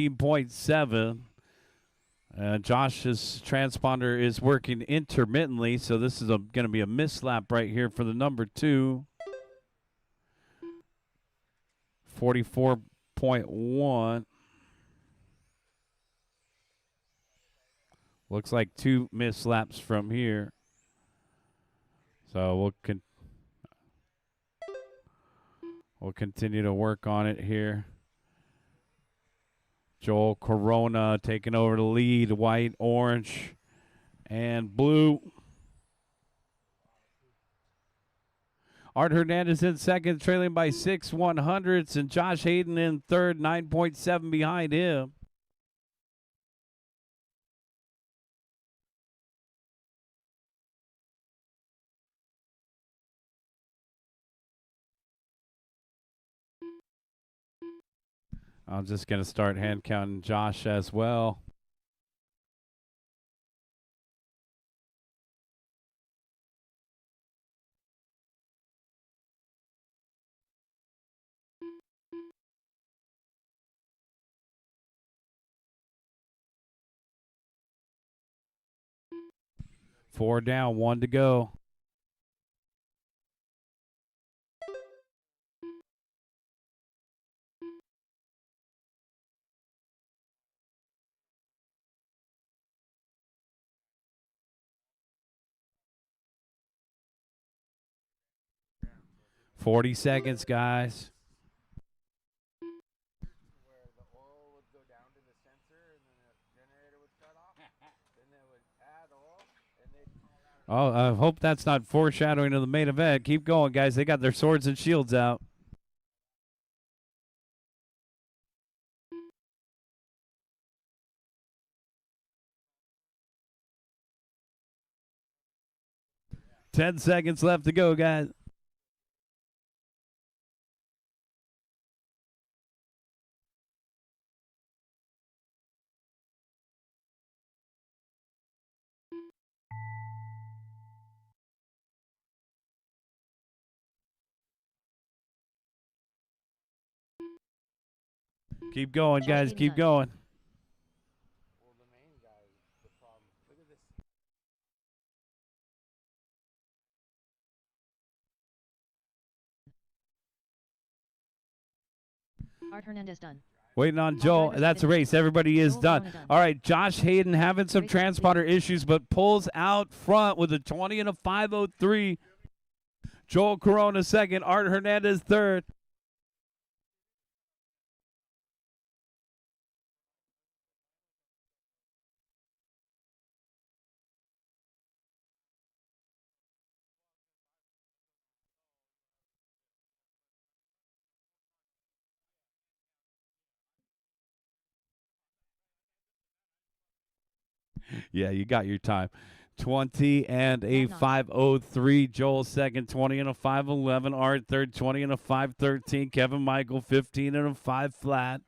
14.7. Josh's transponder is working intermittently, so this is going to be a mislap right here for the number 2. 44.1. Looks like 2 mislaps from here. So we'll continue to work on it here. Joel Corona taking over the lead, white, orange, and blue. Art Hernandez in second, trailing by 6/100ths, and Josh Hayden in third, 9.7 behind him. I'm just going to start hand counting Josh as well. Four down, 1 to go. Forty seconds, guys. Where the oil would go down to the sensor and then the generator would cut off. Then they would add oil and they'd call out. Oh, I hope that's not foreshadowing of the main event. Keep going, guys. They got their swords and shields out. Ten seconds left to go, guys. Keep going, guys. Keep going. Well, the main guy is the problem. Look at this. Art Hernandez done. Waiting on Joel. That's a race. Everybody is done. All right, Josh Hayden having some transponder issues, but pulls out front with a 20 and a 5:03. Joel Corona second. Art Hernandez third. Yeah, you got your time. 20 and a 5:03. Joel second, 20 and a 5:11. Art third, 20 and a 5:13. Kevin Michael, 15 and a 5 flat.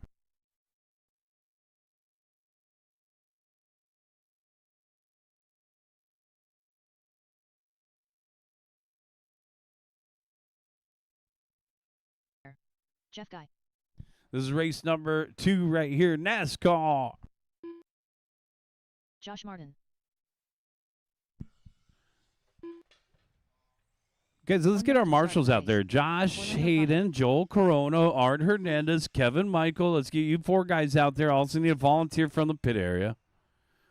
Jeff Guy. This is race number 2 right here, NASCAR. Josh Martin. Guys, let's get our marshals out there. Josh Hayden, Joel Corona, Art Hernandez, Kevin Michael. Let's get you 4 guys out there. Also need a volunteer from the pit area.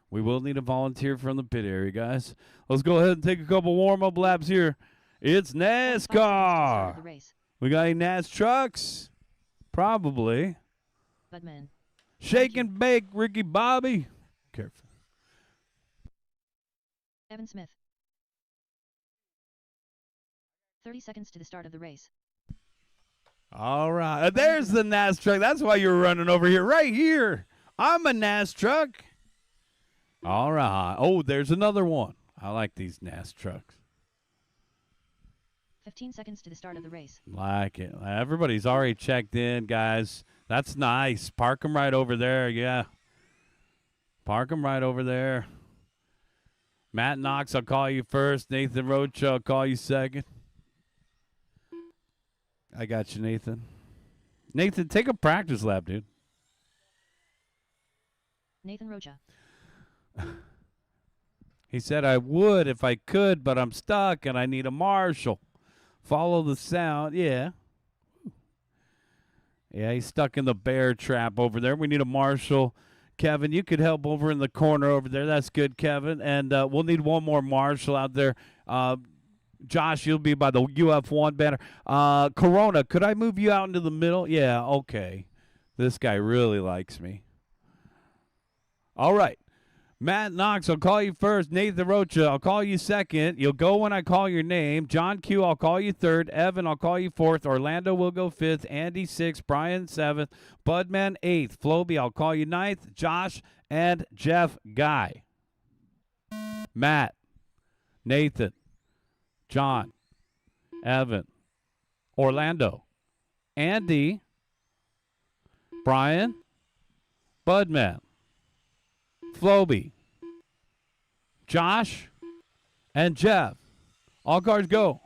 We will need a volunteer from the pit area, guys. Let's go ahead and take a couple warm-up laps here. It's NASCAR. We got any NAS trucks? Probably. Budman. Shake and bake, Ricky Bobby. Careful. Evan Smith. 30 seconds to the start of the race. All right. There's the NAS truck. That's why you're running over here. Right here. I'm a NAS truck. All right. Oh, there's another one. I like these NAS trucks. 15 seconds to the start of the race. Like it. Everybody's already checked in, guys. That's nice. Park them right over there. Yeah. Park them right over there. Matt Knox, I'll call you first. Nathan Roach, I'll call you second. I got you, Nathan. Nathan, take a practice lap, dude. Nathan Rocha. He said, I would if I could, but I'm stuck and I need a marshal. Follow the sound. Yeah. Yeah, he's stuck in the bear trap over there. We need a marshal. Kevin, you could help over in the corner over there. That's good, Kevin. And we'll need one more marshal out there. Josh, you'll be by the UF1 banner. Corona, could I move you out into the middle? Yeah, okay. This guy really likes me. All right. Matt Knox, I'll call you first. Nathan Rocha, I'll call you second. You'll go when I call your name. John Q, I'll call you third. Evan, I'll call you fourth. Orlando will go fifth. Andy, sixth. Brian, seventh. Budman, eighth. Floby, I'll call you ninth. Josh and Jeff Guy. Matt, Nathan, John, Evan, Orlando, Andy, Brian, Budman, Floby, Josh, and Jeff. All cards go.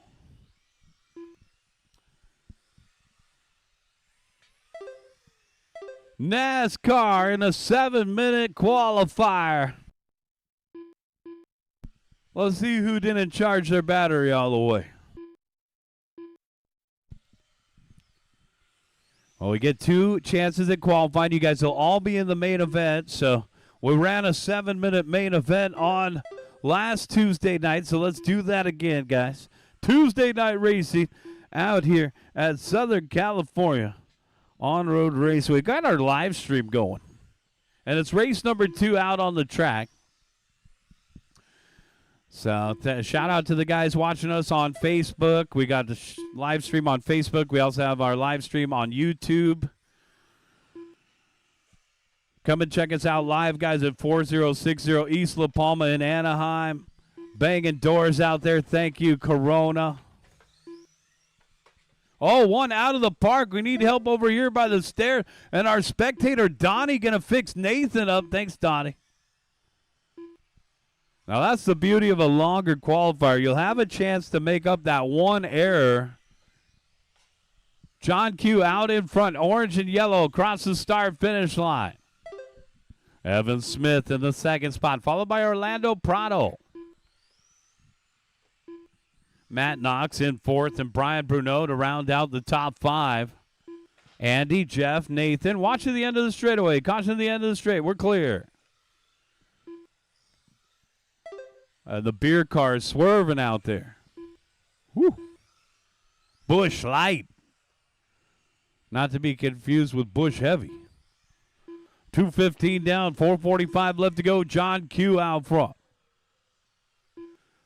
NASCAR in a 7-minute qualifier. Let's see who didn't charge their battery all the way. Well, we get 2 chances at qualifying. You guys will all be in the main event, so we ran a 7-minute main event on last Tuesday night, so let's do that again, guys. Tuesday night racing out here at Southern California On-Road Raceway. We got our live stream going, and it's race number 2 out on the track. So shout out to the guys watching us on Facebook. We got the live stream on Facebook. We also have our live stream on YouTube. Come and check us out live, guys, at 4060 East La Palma in Anaheim. Banging doors out there. Thank you, Corona. Oh, one out of the park. We need help over here by the stairs. And our spectator, Donnie, going to fix Nathan up. Thanks, Donnie. Now, that's the beauty of a longer qualifier. You'll have a chance to make up that one error. John Q out in front, orange and yellow across the start-finish line. Evan Smith in the second spot, followed by Orlando Prado. Matt Knox in fourth, and Brian Bruneau to round out the top 5. Andy, Jeff, Nathan. Watch at the end of the straightaway. Caution at the end of the straight. We're clear. The beer car is swerving out there. Woo. Bush Light. Not to be confused with Bush Heavy. 2:15 down, 4:45 left to go. John Q out front.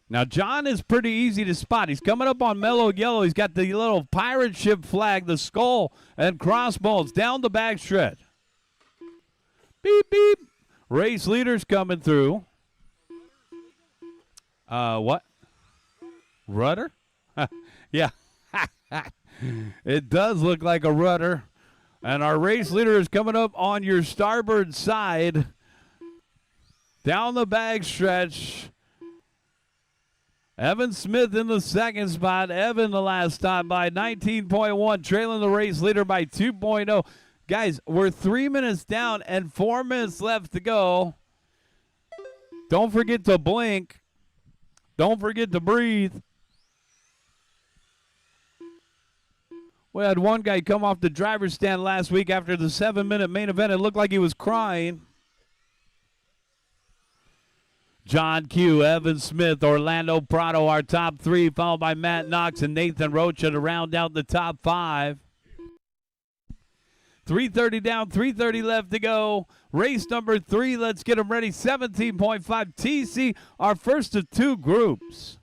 Now, John is pretty easy to spot. He's coming up on mellow yellow. He's got the little pirate ship flag, the skull and crossbones down the backstretch. Beep, beep. Race leaders coming through. What? Rudder? Yeah. It does look like a rudder. And our race leader is coming up on your starboard side. Down the backstretch. Evan Smith in the second spot. Evan the last stop by 19.1, trailing the race leader by 2.0. Guys, we're 3 minutes down and 4 minutes left to go. Don't forget to blink. Don't forget to breathe. We had one guy come off the driver's stand last week after the 7-minute main event. It looked like he was crying. John Q, Evan Smith, Orlando Prado, our top 3, followed by Matt Knox and Nathan Rocha to round out the top 5. 3:30 down, 3:30 left to go. Race number 3, let's get them ready. 17.5 TC, our first of 2 groups.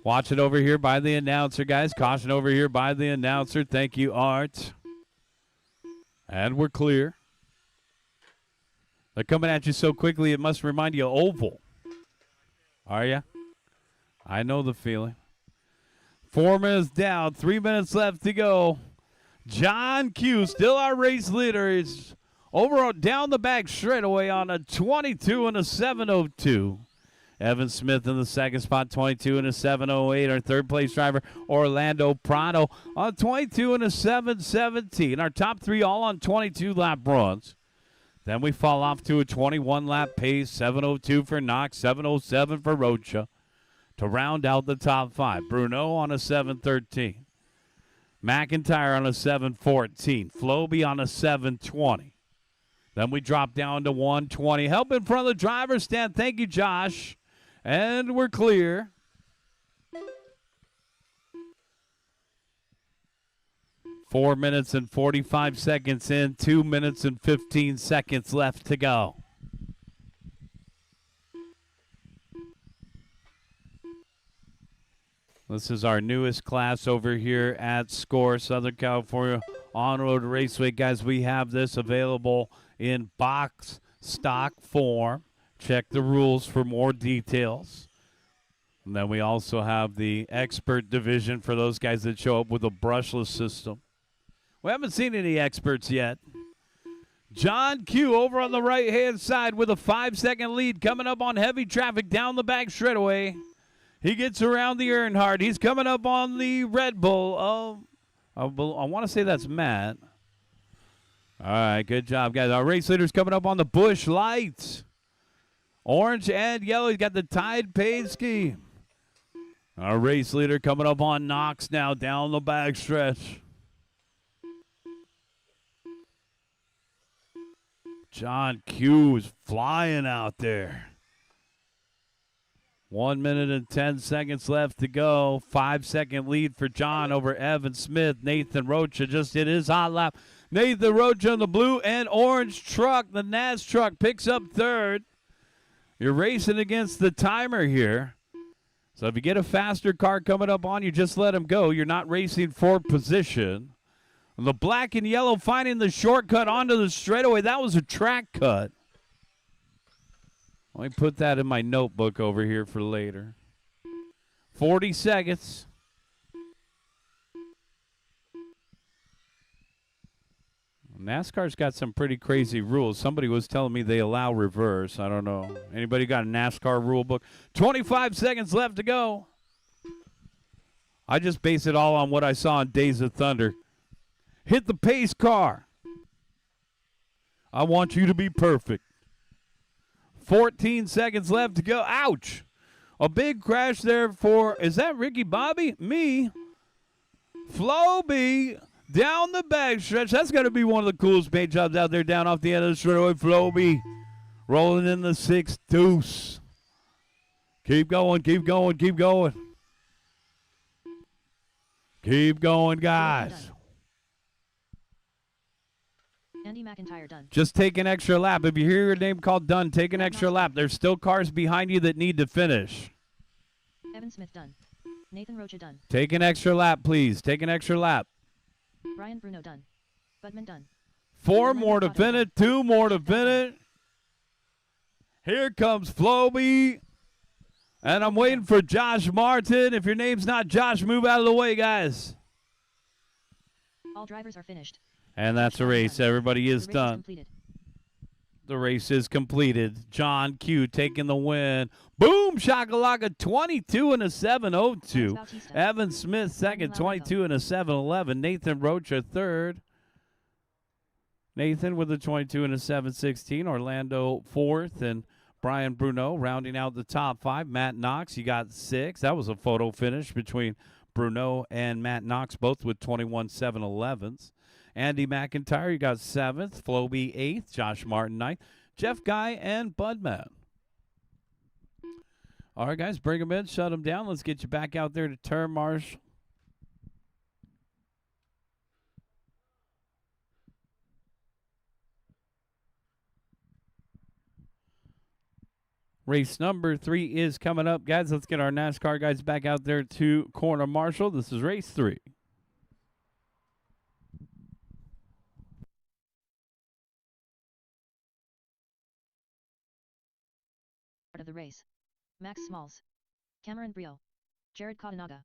Watch it over here by the announcer, guys. Caution over here by the announcer. Thank you, Art. And we're clear. They're coming at you so quickly, it must remind you of oval. Are you? I know the feeling. 4 minutes down, 3 minutes left to go. John Q, still our race leader, is over down the back straightaway on a 22 and a 7:02. Evan Smith in the second spot, 22 and a 7:08. Our third place driver, Orlando Prado, on 22 and a 7:17. Our top three all on 22 lap runs. Then we fall off to a 21 lap pace, 7:02 for Knox, 7:07 for Rocha. To round out the top five, Bruno on a 7:13. McIntyre on a 7:14. Floby on a 7:20. Then we drop down to 1:20. Help in front of the driver's stand. Thank you, Josh. And we're clear. Four minutes and 45 seconds in. 2 minutes and 15 seconds left to go. This is our newest class over here at SCOR Southern California On-Road Raceway. Guys, we have this available in box stock form. Check the rules for more details. And then we also have the expert division for those guys that show up with a brushless system. We haven't seen any experts yet. John Q over on the right-hand side with a 5-second lead coming up on heavy traffic down the back straightaway. He gets around the Earnhardt. He's coming up on the Red Bull. I want to say that's Matt. All right, good job, guys. Our race leader's coming up on the Busch Lights. Orange and yellow. He's got the Tide paid scheme. Our race leader coming up on Knox now down the back stretch. John Q is flying out there. 1 minute and 10 seconds left to go. 5-second lead for John over Evan Smith. Nathan Rocha just did his hot lap. Nathan Rocha in the blue and orange truck. The NAS truck picks up third. You're racing against the timer here. So if you get a faster car coming up on you, just let him go. You're not racing for position. The black and yellow finding the shortcut onto the straightaway. That was a track cut. Let me put that in my notebook over here for later. 40 seconds. NASCAR's got some pretty crazy rules. Somebody was telling me they allow reverse. I don't know. Anybody got a NASCAR rule book? 25 seconds left to go. I just base it all on what I saw in Days of Thunder. Hit the pace car. I want you to be perfect. 14 seconds left to go. Ouch. A big crash there for, is that Ricky Bobby? Me. Floby down the back stretch. That's going to be one of the coolest paint jobs out there down off the end of the straightaway. Floby rolling in the 6 deuce. Keep going, keep going, keep going. Keep going, guys. Andy McIntyre done. Just take an extra lap. If you hear your name called done, take an extra lap. There's still cars behind you that need to finish. Evan Smith done. Nathan Rocha done. Take an extra lap, please. Take an extra lap. Brian Bruno done. Budman done. 4 more to finish. 2 more to finish. Here comes Floby. And I'm waiting for Josh Martin. If your name's not Josh, move out of the way, guys. All drivers are finished. And that's a race. Everybody is done. Completed. The race is completed. John Q taking the win. Boom, shakalaka, 22 and a 7:02. Evan Smith second, 22 and a 7:11. Nathan Rocha third. Nathan with a 22 and a 7:16. Orlando fourth, and Brian Bruno rounding out the top 5. Matt Knox, you got 6. That was a photo finish between Bruno and Matt Knox, both with 21 7:11s. Andy McIntyre, you got 7th. Floby 8th. Josh Martin 9th. Jeff Guy and Budman. All right, guys, bring them in. Shut them down. Let's get you back out there to turn, Marshall. Race number 3 is coming up. Guys, let's get our NASCAR guys back out there to corner Marshall. This is race 3. Of the race. Max Smalls. Cameron Brio. Jared Katanaga.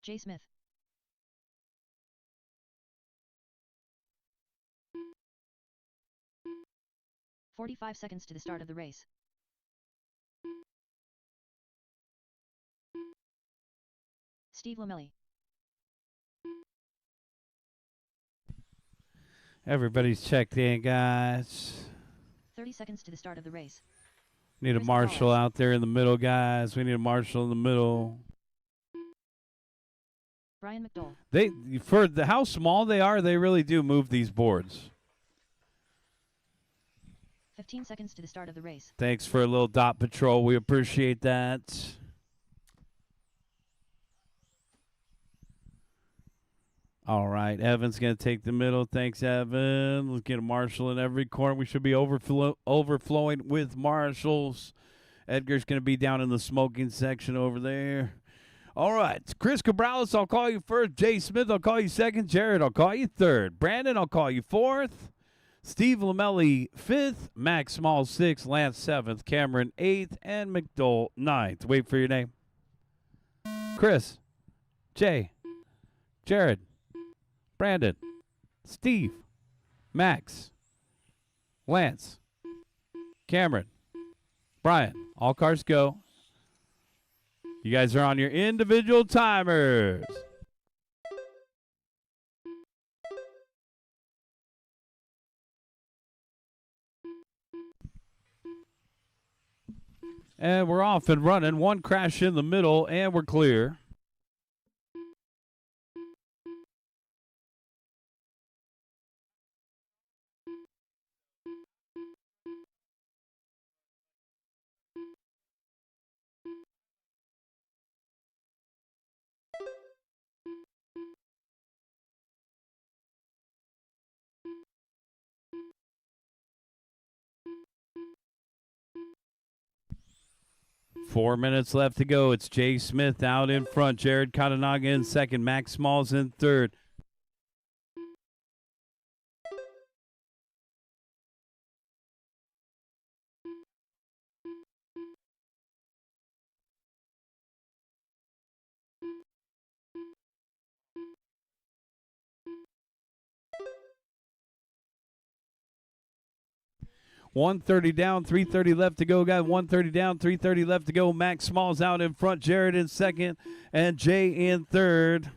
Jay Smith. "45 seconds to the start of the race. Steve Lamelli. Everybody's checked in, guys. 30 seconds to the start of the race. Need a Chris marshal Gonzalez. out there in the middle, guys. We need a marshal in the middle. Brian McDowell. For how small they are, they really do move these boards. 15 seconds to the start of the race. Thanks for a little dot patrol. We appreciate that. All right, Evan's going to take the middle. Thanks, Evan. Let's get a marshal in every corner. We should be overflowing with marshals. Edgar's going to be down in the smoking section over there. All right, Chris Cabrales, I'll call you first. Jay Smith, I'll call you second. Jared, I'll call you third. Brandon, I'll call you fourth. Steve Lamelli, fifth. Max Small, sixth. Lance, seventh. Cameron, eighth. And McDowell, ninth. Wait for your name. Chris, Jay, Jared, Brandon, Steve, Max, Lance, Cameron, Brian. All cars go. You guys are on your individual timers. And we're off and running. One crash in the middle, and we're clear. Four minutes left to go. It's Jay Smith out in front. Jared Katanaga in second. Max Smalls in third. .130 down, 3:30 left to go, guys. 1:30 down, 3:30 left to go. Max Smalls out in front. Jared in second, and Jay in third.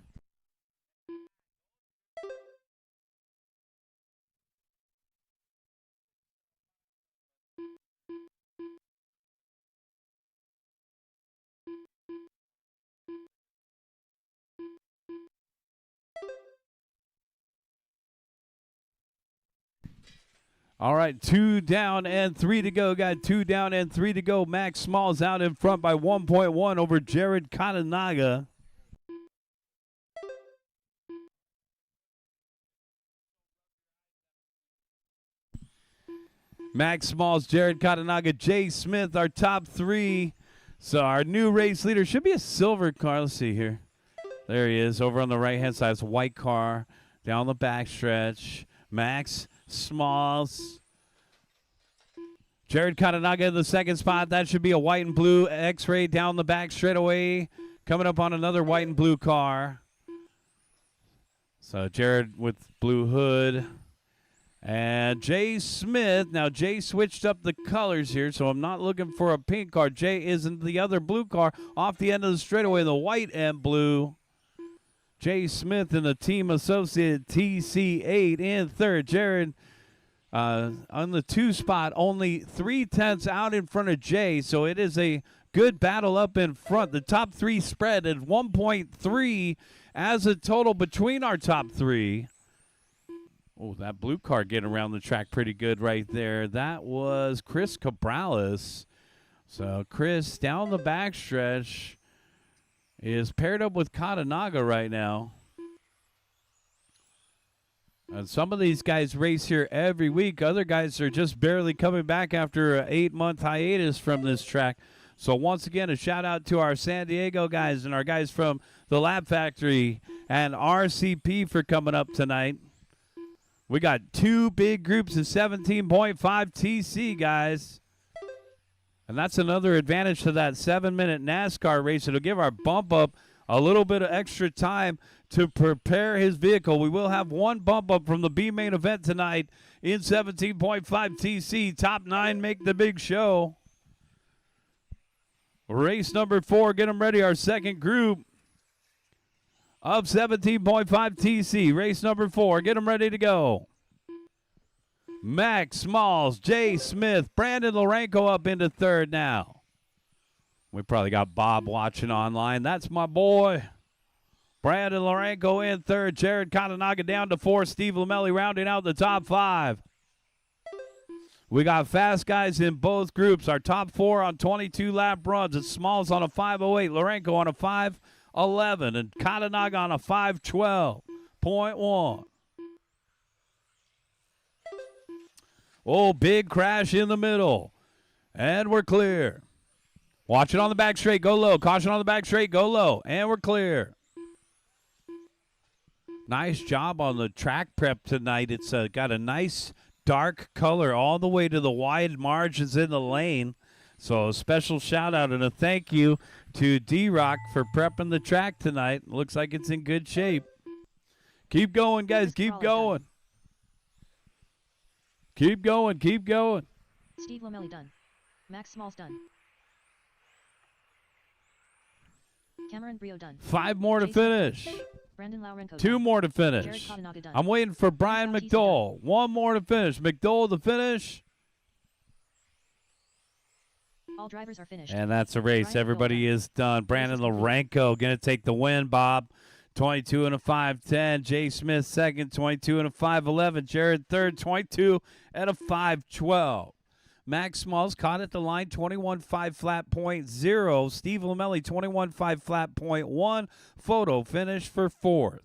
All right, 2 down and 3 to go. Got 2 down and 3 to go. Max Smalls out in front by 1.1 over Jared Katanaga. Max Smalls, Jared Katanaga, Jay Smith, our top three. So our new race leader should be a silver car. Let's see here. There he is over on the right-hand side. It's a white car down the backstretch. Max Smalls. Jared Katanaga in the second spot. That should be a white and blue X-ray down the back straightaway. Coming up on another white and blue car. So Jared with blue hood. And Jay Smith. Now Jay switched up the colors here, so I'm not looking for a pink car. Jay is in the other blue car off the end of the straightaway, the white and blue. Jay Smith in the team associated TC8 in third. Jared on the 2 spot, only 3/10 out in front of Jay, so it is a good battle up in front. The top 3 spread at 1.3 as a total between our top 3. Oh, that blue car getting around the track pretty good right there. That was Chris Cabrales. So Chris down the backstretch is paired up with Katanaga right now. And some of these guys race here every week. Other guys are just barely coming back after an 8-month hiatus from this track. So once again, a shout out to our San Diego guys and our guys from the Lab Factory and RCP for coming up tonight. We got 2 big groups of 17.5 TC, guys. And that's another advantage to that 7-minute NASCAR race. It'll give our bump up a little bit of extra time to prepare his vehicle. We will have 1 bump up from the B main event tonight in 17.5 TC. Top 9 make the big show. Race number 4, get them ready, our second group. of 17.5 TC. Race number 4. Get them ready to go. Max Smalls, Jay Smith, Brandon Lorenko up into third now. We probably got Bob watching online. That's my boy. Brandon Lorenko in third. Jared Katanaga down to 4. Steve Lamelli rounding out the top 5. We got fast guys in both groups. Our top 4 on 22-lap runs. It's Smalls on a 5:08, Lorenko on a 5:11, and Katanaga on a 5:12.1. Oh, big crash in the middle. And we're clear. Watch it on the back straight. Go low. Caution on the back straight. Go low. And we're clear. Nice job on the track prep tonight. It's got a nice dark color all the way to the wide margins in the lane. So a special shout out and a thank you to D-Rock for prepping the track tonight. Looks like it's in good shape. Keep going, guys. Keep going. Keep going. Keep going. Steve Lamelli done. Max Smalls done. Cameron Brio done. 5 more to finish. Brandon Lorenko 2 done. more to Jared finish. Katanaga done. I'm waiting for Brian Bautista McDowell. 1 more to finish. McDowell to finish. All drivers are finished. And that's a race. Brian Everybody McDowell is done. Brandon Lorenko going to take the win, Bob. 22 and a 5:10. Jay Smith second, 22 and a 5:11. Jared third, 22 and a 5:12. Max Smalls caught at the line, 21.5 flat point 0. Steve Lamelli, 21.5 flat point 1. Photo finish for 4th.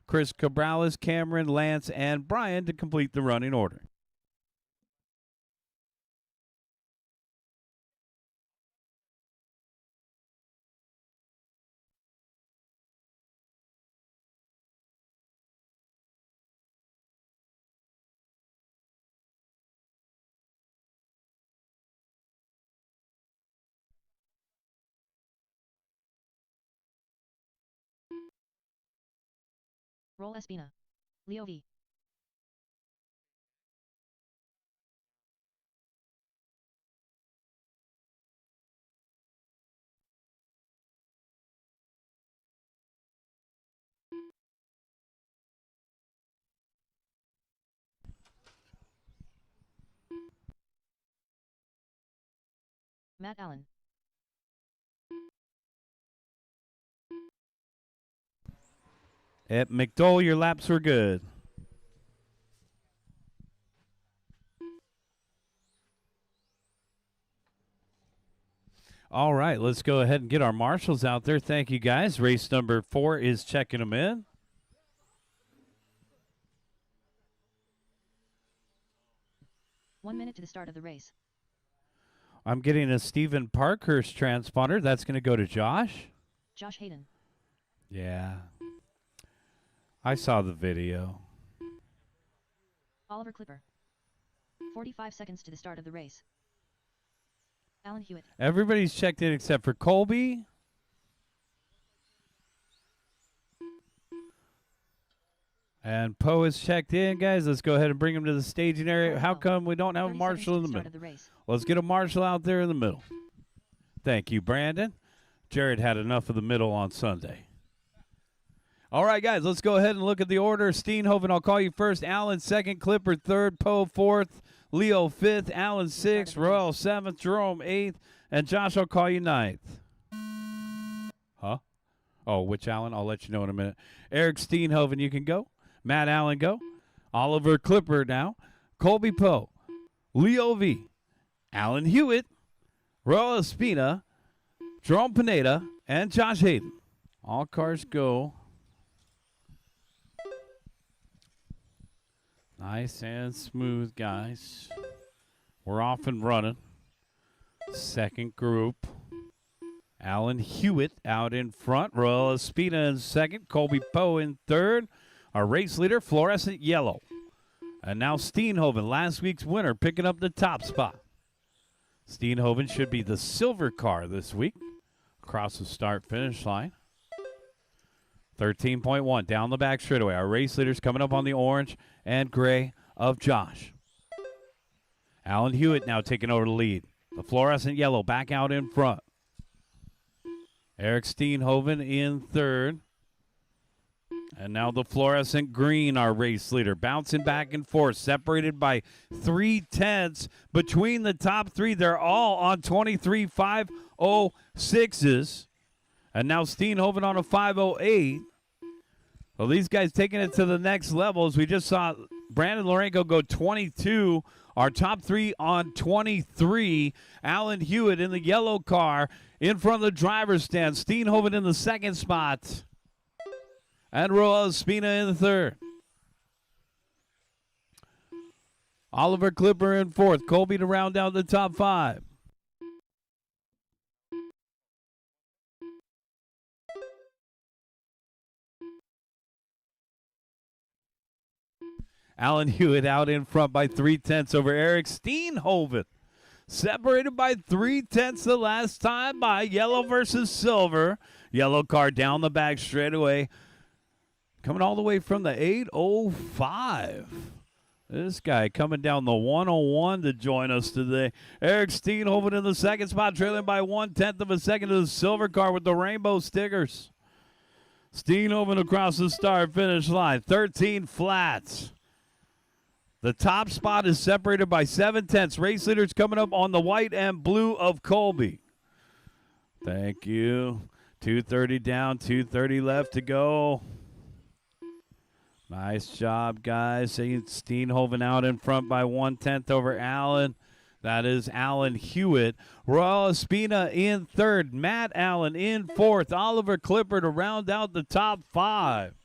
Chris Cabrales, Cameron, Lance, and Brian to complete the running order. Roll Espina. Leo V. Matt Allen. At McDowell, your laps were good. All right, let's go ahead and get our marshals out there. Thank you, guys. Race number 4 is checking them in. One minute to the start of the race. I'm getting a Stephen Parkhurst transponder. That's going to go to Josh. Josh Hayden. Yeah. I saw the video. Oliver Clipper. 45 seconds to the start of the race. Alan Hewitt. Everybody's checked in except for Colby. And Poe is checked in, guys. Let's go ahead and bring him to the staging area. How come we don't have a 30 marshal in the seconds to middle? the race. Let's get a marshal out there in the middle. Thank you, Brandon. Jared had enough of the middle on Sunday. All right, guys, let's go ahead and look at the order. Steenhoven, I'll call you first. Allen second, Clipper third, Poe fourth, Leo fifth, Allen sixth, Royal seventh, Jerome eighth, and Josh, I'll call you ninth. Huh? Oh, which Allen? I'll let you know in a minute. Eric Steenhoven, you can go. Matt Allen, go. Oliver Clipper now. Colby Poe, Leo V, Alan Hewitt, Royal Espina, Jerome Pineda, and Josh Hayden. All cars go. Nice and smooth, guys. We're off and running. Second group. Alan Hewitt out in front. Royal Espina in second. Colby Poe in third. Our race leader, Fluorescent Yellow. And now Steenhoven, last week's winner, picking up the top spot. Steenhoven should be the silver car this week. Across the start-finish line. 13.1 down the back straightaway. Our race leaders coming up on the orange and gray of Josh. Alan Hewitt now taking over the lead. The fluorescent yellow back out in front. Eric Steenhoven in third. And now the fluorescent green, our race leader, bouncing back and forth, separated by 3/10 between the top three. They're all on 23.506s. And now Steenhoven on a 5:08. Well, these guys taking it to the next level. As we just saw Brandon Lorenko go 22. Our top three on 23. Alan Hewitt in the yellow car in front of the driver's stand. Steenhoven in the second spot. And Roel Espina in the third. Oliver Clipper in fourth. Colby to round out the top five. Alan Hewitt out in front by 3/10 over Eric Steenhoven. Separated by 3/10 the last time by yellow versus silver. Yellow car down the back straightaway. Coming all the way from the 8:05. This guy coming down the 101 to join us today. Eric Steenhoven in the second spot, trailing by 1/10 of a second to the silver car with the rainbow stickers. Steenhoven across the start finish line. 13 flats. The top spot is separated by 7/10. Race leaders coming up on the white and blue of Colby. Thank you. 2:30 down, 2:30 left to go. Nice job, guys. Steenhoven out in front by 1/10 over Allen. That is Alan Hewitt. Roel Espina in third. Matt Allen in fourth. Oliver Clipper to round out the top five.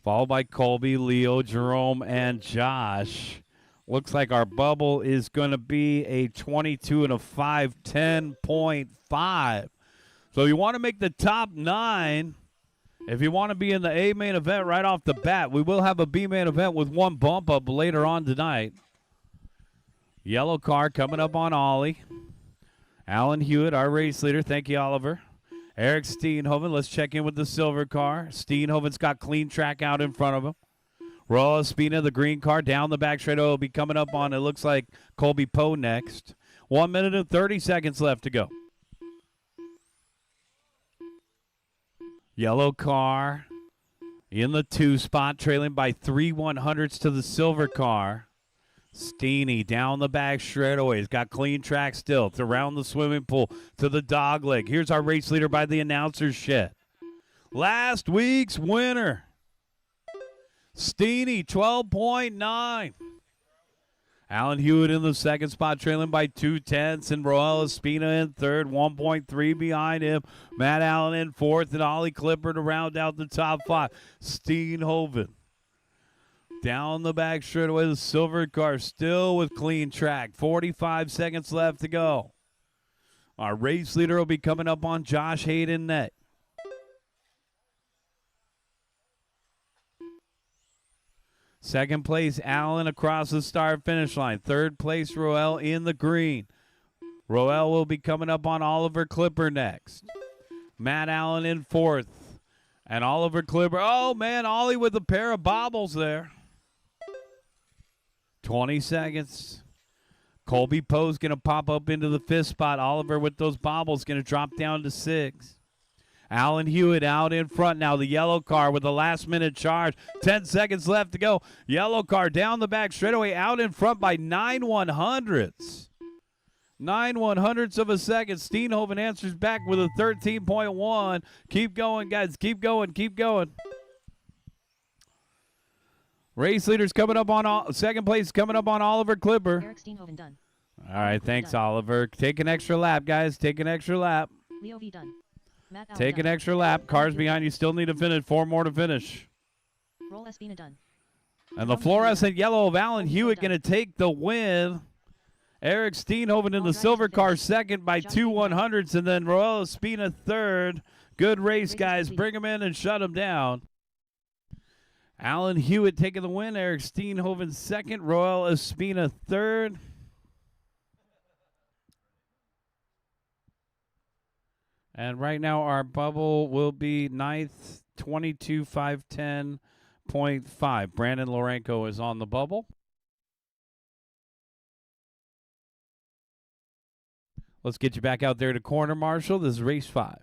Followed by Colby, Leo, Jerome, and Josh. Looks like our bubble is going to be a 22 and a 5:10.5. So you want to make the top 9. If you want to be in the A main event right off the bat, we will have a B main event with one bump up later on tonight. Yellow car coming up on Ollie. Alan Hewitt, our race leader. Thank you, Oliver. Eric Steenhoven, let's check in with the silver car. Steenhoven's got clean track out in front of him. Roel Espina, the green car, down the back straight. Will be coming up on, it looks like, Colby Poe next. 1 minute and 30 seconds left to go. Yellow car in the 2 spot, trailing by 3/100ths to the silver car. Steeny down the back straightaway. He's got clean track still. To around the swimming pool to the dog leg. Here's our race leader by the announcer's shed. Last week's winner. Steeny, 12.9. Alan Hewitt in the second spot, trailing by 2/10, and Roel Espina in third, 1.3 behind him. Matt Allen in fourth, and Ollie Clipper to round out the top five. Steenhoven down the back straightaway, the silver car still with clean track. 45 seconds left to go. Our race leader will be coming up on Josh Hayden next. Second place, Allen across the start finish line. Third place, Roel in the green. Roel will be coming up on Oliver Clipper next. Matt Allen in fourth. And Oliver Clipper. Oh, man, Ollie with a pair of bobbles there. 20 seconds. Colby Poe's going to pop up into the 5th spot. Oliver with those bobbles going to drop down to 6. Alan Hewitt out in front now. The yellow car with a last-minute charge. 10 seconds left to go. Yellow car down the back straightaway, out in front by 9/100ths. 9/100ths of a second. Steenhoven answers back with a 13.1. Keep going, guys. Keep going. Keep going. Race leaders coming up on second place coming up on Oliver Clipper. Eric Steenhoven done. All right, thanks, Oliver. Take an extra lap, guys. Take an extra lap. Leo V done. Matt Allen Take done. an extra lap. Cars behind you still need to finish. 4 more to finish. Roel Espina done. And the fluorescent yellow of Alan Hewitt going to take the win. Eric Steenhoven in the silver car second by 2/100ths, and then Roel Espina third. Good race, guys. Bring him in and shut him down. Alan Hewitt taking the win. Eric Steenhoven second. Roel Espina third. And right now our bubble will be 9th, 22.510.5. Brandon Lorenko is on the bubble. Let's get you back out there to corner marshal. This is race 5.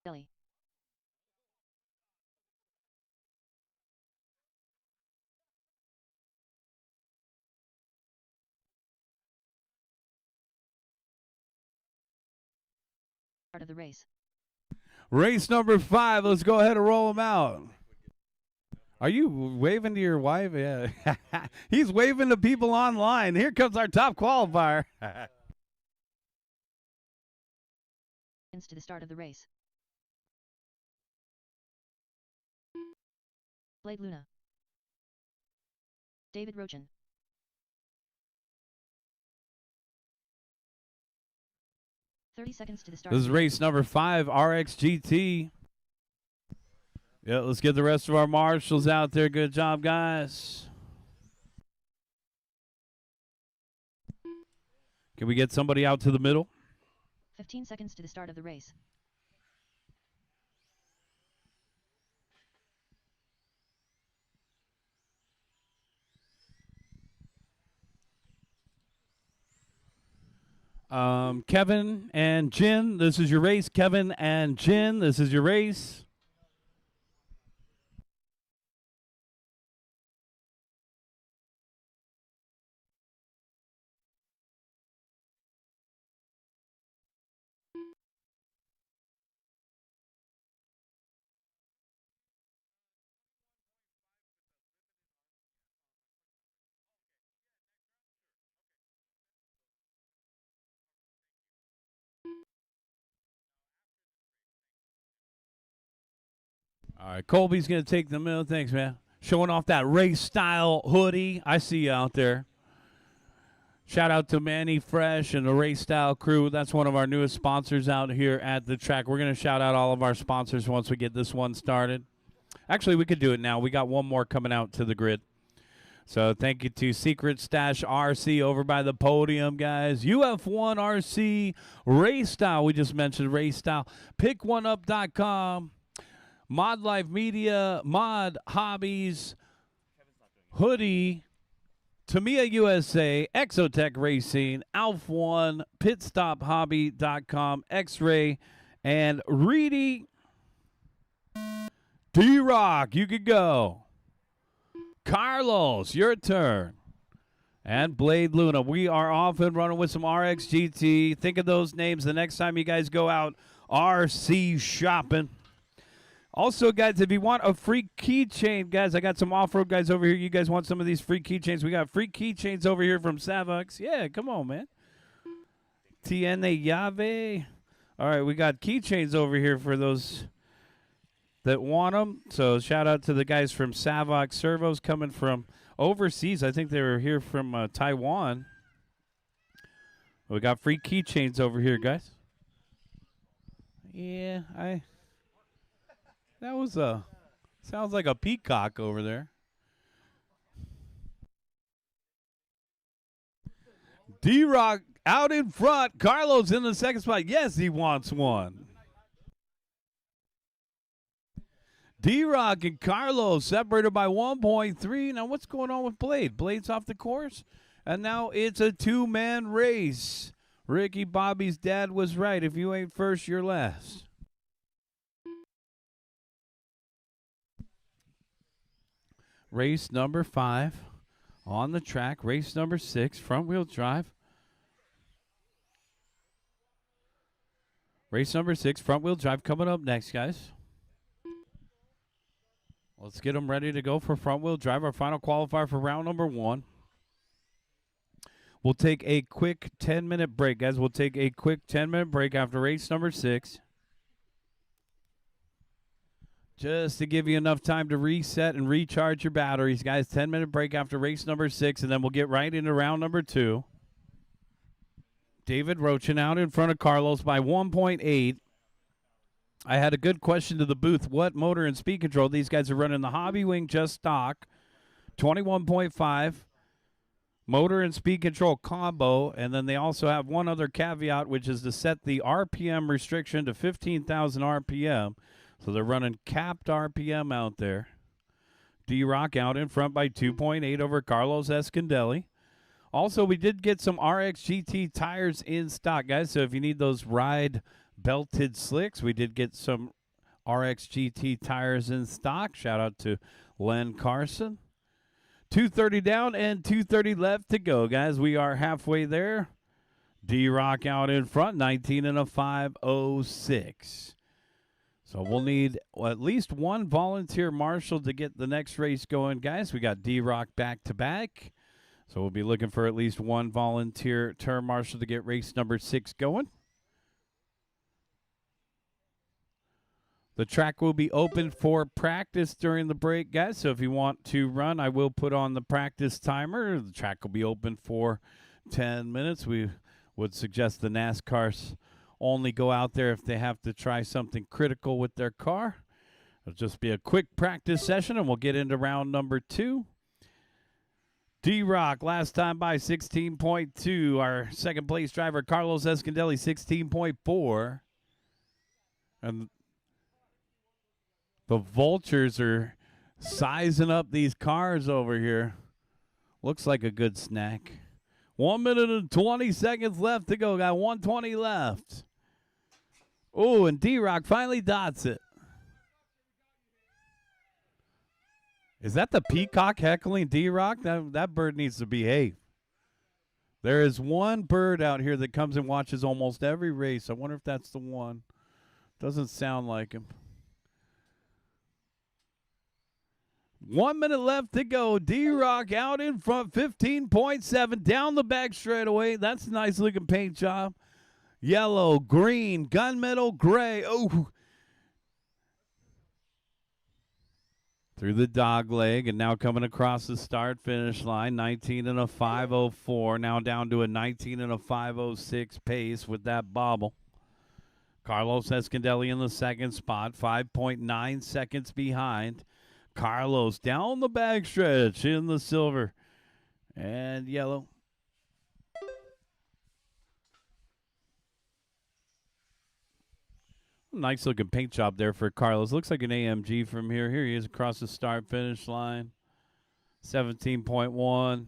Scully. Start of the race. Race number 5. Let's go ahead and roll them out. Are you waving to your wife? Yeah. He's waving to people online. Here comes our top qualifier. To the start of the race. Blade Luna. David Rochin. Seconds to the start. This is race number 5, RXGT. Yeah, let's get the rest of our marshals out there. Good job, guys. Can we get somebody out to the middle? 15 seconds to the start of the race. Kevin and Jin, this is your race. Kevin and Jin, this is your race. All right, Colby's going to take the middle. Thanks, man. Showing off that race style hoodie. I see you out there. Shout out to Manny Fresh and the Race Style crew. That's one of our newest sponsors out here at the track. We're going to shout out all of our sponsors once we get this one started. Actually, we could do it now. We got one more coming out to the grid. So thank you to Secret Stash RC over by the podium, guys. UF1 RC, Race Style. We just mentioned Race Style. Pick1up.com. Mod Life Media, Mod Hobbies, Hoodie, Tamiya USA, Exotech Racing, Alf1, PitstopHobby.com, X-Ray, and Reedy. D-Rock, you could go. Carlos, your turn. And Blade Luna. We are off and running with some RXGT. Think of those names the next time you guys go out RC shopping. Also, guys, if you want a free keychain, guys, I got some off-road guys over here. You guys want some of these free keychains? We got free keychains over here from Savux. Yeah, come on, man. Tiene llave. All right, we got keychains over here for those that want them. So shout out to the guys from Savux Servos coming from overseas. I think they were here from Taiwan. We got free keychains over here, guys. Yeah, that was sounds like a peacock over there. D-Rock out in front. Carlos in the second spot. Yes, he wants one. D-Rock and Carlos separated by 1.3. Now, what's going on with Blade? Blade's off the course, and now it's a two-man race. Ricky Bobby's dad was right. If you ain't first, you're last. Race number 5 on the track. Race number 6, front-wheel drive. Race number 6, front-wheel drive coming up next, guys. Let's get them ready to go for front-wheel drive, our final qualifier for round number 1. We'll take a quick 10-minute break, guys. We'll take a quick 10-minute break after race number 6. Just to give you enough time to reset and recharge your batteries, guys. 10-minute break after race number 6, and then we'll get right into round number 2. David Rochin out in front of Carlos by 1.8. I had a good question to the booth. What motor and speed control? These guys are running the Hobby Wing just stock, 21.5. Motor and speed control combo, and then they also have one other caveat, which is to set the RPM restriction to 15,000 RPM. So they're running capped RPM out there. D-Rock out in front by 2.8 over Carlos Escondelli. Also, we did get some RXGT tires in stock, guys. So if you need those ride belted slicks, we did get some RXGT tires in stock. Shout out to Len Carson. 2:30 down and 2:30 left to go, guys. We are halfway there. D-Rock out in front, 19 and a 5:06. So we'll need at least one volunteer marshal to get the next race going, guys. We got D-Rock back to back. So we'll be looking for at least one volunteer term marshal to get race number 6 going. The track will be open for practice during the break, guys. So if you want to run, I will put on the practice timer. The track will be open for 10 minutes. We would suggest the NASCARs only go out there if they have to try something critical with their car. It'll just be a quick practice session, and we'll get into round number 2. D-Rock last time by 16.2. Our second place driver, Carlos Escondelli, 16.4. And the vultures are sizing up these cars over here. Looks like a good snack. 1 minute and 20 seconds left to go. Got 120 left. Oh, and D-Rock finally dots it. Is that the peacock heckling D-Rock? That bird needs to behave. There is one bird out here that comes and watches almost every race. I wonder if that's the one. Doesn't sound like him. 1 minute left to go. D-Rock out in front, 15.7 down the back straightaway. That's a nice looking paint job. Yellow, green, gunmetal, gray. Oh, through the dog leg, and now coming across the start finish line. 19 and a 5:04. Now down to a 19 and a 5:06 pace with that bobble. Carlos Escondelli in the second spot, 5.9 seconds behind. Carlos down the backstretch in the silver and yellow. Nice looking paint job there for Carlos. Looks like an AMG from here. Here he is across the start finish line. 17.1.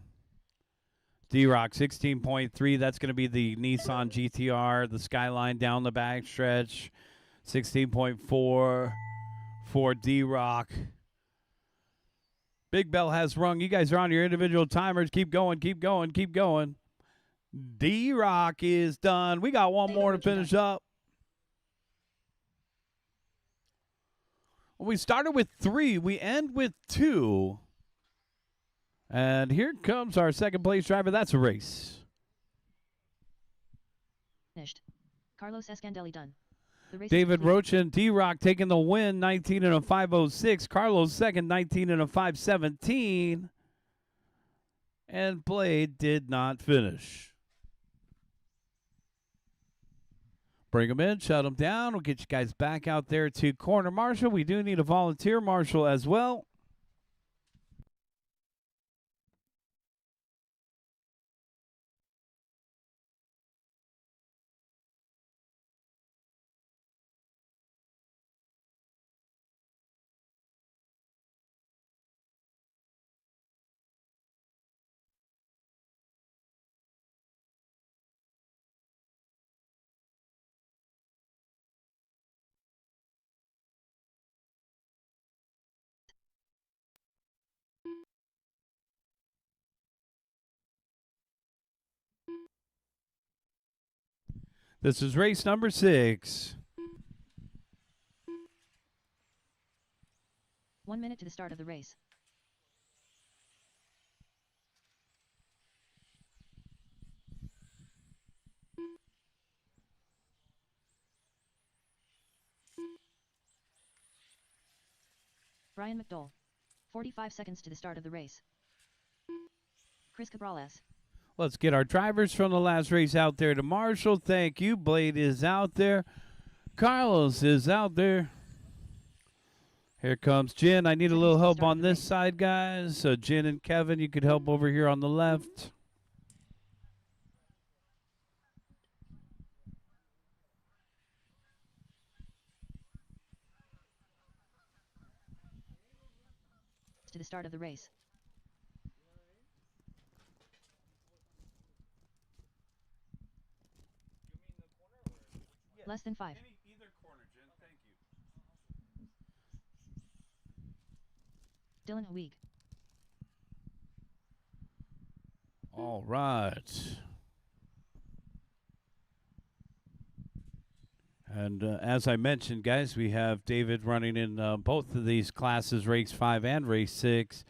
D-Rock 16.3. That's going to be the Nissan GTR. The Skyline down the backstretch. 16.4 for D-Rock. Big bell has rung. You guys are on your individual timers. Keep going, keep going, keep going. D-Rock is done. We got one more to finish up. We started with 3. We end with 2. And here comes our second place driver. That's a race. Finished. Carlos Escandelli done. The race David Roach and D-Rock taking the win, 19 and a 5:06. Carlos second, 19 and a 5:17. And Blade did not finish. Bring them in, shut them down. We'll get you guys back out there to corner marshal. We do need a volunteer marshal as well. This is race number 6. 1 minute to the start of the race. Brian McDowell. 45 seconds to the start of the race. Chris Cabrales. Let's get our drivers from the last race out there to marshal. Thank you. Blade is out there. Carlos is out there. Here comes Jen. I need a little help on this side, guys. So Jen and Kevin, you could help over here on the left. To the start of the race. Less than 5. Either corner, Jen. Thank you. Dylan Huig. All right. And as I mentioned, guys, we have David running in both of these classes, race 5 and race 6.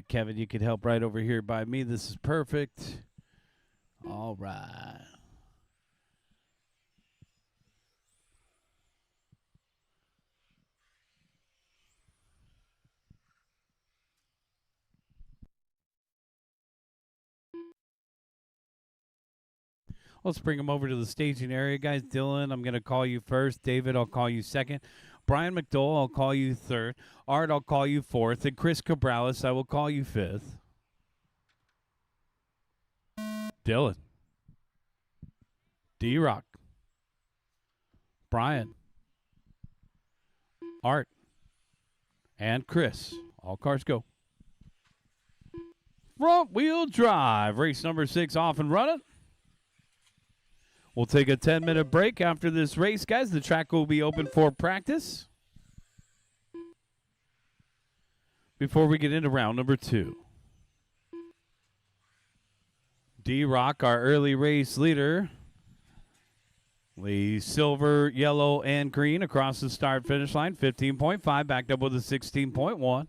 Kevin, you can help right over here by me. This is perfect. All right. Let's bring them over to the staging area, guys. Dylan, I'm going to call you first. David, I'll call you second. Brian McDowell, I'll call you third. Art, I'll call you fourth. And Chris Cabrales, I will call you fifth. Dylan. D-Rock. Brian. Art. And Chris. All cars go. Front wheel drive. Race number 6 off and running. We'll take a 10-minute break after this race, guys. The track will be open for practice before we get into round number 2. D-Rock, our early race leader. The silver, yellow, and green across the start-finish line. 15.5, backed up with a 16.1.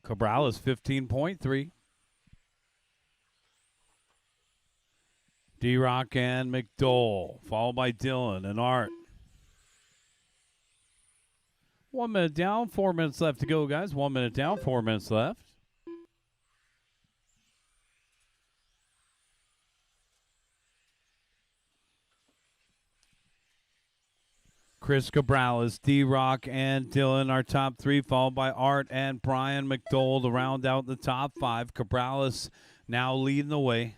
Cabrales, 15.3. D-Rock and McDowell, followed by Dylan and Art. 1 minute down, 4 minutes left to go, guys. 1 minute down, 4 minutes left. Chris Cabrales, D-Rock, and Dylan are top 3, followed by Art and Brian McDowell to round out the top 5. Cabrales now leading the way.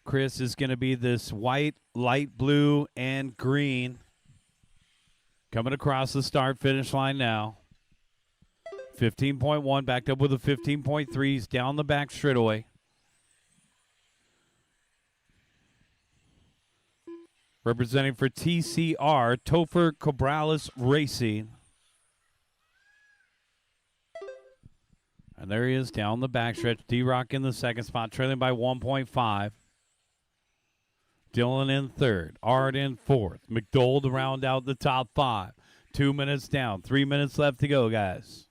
Chris is going to be this white, light blue, and green. Coming across the start-finish line now. 15.1, backed up with a 15.3. He's down the back straightaway. Representing for TCR, Topher Cabrales Racing. And there he is down the backstretch. D-Rock in the second spot, trailing by 1.5. Dylan in third. Art in fourth. McDowell to round out the top 5. 2 minutes down. 3 minutes left to go, guys.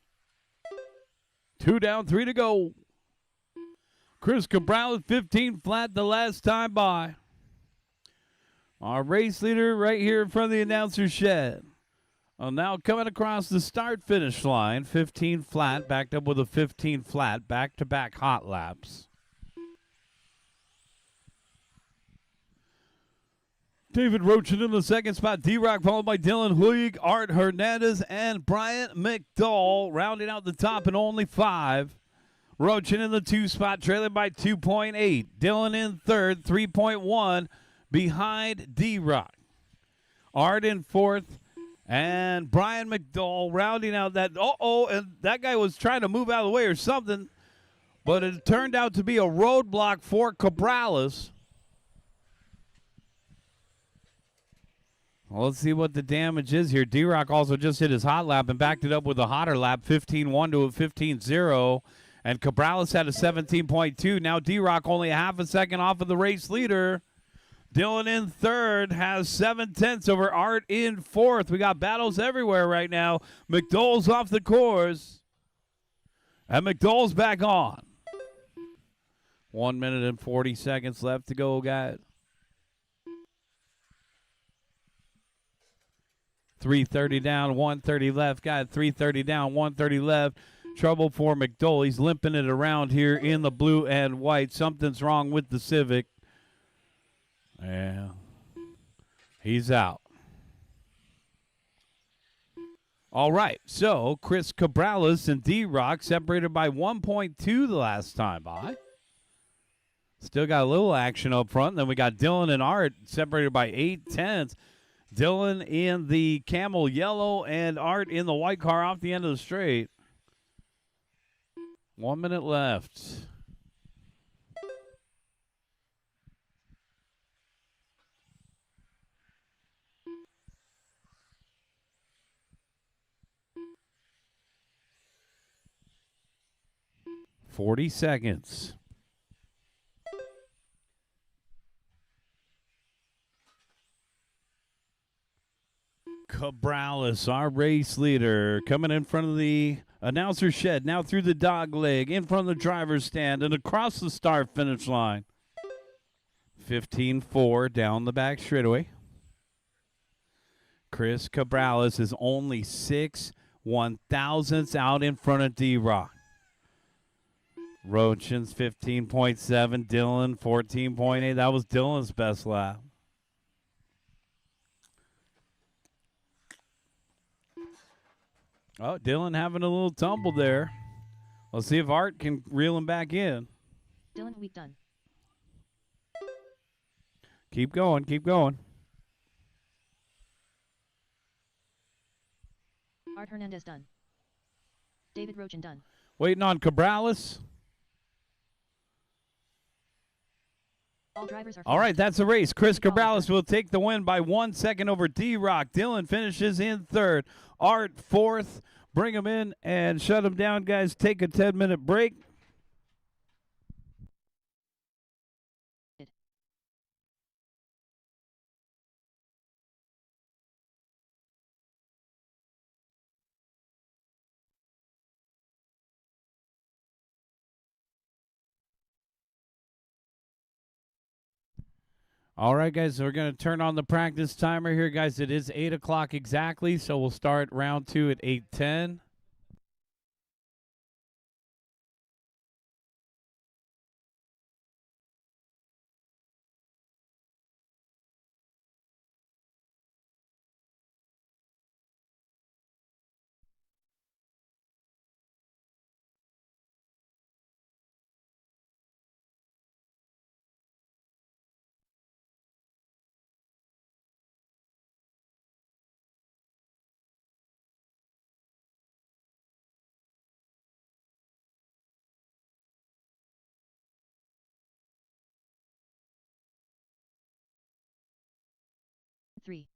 2 down, 3 to go. Chris Cabrales, 15 flat the last time by. Our race leader right here in front of the announcer shed. Now coming across the start-finish line. 15 flat, backed up with a 15 flat. Back-to-back hot laps. David Rochin in the second spot. D-Rock followed by Dylan Huig, Art Hernandez, and Brian McDowell rounding out the top in only 5. Rochin in the 2 spot, trailing by 2.8. Dylan in third, 3.1 behind D-Rock. Art in fourth, and Brian McDowell rounding out that. And that guy was trying to move out of the way or something, but it turned out to be a roadblock for Cabrales. Well, let's see what the damage is here. D-Rock also just hit his hot lap and backed it up with a hotter lap, 15.1 to a 15.0. And Cabrales had a 17.2. Now D-Rock only a half a second off of the race leader. Dylan in third has 7/10 over Art in fourth. We got battles everywhere right now. McDowell's off the course. And McDowell's back on. 1 minute and 40 seconds left to go, guys. 3:30 down, 1:30 left. Got 3:30 down, 1:30 left. Trouble for McDowell. He's limping it around here in the blue and white. Something's wrong with the Civic. Yeah. He's out. All right. So Chris Cabrales and D-Rock separated by 1.2 the last time by. Still got a little action up front. Then we got Dylan and Art separated by 8/10. Dylan in the camel yellow and Art in the white car off the end of the straight. 1 minute left. 40 seconds. Cabrales, our race leader, coming in front of the announcer shed, now through the dog leg, in front of the driver's stand, and across the start finish line. 15-4 down the back straightaway. Chris Cabrales is only 6/1000ths out in front of D-Rock. Rochen's 15.7, Dylan 14.8. That was Dylan's best lap. Oh, Dylan having a little tumble there. Let's see if Art can reel him back in. Dylan, week done. Keep going, keep going. Art Hernandez done. David Rochen done. Waiting on Cabrales. All drivers are All right, finished. that's a race. Chris Keep going, Cabrales will take the win by 1 second over D-Rock. Dylan finishes in third. Art fourth. Bring him in and shut him down, guys. Take a 10-minute break. All right, guys, so we're going to turn on the practice timer here, guys. It is 8 o'clock exactly, so we'll start round 2 at 8:10. Three.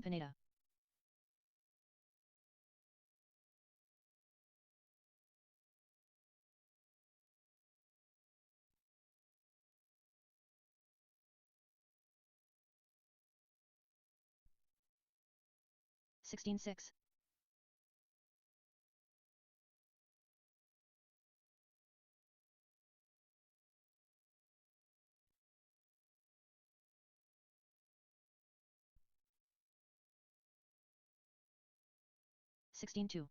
Pineda. Sixteen six. Sixteen two.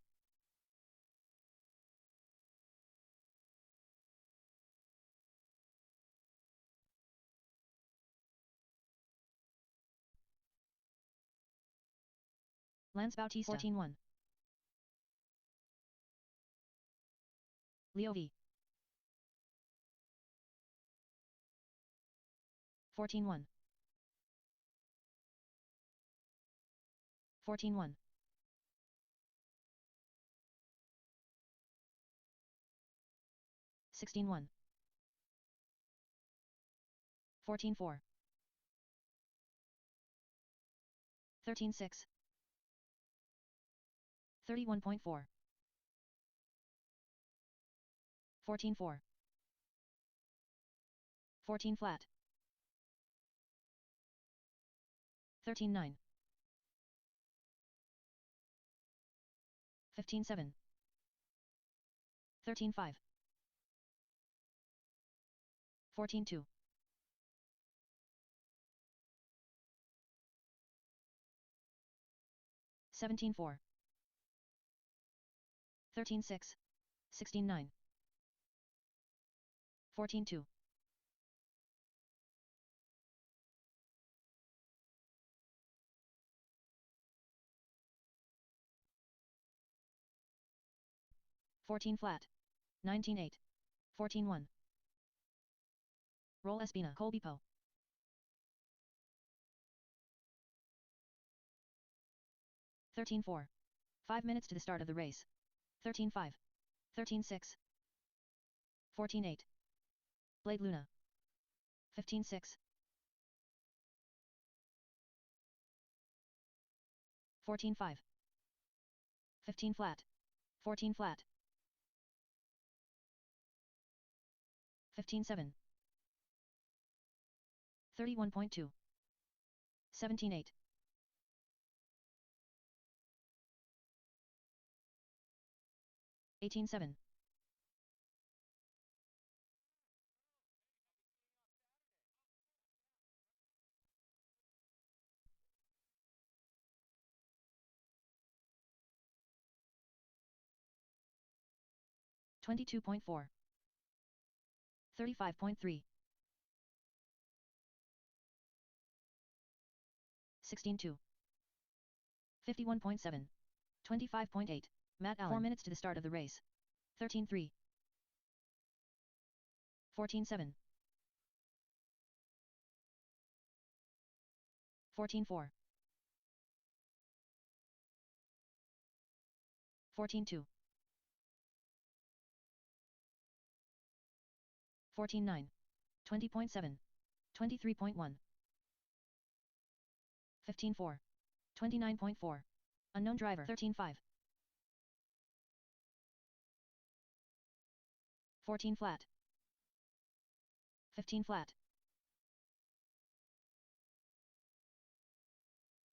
Lance Bautista. 14-1. Leo V. 14-1. 14-1. 16-1. 14-4. 13-6. 31.4. 14-4. 14 flat. 13-9. 15-7. 13-5. 14-2. 17-4. 13-6. 16-9. 14-2. 14 flat. 19-8. 14-1. Roll Espina. Colby Poe. 13-4. 5 minutes to the start of the race. 13-5. 13-6. 14-8. Blade Luna. 15-6. 14-5. 15 flat. 14 flat. 15-7. 31.2. 17-8. 18-7. 22.4. 35.3. 16-2. 51.7. 25.8. Matt Allen. 4 minutes to the start of the race. 13-3. 14-7. 14-4. 14-2. 14-9. 20.7. 23.1. 15-4. 29.4. Unknown driver. 13-5. 14 flat. 15 flat.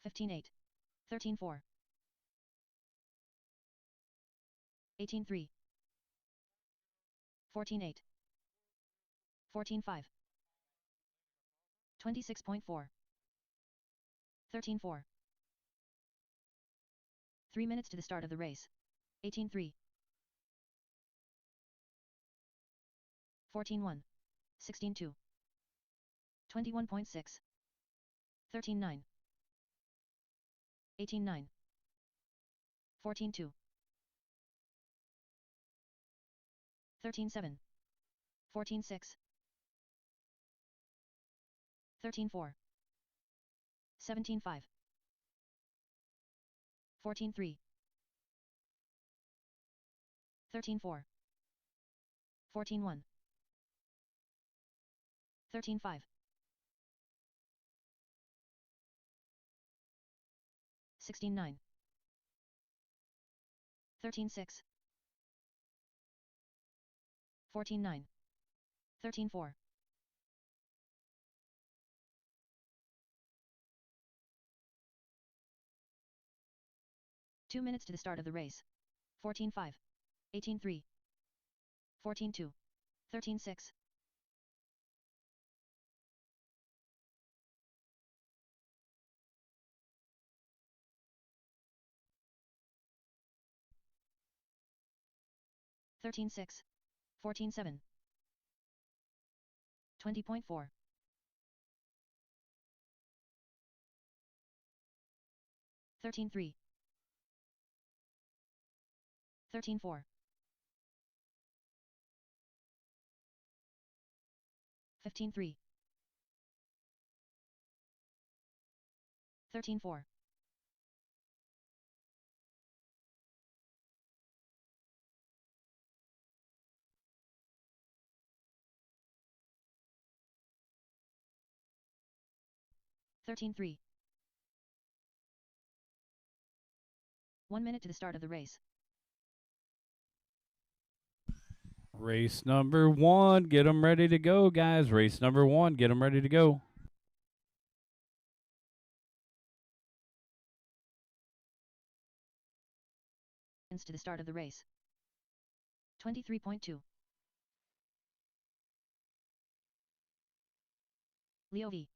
15-8. 13-4. 18-3. 14-8. 14-5. 26.4. 13-4. 3 minutes to the start of the race. 18-3. 14-1. 16-2. 21.6. 13-9. 18-9. 14-2. 13-7. 14-6. 13-4. 17-5. 14-3. 13-4. 14-1. 13-5. 16-9. 13-6. 14-9. 13-4. 2 minutes to the start of the race. 14-5. 18-3. 14-2. 13-6. 13-6. 14-7. 20.4. 13-3. 13-4. 15-3. 13-4. 13-3. 1 minute to the start of the race. Race number 1. Get them ready to go, guys. Race number 1. Get them ready to go. To the start of the race. 23.2. Leo V.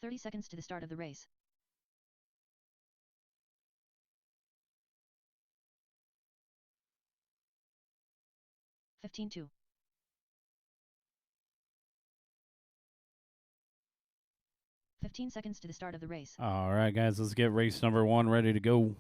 30 seconds to the start of the race. $15-2. 15 seconds to the start of the race. All right, guys, let's get race number 1 ready to go.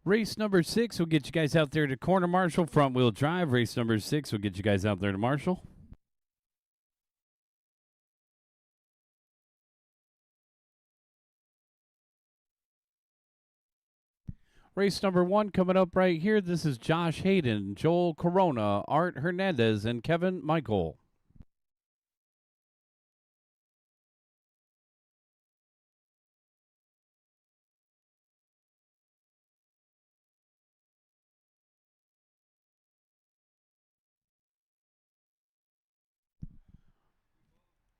Race number 6 will get you guys out there to corner marshal, front wheel drive. Race number 6 will get you guys out there to marshal. Race number 1 coming up right here. This is Josh Hayden, Joel Corona, Art Hernandez, and Kevin Michael.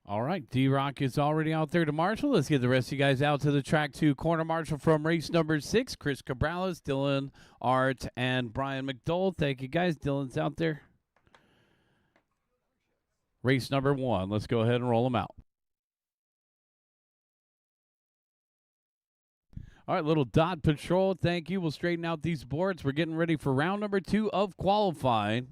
All right, D-Rock is already out there to marshal. Let's get the rest of you guys out to the track 2 corner marshal from race number 6. Chris Cabrales, Dylan, Art, and Brian McDowell. Thank you, guys. Dylan's out there. Race number 1. Let's go ahead and roll them out. All right, little dot patrol. Thank you. We'll straighten out these boards. We're getting ready for round number 2 of qualifying.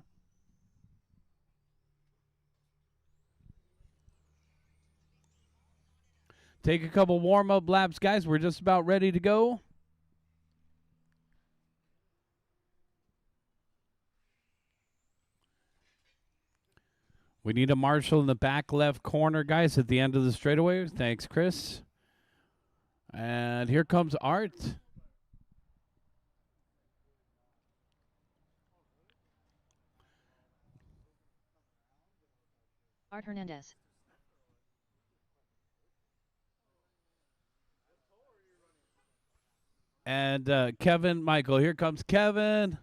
Take a couple warm-up laps, guys. We're just about ready to go. We need a marshal in the back left corner, guys, at the end of the straightaway. Thanks, Chris. And here comes Art. Art Hernandez. And Kevin Michael. Here comes Kevin.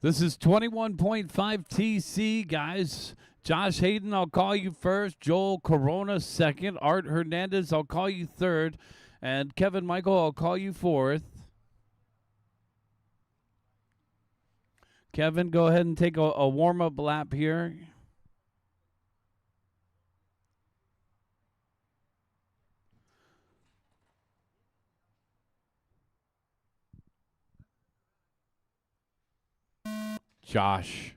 This is 21.5 TC, guys. Josh Hayden, I'll call you first. Joel Corona, second. Art Hernandez, I'll call you third. And Kevin Michael, I'll call you fourth. Kevin, go ahead and take a warm-up lap here. Josh.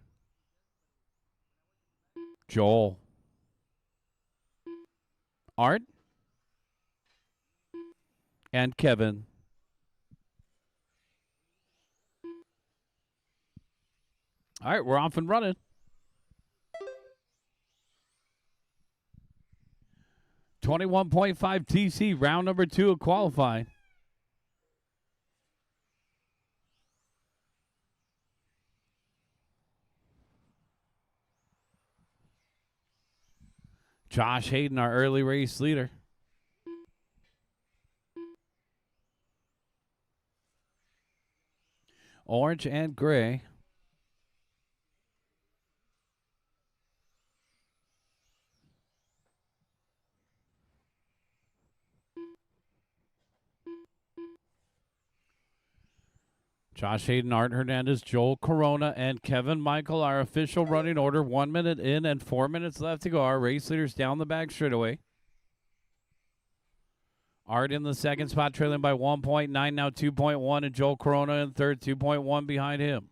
Joel. Art. And Kevin. All right, we're off and running. .5 TC, round number 2 of qualifying. Josh Hayden, our early race leader. Orange and gray. Josh Hayden, Art Hernandez, Joel Corona, and Kevin Michael, our official running order. 1 minute in and 4 minutes left to go. Our race leaders down the back straightaway. Art in the second spot, trailing by 1.9, now 2.1, and Joel Corona in third, 2.1 behind him.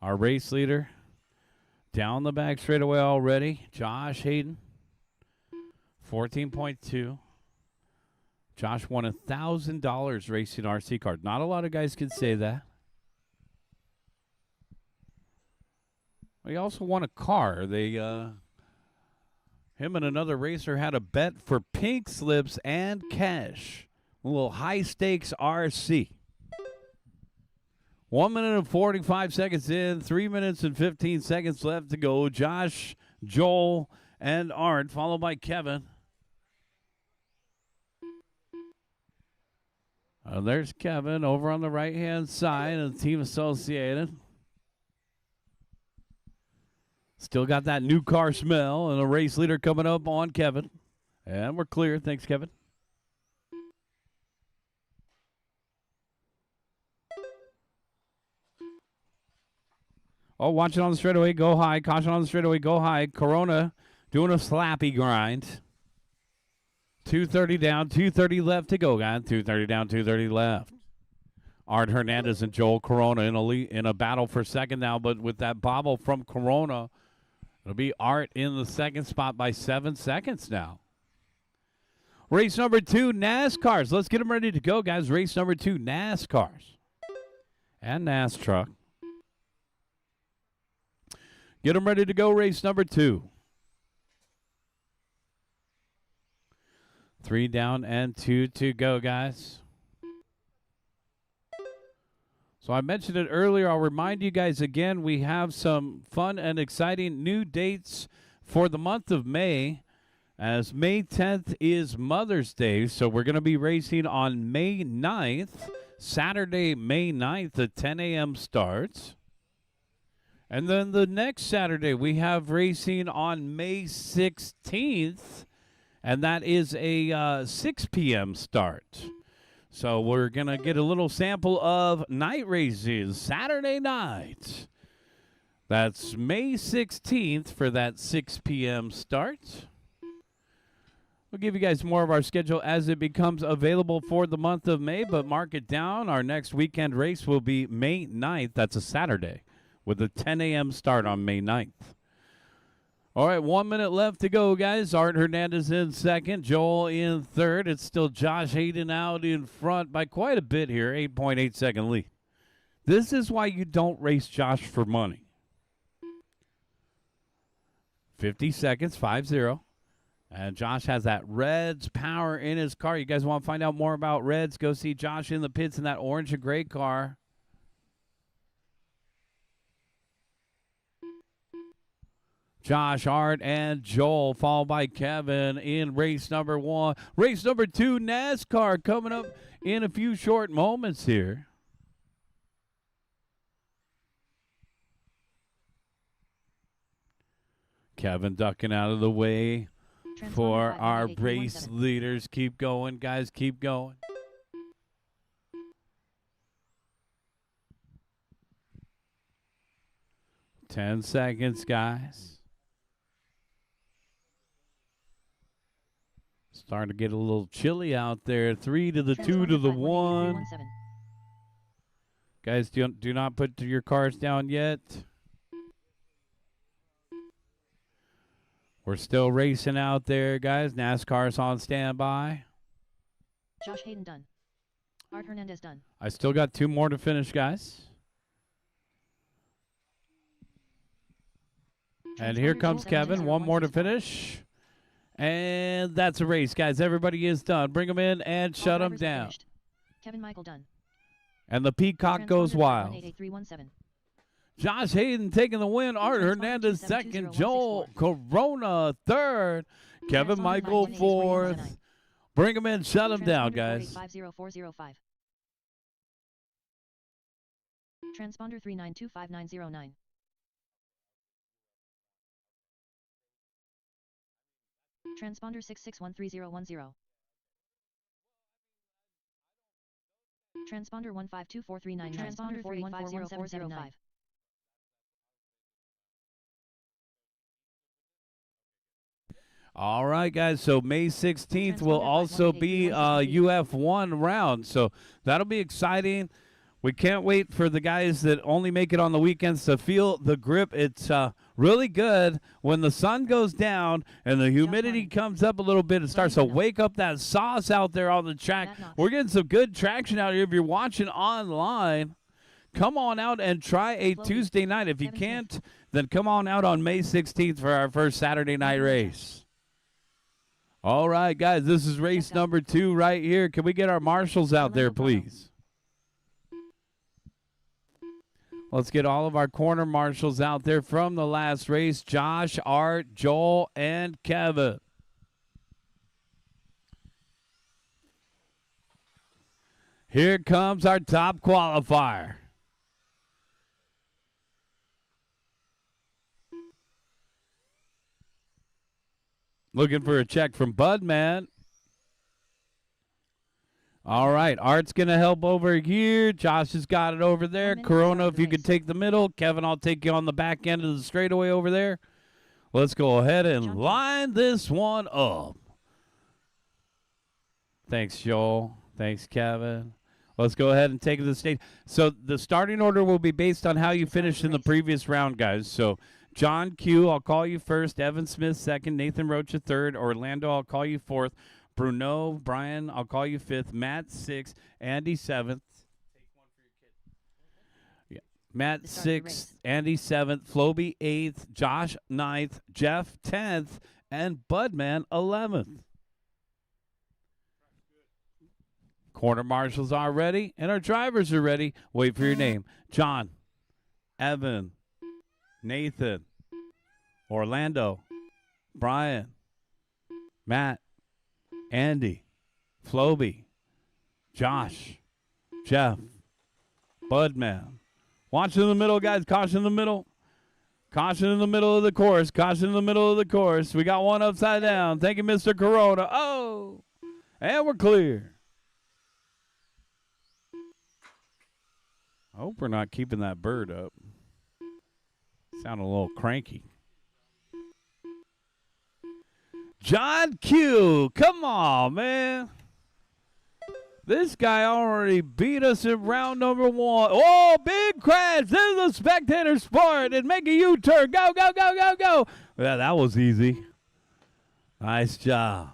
Our race leader down the back straightaway already. Josh Hayden, 14.2. Josh won $1,000 racing RC card. Not a lot of guys can say that. He also won a car. Him and another racer had a bet for pink slips and cash. A little high stakes RC. 1 minute and 45 seconds in, 3 minutes and 15 seconds left to go. Josh, Joel, and Art, followed by Kevin. There's Kevin over on the right-hand side of the Team Associated. Still got that new car smell, and a race leader coming up on Kevin. And we're clear. Thanks, Kevin. Oh, watch it on the straightaway. Go high. Caution on the straightaway. Go high. Corona doing a slappy grind. 230 down, 230 left to go, guys. 230 down, 230 left. Art Hernandez and Joel Corona in a battle for second now, but with that bobble from Corona, It'll be Art in the second spot by 7 seconds now. Race number 2, NASCARs. Let's get them ready to go, guys. Race number 2, NASCARs. And NAS truck. Get them ready to go, race number 2. 3 down and 2 to go, guys. So I mentioned it earlier. I'll remind you guys again, we have some fun and exciting new dates for the month of May, as May 10th is Mother's Day. So we're going to be racing on May 9th, Saturday, May 9th at 10 a.m. starts. And then the next Saturday, we have racing on May 16th, and that is a 6 p.m. start. So we're going to get a little sample of night races Saturday night. That's May 16th for that 6 p.m. start. We'll give you guys more of our schedule as it becomes available for the month of May, but mark it down. Our next weekend race will be May 9th. That's a Saturday with a 10 a.m. start on May 9th. All right, 1 minute left to go, guys. Art Hernandez in second, Joel in third. It's still Josh Hayden out in front by quite a bit here, 8.8 second lead. This is why you don't race Josh for money. 50 seconds, 5-0. And Josh has that Reds power in his car. You guys want to find out more about Reds? Go see Josh in the pits in that orange and gray car. Josh, Art, and Joel, followed by Kevin in race number 1. Race number 2, NASCAR, coming up in a few short moments here. Kevin ducking out of the way for our race leaders. Keep going, guys. Keep going. Ten seconds, guys. Starting to get a little chilly out there. 3 to the 2 to the 1. Guys, do not put your cars down yet. We're still racing out there, guys. NASCAR's on standby. Josh Hayden done. Art Hernandez done. I still got 2 more to finish, guys. And here comes Kevin. 1 more to finish. And that's a race, guys. Everybody is done. Bring them in and shut them down. Kevin Michael done. And the Peacock goes wild. Josh Hayden taking the win. Art Hernandez second. Joel Corona third. Kevin Michael fourth. Bring them in. Shut them down, guys. 50405. Transponder 3925909. Transponder 66131010. Transponder 1524399. Transponder 4150405. All right, guys. So May 16th will also be a UF1 round. So that'll be exciting. We can't wait for the guys that only make it on the weekends to feel the grip. It's really good when the sun goes down and the humidity comes up a little bit. It starts to wake up that sauce out there on the track. We're getting some good traction out here. If you're watching online, come on out and try a Tuesday night. If you can't, then come on out on May 16th for our first Saturday night race. All right, guys, this is race number 2 right here. Can we get our marshals out there, please? Let's get all of our corner marshals out there from the last race. Josh, Art, Joel, and Kevin. Here comes our top qualifier. Looking for a check from Budman. All right, Art's going to help over here. Josh has got it over there. Corona, if you could take the middle. Kevin, I'll take you on the back end of the straightaway over there. Let's go ahead and line this one up. Thanks, Joel. Thanks, Kevin. Let's go ahead and take it to the stage. So the starting order will be based on how you finished in the previous round, guys. So John Q, I'll call you first. Evan Smith second. Nathan Rocha third. Orlando, I'll call you fourth. Bruno, Brian, I'll call you fifth. Matt sixth. Andy seventh. Take one for your kid. Yeah. Matt sixth. Andy seventh. Floby eighth. Josh ninth. Jeff 10th. And Budman 11th. Corner marshals are ready, and our drivers are ready. Wait for your name. John, Evan, Nathan, Orlando, Brian, Matt, Andy, Floby, Josh, Jeff, Budman. Watch in the middle, guys. Caution in the middle. Caution in the middle of the course. Caution in the middle of the course. We got one upside down. Thank you, Mr. Corona. Oh, and we're clear. I hope we're not keeping that bird up. Sound a little cranky. John Q, come on, man. This guy already beat us in round number 1. Oh, big crash. This is a spectator sport. And make a U-turn. Go, go, go, go, go. Yeah, that was easy. Nice job.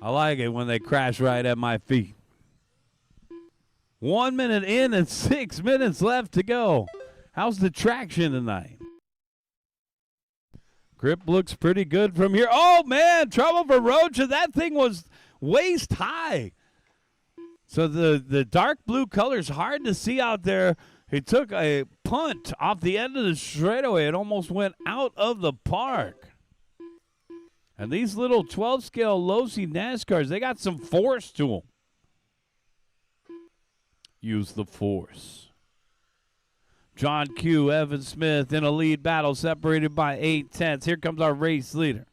I like it when they crash right at my feet. 1 minute in and 6 minutes left to go. How's the traction tonight? Grip looks pretty good from here. Oh, man, trouble for Rocha. That thing was waist high. So the dark blue color is hard to see out there. He took a punt off the end of the straightaway. It almost went out of the park. And these little 12-scale low-C NASCARs, they got some force to them. Use the force. John Q, Evan Smith in a lead battle separated by 8/10. Here comes our race leader.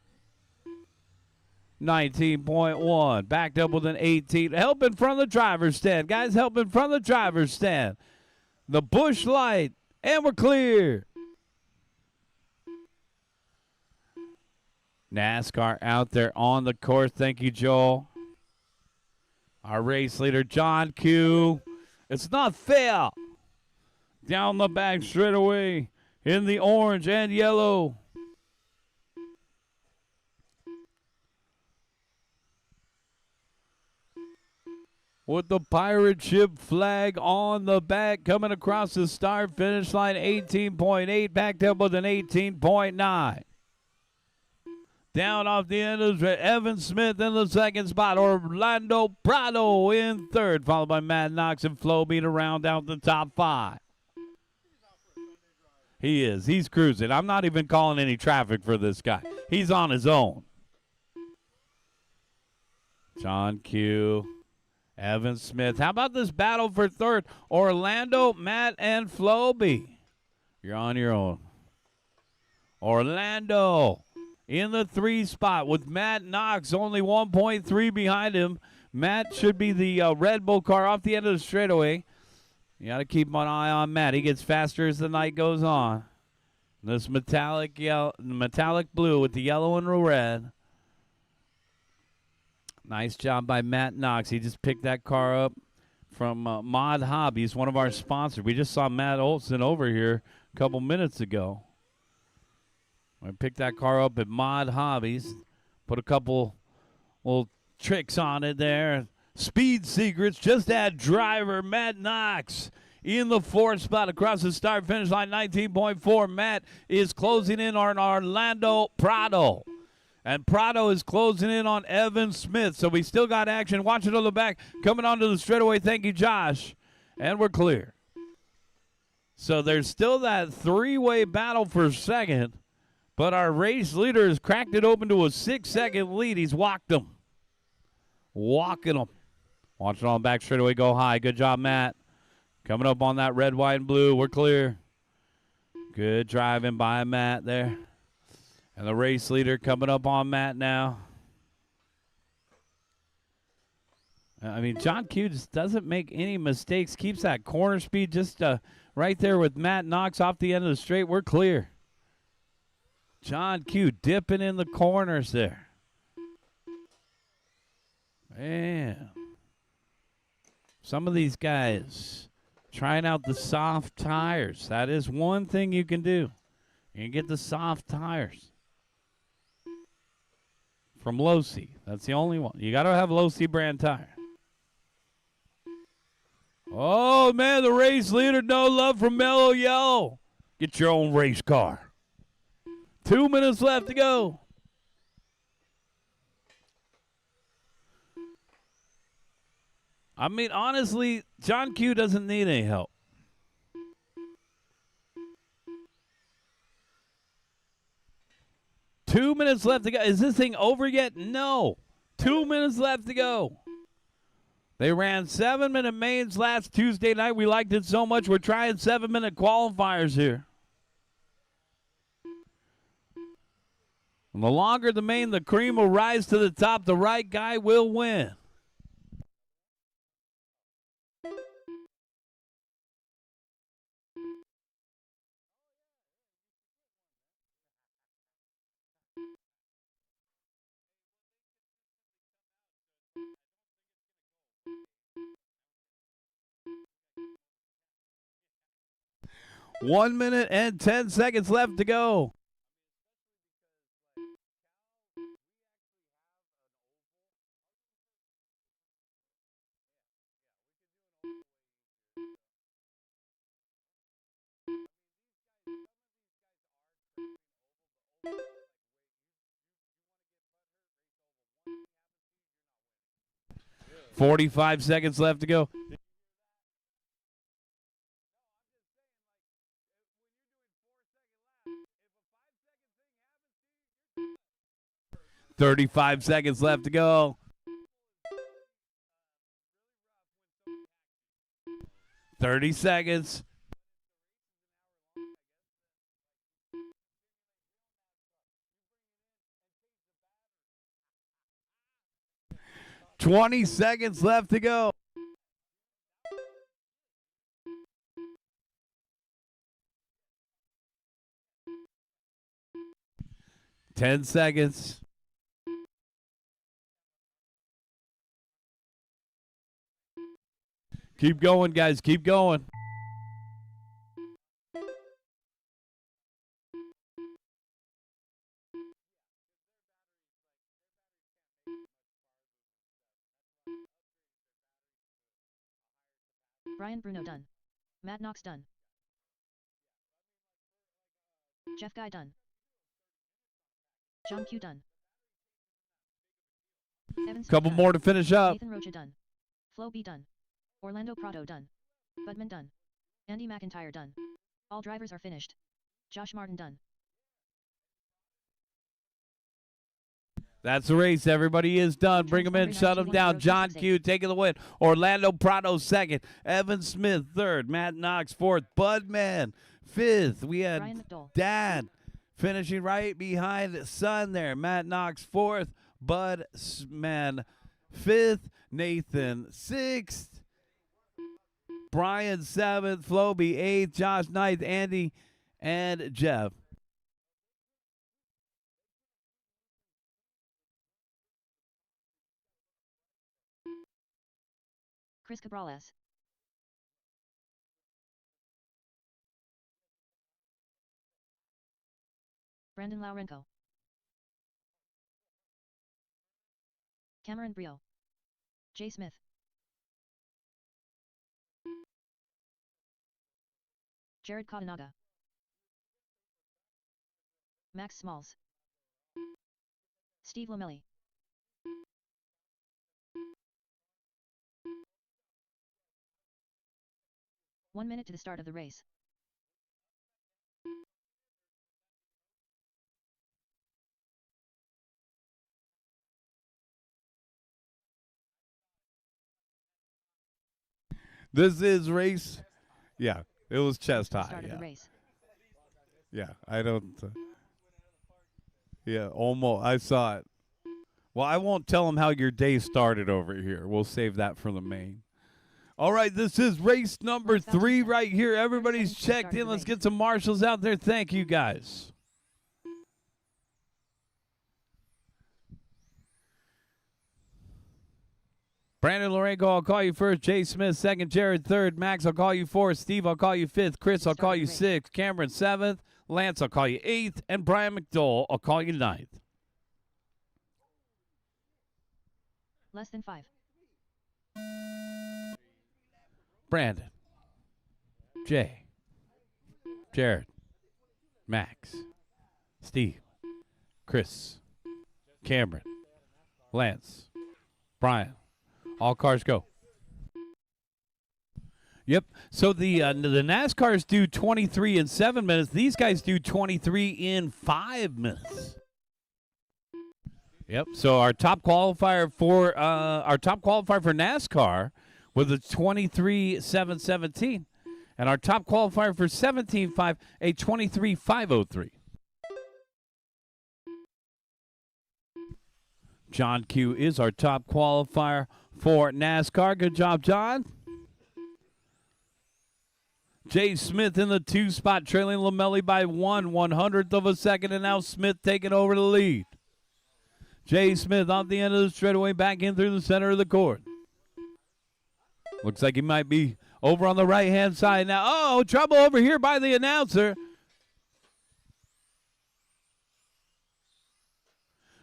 19.1. Backed up with an 18. Help in front of the driver's stand. Guys, help in front of the driver's stand. The bush light. And we're clear. NASCAR out there on the course. Thank you, Joel. Our race leader, John Q. It's not fair. Down the back straightaway in the orange and yellow. With the pirate ship flag on the back, coming across the start finish line, 18.8, backed up with an 18.9. Down off the end is Evan Smith in the second spot. Orlando Prado in third, followed by Matt Knox and Floby to round out the top 5. He is. He's cruising. I'm not even calling any traffic for this guy. He's on his own. John Q. Evan Smith. How about this battle for third? Orlando, Matt, and Floby. You're on your own. Orlando in the 3 spot with Matt Knox only 1.3 behind him. Matt should be the Red Bull car off the end of the straightaway. You got to keep an eye on Matt. He gets faster as the night goes on. This metallic blue with the yellow and the red. Nice job by Matt Knox. He just picked that car up from Mod Hobbies, one of our sponsors. We just saw Matt Olson over here a couple minutes ago. I picked that car up at Mod Hobbies. Put a couple little tricks on it there. Speed secrets. Just add driver Matt Knox in the 4th spot across the start finish line. 19.4. Matt is closing in on Orlando Prado. And Prado is closing in on Evan Smith. So we still got action. Watch it on the back. Coming onto the straightaway. Thank you, Josh. And we're clear. So there's still that 3-way battle for second. But our race leader has cracked it open to a 6-second lead. He's walked him. Walking him. Watch it on back straightaway. Go high. Good job, Matt. Coming up on that red, white, and blue. We're clear. Good driving by Matt there. And the race leader coming up on Matt now. I mean, John Q just doesn't make any mistakes. Keeps that corner speed just right there with Matt Knox off the end of the straight. We're clear. John Q dipping in the corners there. Man. Some of these guys trying out the soft tires. That is one thing you can do. You can get the soft tires from Losi. That's the only one. You got to have Losi brand tire. Oh, man, the race leader, no love from Mellow Yellow. Get your own race car. 2 minutes left to go. I mean, honestly, John Q doesn't need any help. Two minutes left to go. Is this thing over yet? No. 2 minutes left to go. They ran 7-minute mains last Tuesday night. We liked it so much, we're trying 7-minute qualifiers here. And the longer the main, the cream will rise to the top. The right guy will win. One minute and 10 seconds left to go. .45 seconds left to go. .35 seconds left to go. 30 seconds. .20 seconds left to go. .10 seconds. Keep going, guys. Keep going. Brian Bruno done. Matt Knox done. Jeff Guy done. John Q done. Evan Smith Couple done. more to finish up. Nathan Rocha done. Flo B done. Orlando Prado done. Budman done. Andy McIntyre done. All drivers are finished. Josh Martin done. That's the race. Everybody is done. Bring them in. Shut them down. John Q taking the win. Orlando Prado second. Evan Smith third. Matt Knox fourth. Budman fifth. We had Dad finishing right behind Son there. Matt Knox fourth. Budman fifth. Nathan sixth. Brian seventh. Floby eighth. Josh ninth. Andy and Jeff. Chris Cabrales. Brandon Laurenko. Cameron Brio. Jay Smith. Jared Katanaga. Max Smalls. Steve Lomelli. One minute to the start of the race. This is race. Yeah, it was chest high. Start of the race. Yeah, I don't. Yeah, almost. I saw it. Well, I won't tell them how your day started over here. We'll save that for the main. All right, this is race number 3 right here. Everybody's checked in. Let's get some marshals out there. Thank you, guys. Brandon Lorenko, I'll call you first. Jay Smith, second. Jared, third. Max, I'll call you fourth. Steve, I'll call you fifth. Chris, I'll call you sixth. Cameron, seventh. Lance, I'll call you 8th. And Brian McDowell, I'll call you 9th. Less than 5. Brandon, Jay, Jared, Max, Steve, Chris, Cameron, Lance, Brian. All cars go. Yep. So the NASCARs do 23 in 7 minutes. These guys do 23 in 5 minutes. Yep. So our top qualifier for NASCAR was a 23.717, and our top qualifier for 17.5 a 23.503. John Q is our top qualifier for NASCAR. Good job, John. Jay Smith in the 2 spot, trailing Lamelli by 1/100th of a second, and now Smith taking over the lead. Jay Smith off the end of the straightaway, back in through the center of the court. Looks like he might be over on the right-hand side now. Oh, trouble over here by the announcer.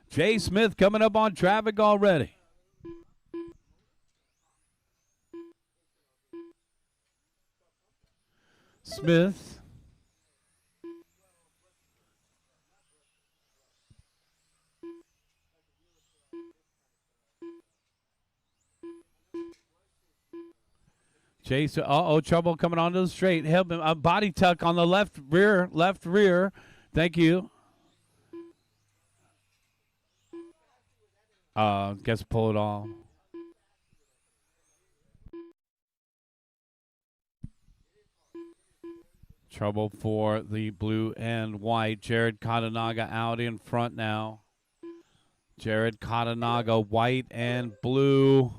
Jay Smith coming up on traffic already. Smith. Chase, trouble coming onto the straight. Help him. A body tuck on the left rear. Thank you. Guess pull it off. Trouble for the blue and white. Jared Katanaga out in front now. Jared Katanaga, white and blue.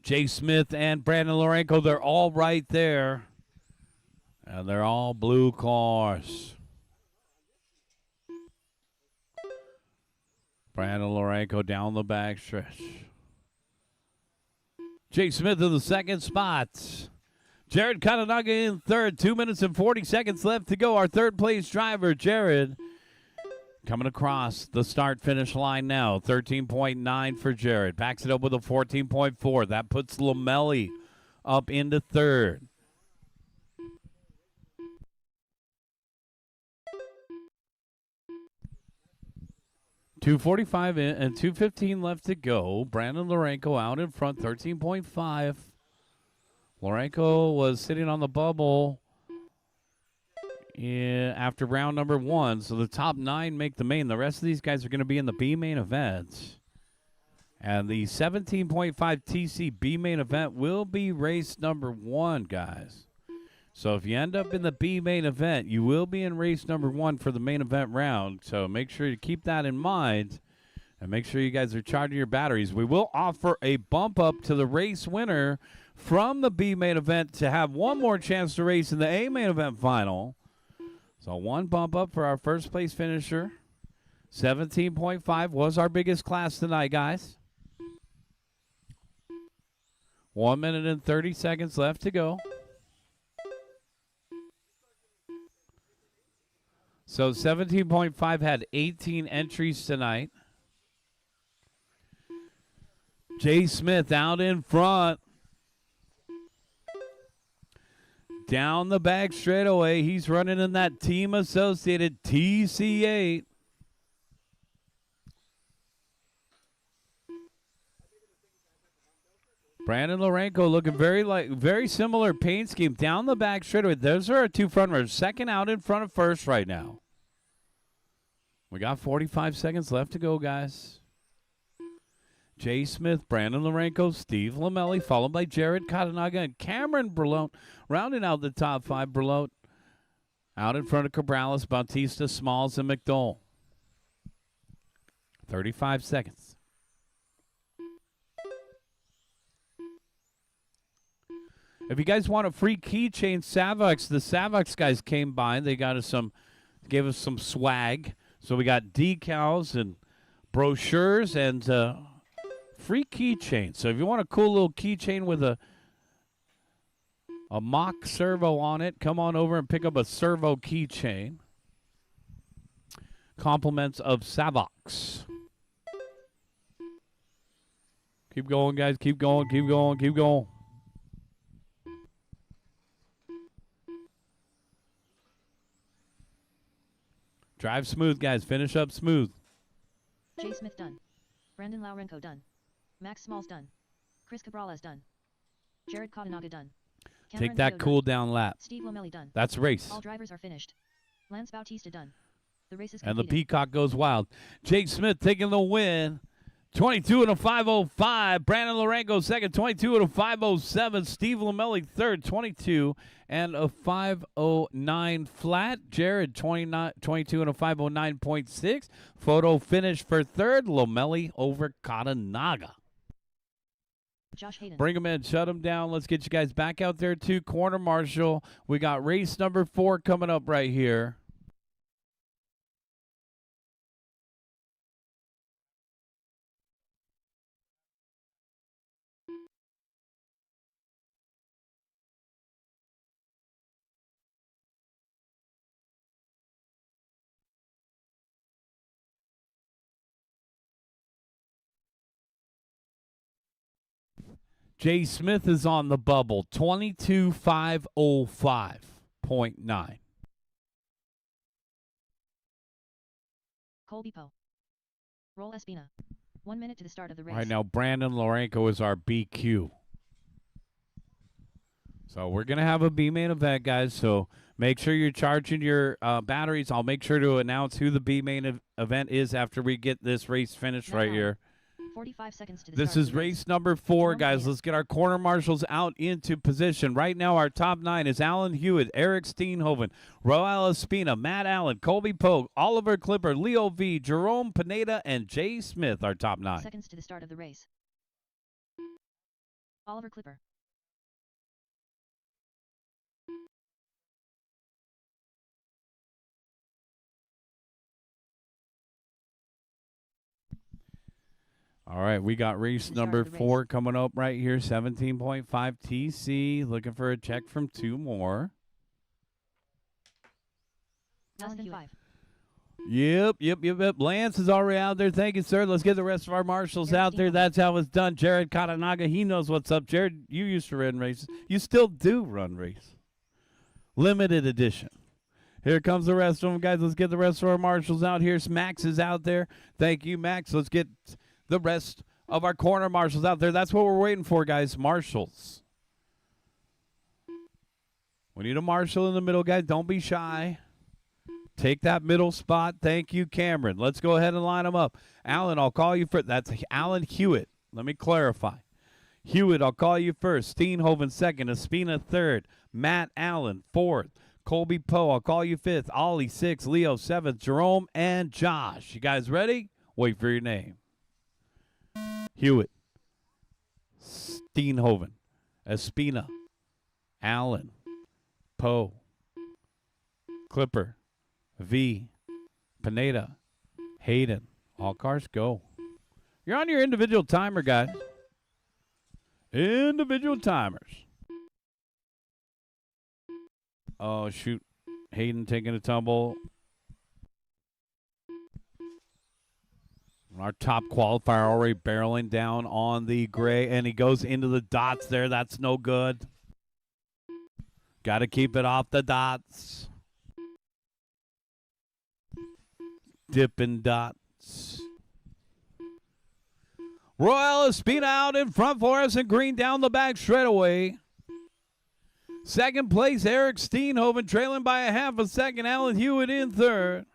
Jay Smith and Brandon Lorenko, they're all right there. And they're all blue cars. Brandon Lorenko down the back stretch. Jay Smith in the second spot. Jared Katanaga in third. 2 minutes and 40 seconds left to go. Our third place driver, Jared, coming across the start-finish line now. 13.9 for Jared. Backs it up with a 14.4. That puts Lamelli up into third. .245 in and 2:15 left to go. Brandon Lorenko out in front, 13.5. Lorenko was sitting on the bubble after round number 1, so the top 9 make the main. The rest of these guys are going to be in the B main event. And the 17.5 TC B main event will be race number 1, guys. So if you end up in the B main event, you will be in race number 1 for the main event round. So make sure you keep that in mind and make sure you guys are charging your batteries. We will offer a bump up to the race winner from the B main event to have one more chance to race in the A main event final. So one bump up for our first place finisher. 17.5 was our biggest class tonight, guys. 1 minute and 30 seconds left to go. So 17.5 had 18 entries tonight. Jay Smith out in front. Down the back straightaway. He's running in that Team Associated TC8. Brandon Lorenko looking very similar paint scheme. Down the back straightaway. Those are our two front runners. Second out in front of first right now. We got 45 seconds left to go, guys. Jay Smith, Brandon Lorenko, Steve Lamelli, followed by Jared Katanaga and Cameron Berlone, rounding out the top 5. Berlone out in front of Cabrales, Bautista, Smalls, and McDowell. 35 seconds. If you guys want a free keychain, Savox, the Savox guys came by. They got us gave us some swag. So we got decals and brochures and free keychain. So if you want a cool little keychain with a A mock servo on it. Come on over and pick up a servo keychain. Compliments of Savox. Keep going, guys. Keep going, keep going, keep going. Drive smooth, guys. Finish up smooth. Jay Smith done. Brandon Laurenko done. Max Smalls done. Chris Cabrales done. Jared Cottonaga done. Cameron Take that Theo cool done. down lap. Steve Lomelli done. That's race. All drivers are finished. Lance Bautista done. The race is And the completed. Peacock goes wild. Jake Smith taking the win. 22 and a 505. Brandon Lorenko second. 22 and a 507. Steve Lomelli third. 22 and a 509 flat. Jared 22 and a 509.6. Photo finish for third. Lomelli over Cottonaga. Josh Hayden. Bring them in. Shut them down. Let's get you guys back out there too. Corner Marshal. We got race number 4 coming up right here. Jay Smith is on the bubble, 22,505.9. Colby Poe. Roll Espina. 1 minute to the start of the race. All right, now Brandon Lorenko is our BQ. So we're going to have a B-main event, guys. So make sure you're charging your batteries. I'll make sure to announce who the B-main event is after we get this race finished Now right on. here. 45 seconds to the This start is of the race number 4, Normal guys. man. Let's get our corner marshals out into position. Right now, our top 9 is Alan Hewitt, Eric Steenhoven, Roel Espina, Matt Allen, Colby Pogue, Oliver Clipper, Leo V, Jerome Pineda, and Jay Smith, our top 9. Seconds to the start of the race. Oliver Clipper. All right, we got race The start number of the race. 4 coming up right here, 17.5 TC. Looking for a check from 2 more. Less than 5. Yep. Lance is already out there. Thank you, sir. Let's get the rest of our marshals Eric out there. Steenhoven. That's how it's done. Jared Cottonaga, he knows what's up. Jared, you used to run races. You still do run races. Limited edition. Here comes the rest of them, guys. Let's get the rest of our marshals out here. Max is out there. Thank you, Max. Let's get the rest of our corner marshals out there. That's what we're waiting for, guys. Marshals. We need a marshal in the middle, guys. Don't be shy. Take that middle spot. Thank you, Cameron. Let's go ahead and line them up. Alan, I'll call you first. That's Alan Hewitt. Let me clarify. Hewitt, I'll call you first. Steenhoven second. Espina third. Matt Allen fourth. Colby Poe, I'll call you fifth. Ollie sixth. Leo seventh. Jerome and Josh. You guys ready? Wait for your name. Hewitt. Steenhoven. Espina. Allen. Poe. Clipper. V, Pineda, Hayden. All cars go. You're on your individual timer, guys. Individual timers. Oh, shoot. Hayden taking a tumble. Our top qualifier already barreling down on the gray, and he goes into the dots there. That's no good. Got to keep it off the dots. Dippin' dots. Royal Espina out in front for us and green down the back straightaway. Second place, Eric Steenhoven trailing by a half a second. Alan Hewitt in third.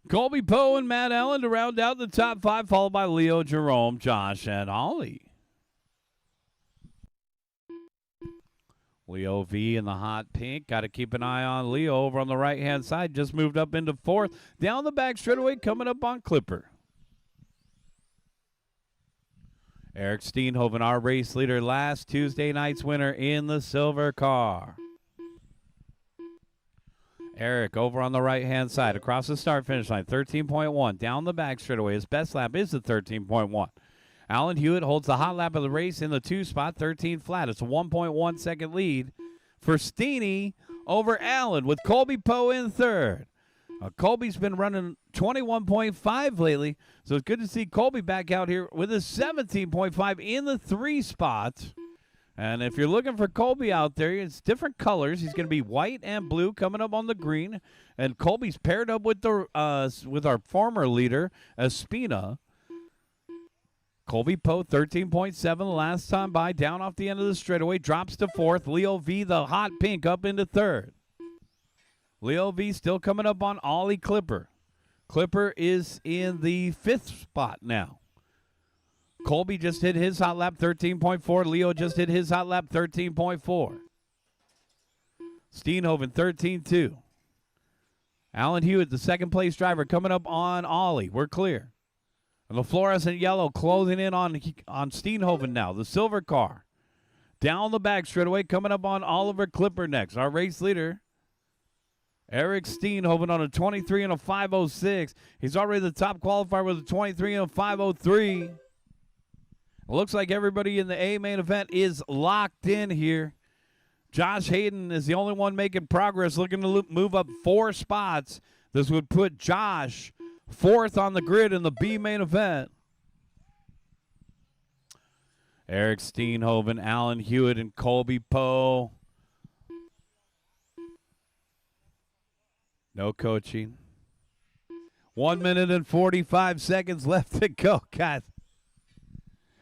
Colby Poe and Matt Allen to round out the top 5, followed by Leo, Jerome, Josh, and Ollie. Leo V in the hot pink. Got to keep an eye on Leo over on the right-hand side. Just moved up into 4th. Down the back straightaway, coming up on Clipper. Eric Steenhoven, our race leader, last Tuesday night's winner in the silver car. Eric over on the right-hand side, across the start-finish line, 13.1. Down the back straightaway, his best lap is the 13.1. Alan Hewitt holds the hot lap of the race in the 2 spot, 13 flat. It's a 1.1 second lead for Steeny over Allen with Colby Poe in third. Colby's been running 21.5 lately, so it's good to see Colby back out here with a 17.5 in the 3 spot. And if you're looking for Colby out there, it's different colors. He's going to be white and blue coming up on the green. And Colby's paired up with our former leader, Espina. Colby Poe, 13.7 the last time by, down off the end of the straightaway, drops to fourth. Leo V, the hot pink, up into third. Leo V still coming up on Ollie Clipper. Clipper is in the 5th spot now. Colby just hit his hot lap, 13.4. Leo just hit his hot lap, 13.4. Steenhoven, 13.2. Alan Hewitt, the second place driver, coming up on Ollie. We're clear. And the fluorescent yellow closing in on Steenhoven now, the silver car. Down the back straightaway, coming up on Oliver Clipper next. Our race leader, Eric Steenhoven, on a 23 and a 5.06. He's already the top qualifier with a 23 and a 5.03. It looks like everybody in the A main event is locked in here. Josh Hayden is the only one making progress, looking to move up 4 spots. This would put Josh 4th on the grid in the B main event. Eric Steenhoven, Alan Hewitt, and Colby Poe. No coaching. 1 minute and 45 seconds left to go, guys.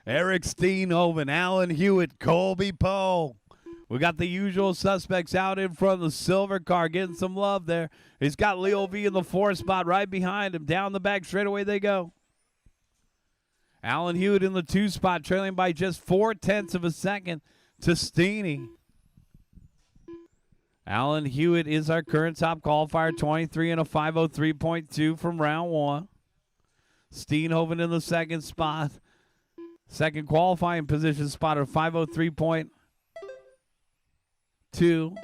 Eric Steenhoven, Alan Hewitt, Colby Poe. We got the usual suspects out in front of the silver car getting some love there. He's got Leo V in the 4th spot right behind him. Down the back straightaway they go. Alan Hewitt in the 2 spot, trailing by just 0.4 of a second to Steeny. Alan Hewitt is our current top qualifier, 23 and a 5.03.2 from round 1. Steenhoven in the 2nd spot. Second qualifying position spot of 5.03.2.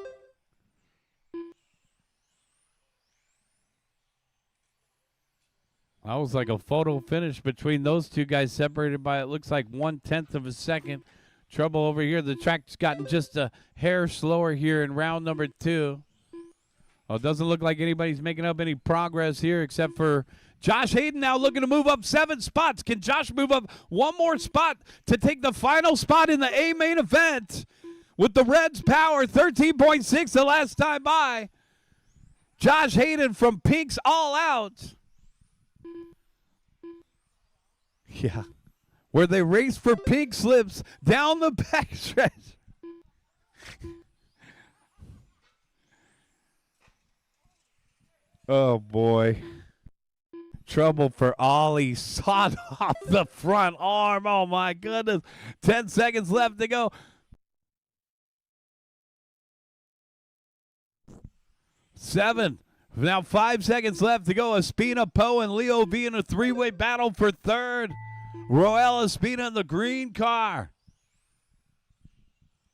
That was like a photo finish between those two guys, separated by, it looks like 1/10 of a second. Trouble over here. The track's gotten just a hair slower here in round number 2. Well, it doesn't look like anybody's making up any progress here except for Josh Hayden now looking to move up 7 spots. Can Josh move up 1 more spot to take the final spot in the A main event? With the Reds' power, 13.6 the last time by. Josh Hayden from Pink's All Out. Yeah. Where they race for pink slips down the backstretch. Oh, boy. Trouble for Ollie. Sawed off the front arm. Oh, my goodness. 10 seconds left to go. 7. Now 5 seconds left to go. Espina, Poe, and Leo V in a 3-way battle for 3rd. Roel Espina in the green car.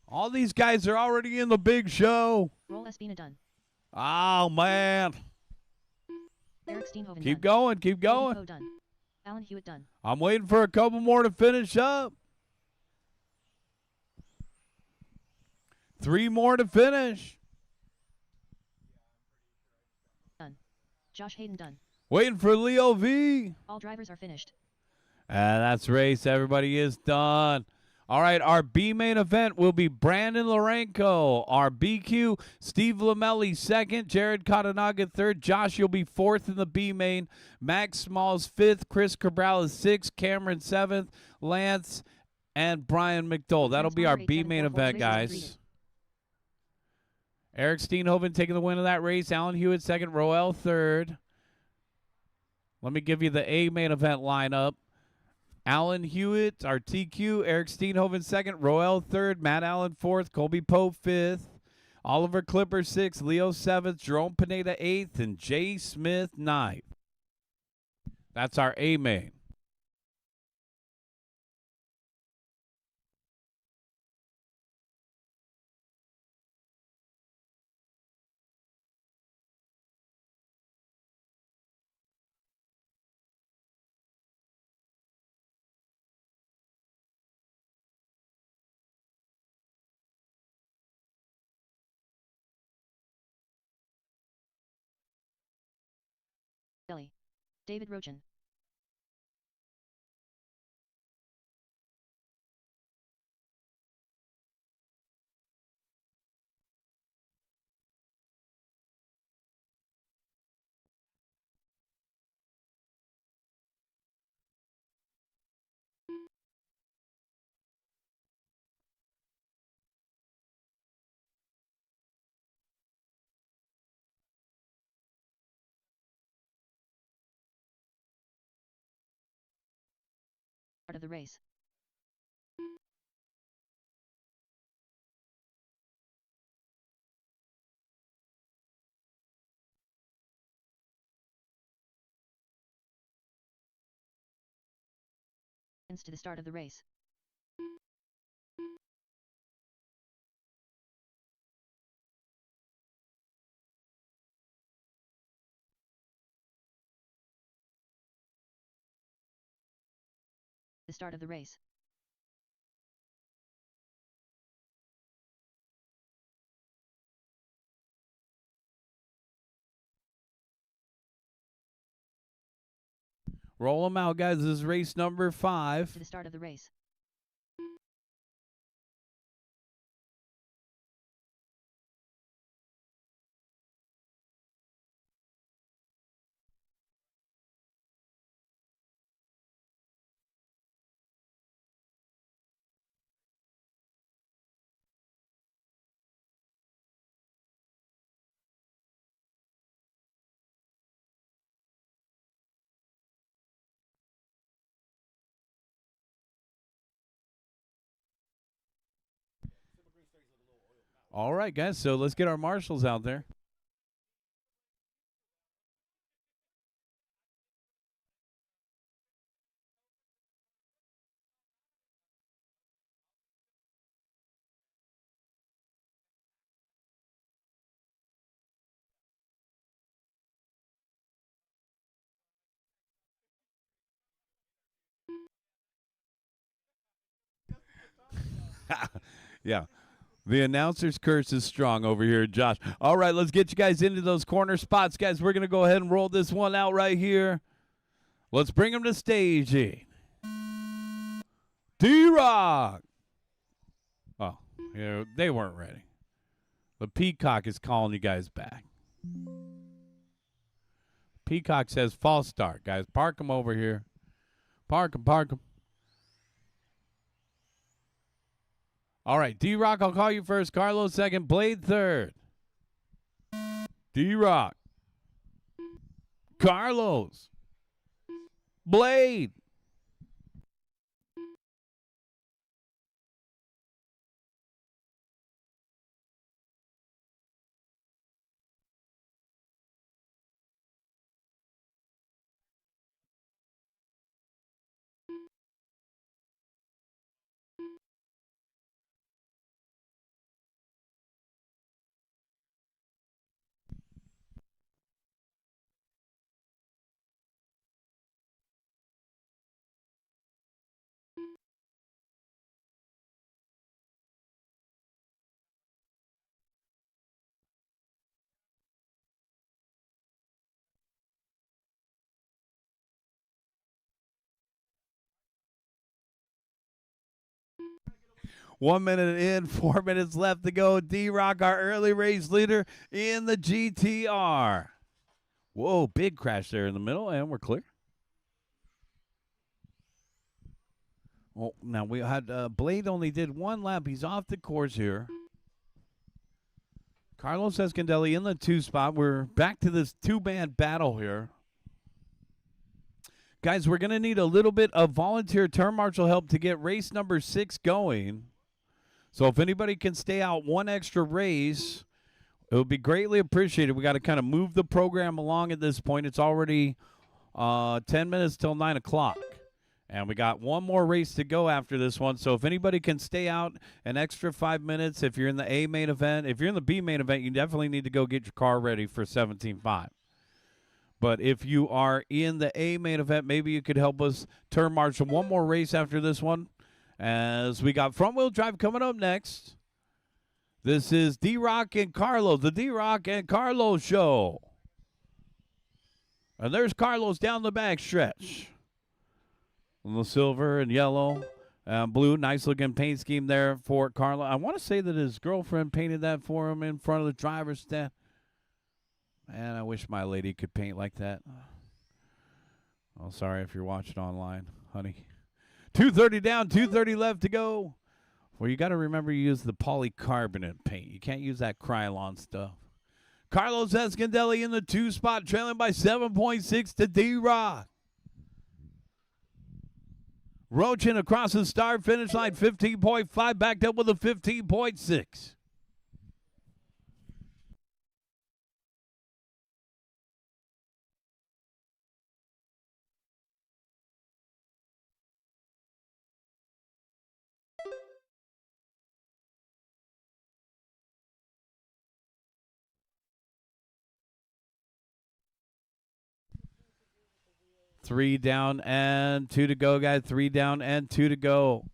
All these guys are already in the big show. Roel Espina done. Oh, man. Eric Steenhoven Keep done. going. Keep going. Poe done. Alan Hewitt done. I'm waiting for a couple more to finish up. 3 more to finish. Done. Josh Hayden done. Waiting for Leo V. All drivers are finished. That's race. Everybody is done. All right, our B main event will be Brandon Lorenko. Our BQ, Steve Lamelli 2nd, Jared Katanaga 3rd, Josh, you'll be 4th in the B main, Max Smalls 5th, Chris Cabral is 6th, Cameron 7th, Lance, and Brian McDowell. That'll be our B main event, guys. Eric Steenhoven taking the win of that race, Alan Hewitt 2nd, Roel 3rd. Let me give you the A main event lineup. Alan Hewitt, our TQ, Eric Steenhoven 2nd, Roel 3rd, Matt Allen 4th, Colby Poe 5th, Oliver Clipper 6th, Leo 7th, Jerome Pineda 8th, and Jay Smith 9th. That's our A main. David Rochin. Start of the race. To the start of the race. The start of the race. Roll them out, guys. This is race number 5. To the start of the race. All right, guys. So let's get our marshals out there. Yeah. The announcer's curse is strong over here, Josh. All right, let's get you guys into those corner spots, guys. We're going to go ahead and roll this one out right here. Let's bring them to staging. D-Rock. Oh, yeah, they weren't ready. The Peacock is calling you guys back. Peacock says false start, guys. Park them over here. Park them, park them. All right, D-Rock, I'll call you first. Carlos second. Blade third. D-Rock. Carlos. Blade. One minute in, 4 minutes left to go. D-Rock, our early race leader in the GTR. Whoa, big crash there in the middle, and we're clear. Well, now we had Blade only did one lap. He's off the course here. Carlos Escondelli in the 2 spot. We're back to this 2-man battle here. Guys, we're going to need a little bit of volunteer turn marshal help to get race number 6 going. So if anybody can stay out one extra race, it would be greatly appreciated. We got to kind of move the program along at this point. It's already 10 minutes till 9 o'clock. And we got one more race to go after this one. So if anybody can stay out an extra 5 minutes, if you're in the A main event, if you're in the B main event, you definitely need to go get your car ready for 17.5. But if you are in the A main event, maybe you could help us turn marshal one more race after this one. As we got front wheel drive coming up next. This is D-Rock and Carlos, the D-Rock and Carlos show. And there's Carlos down the back stretch. In the silver and yellow, blue, nice looking paint scheme there for Carlos. I want to say that his girlfriend painted that for him in front of the driver's stand. Man, I wish my lady could paint like that. Oh, sorry if you're watching online, honey. 2:30 down, 2:30 left to go. Well, you got to remember you use the polycarbonate paint. You can't use that Krylon stuff. Carlos Escondelli in the 2 spot, trailing by 7.6 to D-Rock. Rochin across the start finish line, 15.5, backed up with a 15.6. Three down and 2 to go, guys. 3 down and 2 to go.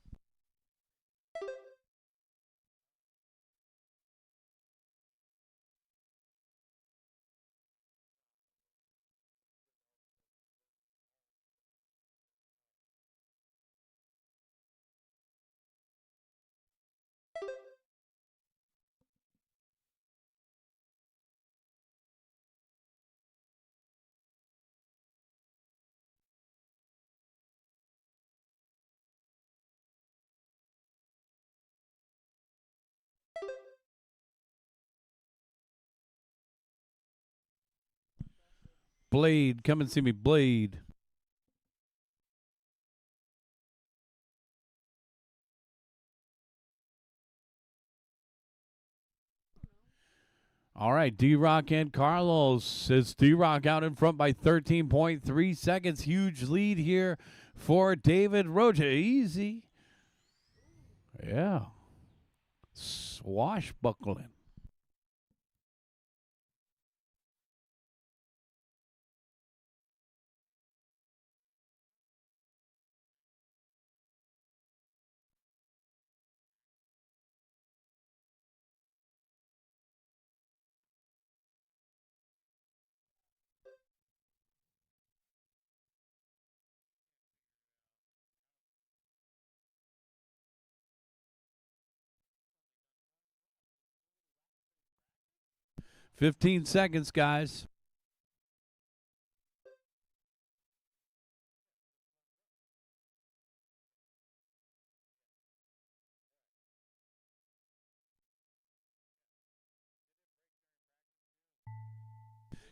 Blade, come and see me, Blade. All right, D-Rock and Carlos. It's D-Rock out in front by 13.3 seconds. Huge lead here for David Rocha. Easy. Yeah. Swashbuckling. Fifteen seconds, guys.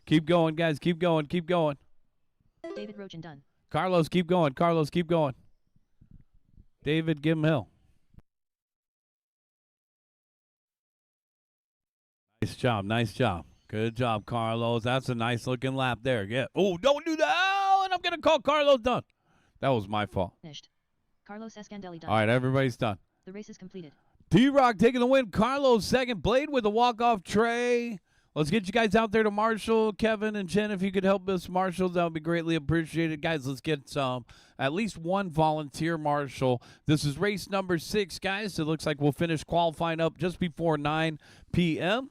Keep going, guys. Keep going. Keep going. David Rochin done. Carlos, keep going. Carlos, keep going. David, give him hell. Nice job. Nice job. Good job, Carlos. That's a nice looking lap there. Yeah. Oh, don't do that. Oh, and I'm going to call Carlos done. That was my fault. Finished. Carlos Escandelli done. All right, everybody's done. The race is completed. D-Rock taking the win. Carlos second. Blade with a walk-off tray. Let's get you guys out there to Marshall. Kevin and Jen, if you could help us, Marshall, that would be greatly appreciated. Guys, let's get at least one volunteer marshal. This is race number 6, guys. It looks like we'll finish qualifying up just before 9 p.m.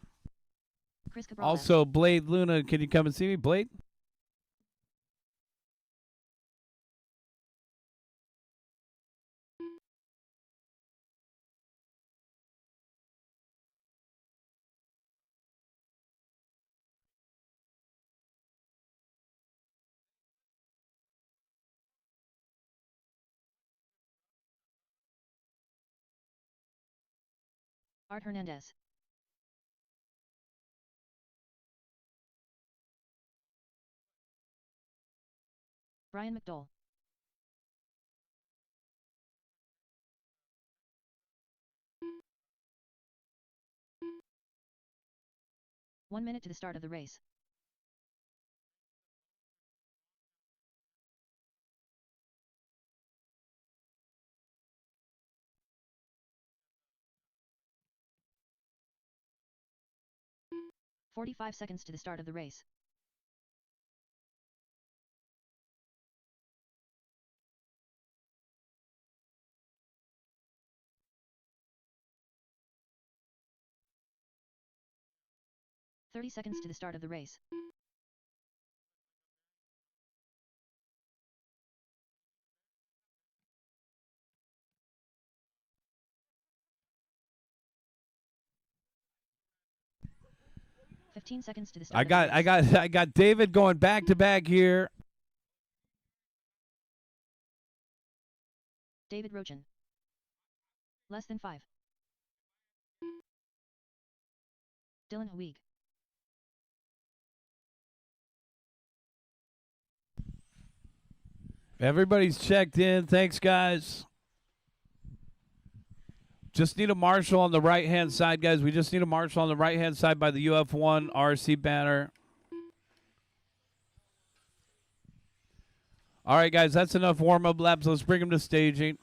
Chris Cabral Also, Blade Luna, can you come and see me, Blade? Art Hernandez. Brian McDowell. One minute to the start of the race. "45 seconds to the start of the race. "30 seconds to the start of the race. 15 seconds to the start. I got David going back to back here. David Rochin. Less than 5. Dylan Huig. Everybody's checked in. Thanks, guys. Just need a marshal on the right-hand side, guys. We just need a marshal on the right-hand side by the UF1 RC banner. All right, guys, that's enough warm-up laps. Let's bring them to staging.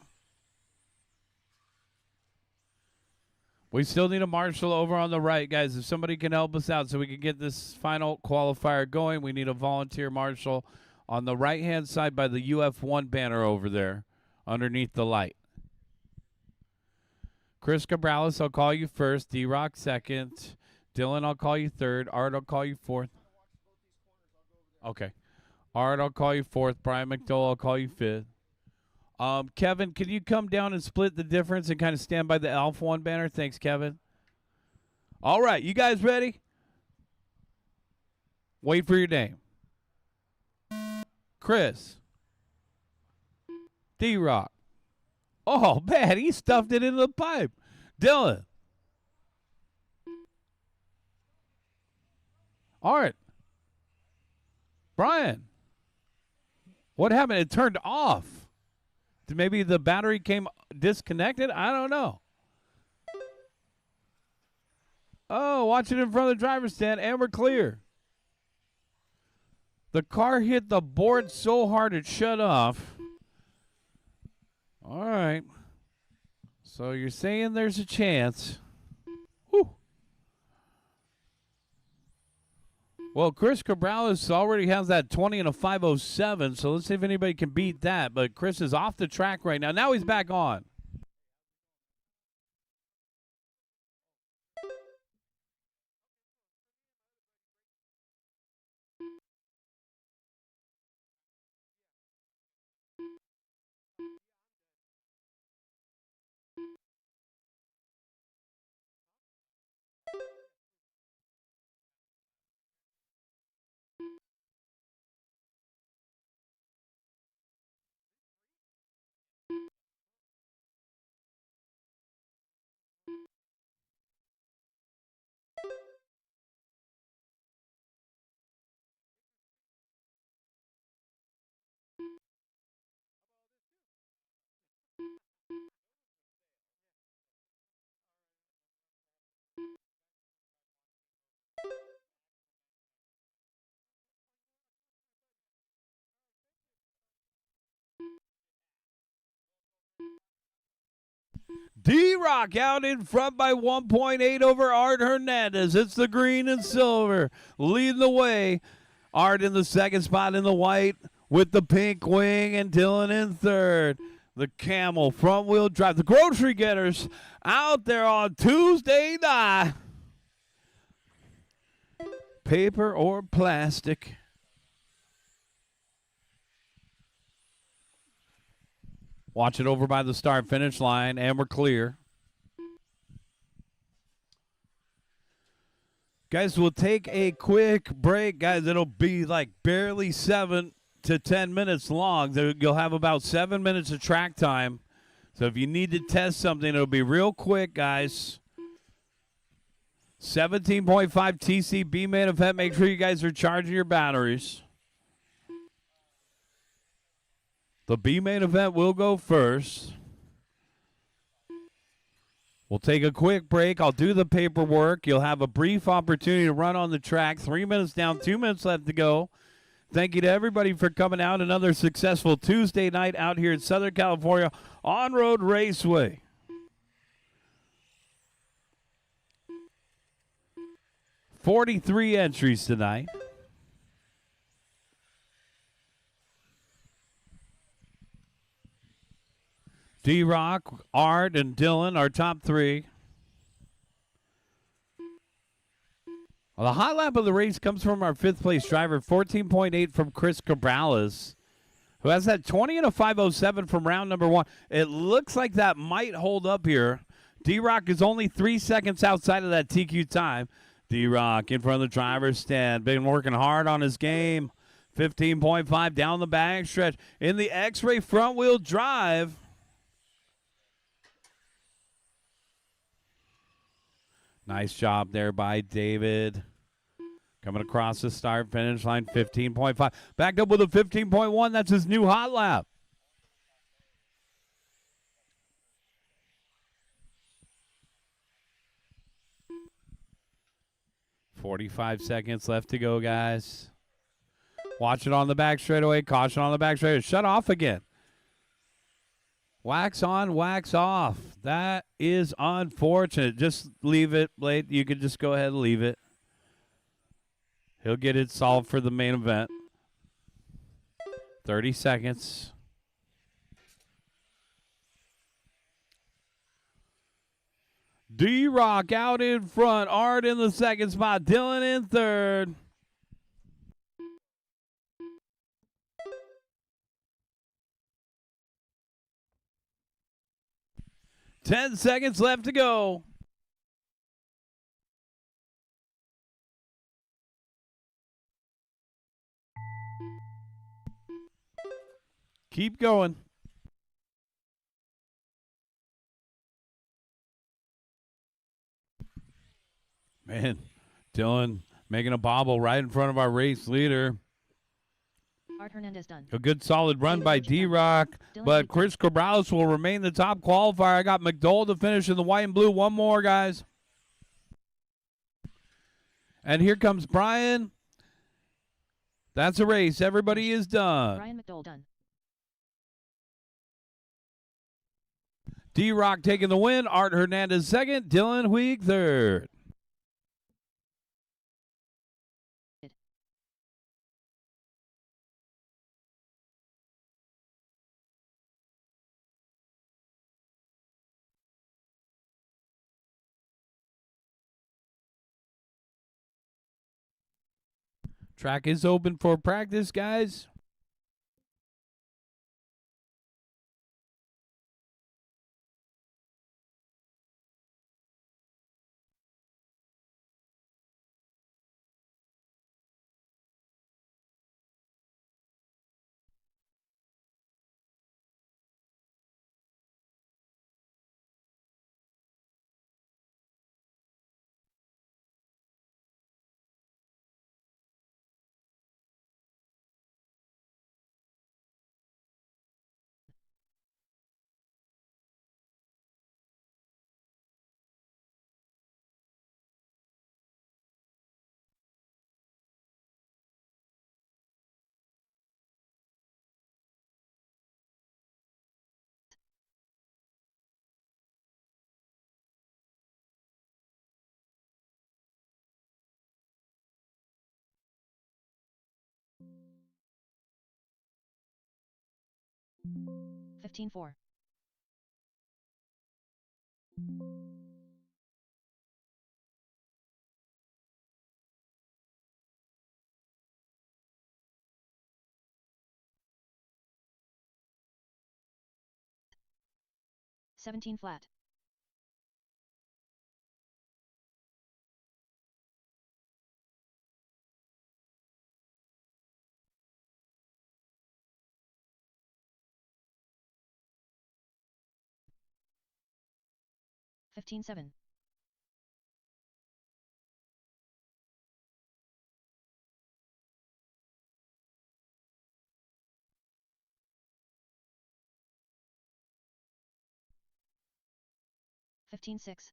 We still need a marshal over on the right, guys. If somebody can help us out so we can get this final qualifier going, we need a volunteer marshal on the right-hand side by the UF1 banner over there underneath the light. Chris Cabrales, I'll call you first. D-Rock second. Dylan, I'll call you third. Art, I'll call you fourth. Okay. Art, I'll call you fourth. Brian McDowell, I'll call you fifth. Kevin, can you come down and split the difference and kind of stand by the Alpha 1 banner? Thanks, Kevin. All right, you guys ready? Wait for your name. Chris. D-Rock. Oh, man, he stuffed it into the pipe. Dylan. Art. Brian. What happened? It turned off. Maybe the battery came disconnected? I don't know. Oh, watch it in front of the driver's stand, and we're clear. The car hit the board so hard it shut off. All right. So you're saying there's a chance. Whew. Well, Chris Cabrales already has that 20 and a 507, so let's see if anybody can beat that. But Chris is off the track right now. Now he's back on. D-Rock out in front by 1.8 over Art Hernandez. It's the green and silver leading the way. Art in the second spot in the white with the pink wing, and Dylan in third. The Camel front-wheel drive. The Grocery Getters out there on Tuesday night. Paper or plastic? Watch it over by the start-finish line, and we're clear. Guys, we'll take a quick break. Guys, it'll be like barely 7 to 10 minutes long. You'll have about 7 minutes of track time. So if you need to test something, it'll be real quick, guys. 17.5 TCB main event. Make sure you guys are charging your batteries. The B main event will go first. We'll take a quick break. I'll do the paperwork. You'll have a brief opportunity to run on the track. 3 minutes down, 2 minutes left to go. Thank you to everybody for coming out. Another successful Tuesday night out here in Southern California On-Road Raceway. $43 entries tonight. D-Rock, Art, and Dylan are top three. Well, the hot lap of the race comes from our fifth place driver, 14.8 from Chris Cabrales, who has that 20 and a 507 from round number one. It looks like that might hold up here. D-Rock is only 3 seconds outside of that TQ time. D-Rock in front of the driver's stand. Been working hard on his game. 15.5 down the backstretch. In the X-Ray front-wheel drive. Nice job there by David. Coming across the start-finish line, 15.5. Backed up with a 15.1. That's his new hot lap. $45 seconds left to go, guys. Watch it on the back straightaway. Caution on the back straightaway. Shut off again. Wax on, wax off. That is unfortunate. Just leave it, Blade. You could just go ahead and leave it. He'll get it solved for the main event. 30 seconds. D-Rock out in front. Art in the second spot. Dylan in third. Ten seconds left to go. Keep going. Man, Dylan making a bobble right in front of our race leader. Art Hernandez done. A good solid run by D-Rock, but Chris Cabrales will remain the top qualifier. I got McDowell to finish in the white and blue. One more, guys. And here comes Brian. That's a race. Everybody is done. Brian McDowell done. D-Rock taking the win. Art Hernandez second. Dylan Huig third. Track is open for practice, guys. $15.4. 17 flat. $15.7. 15.6.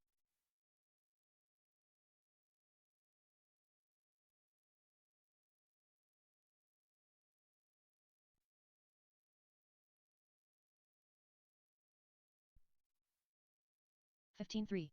15.3.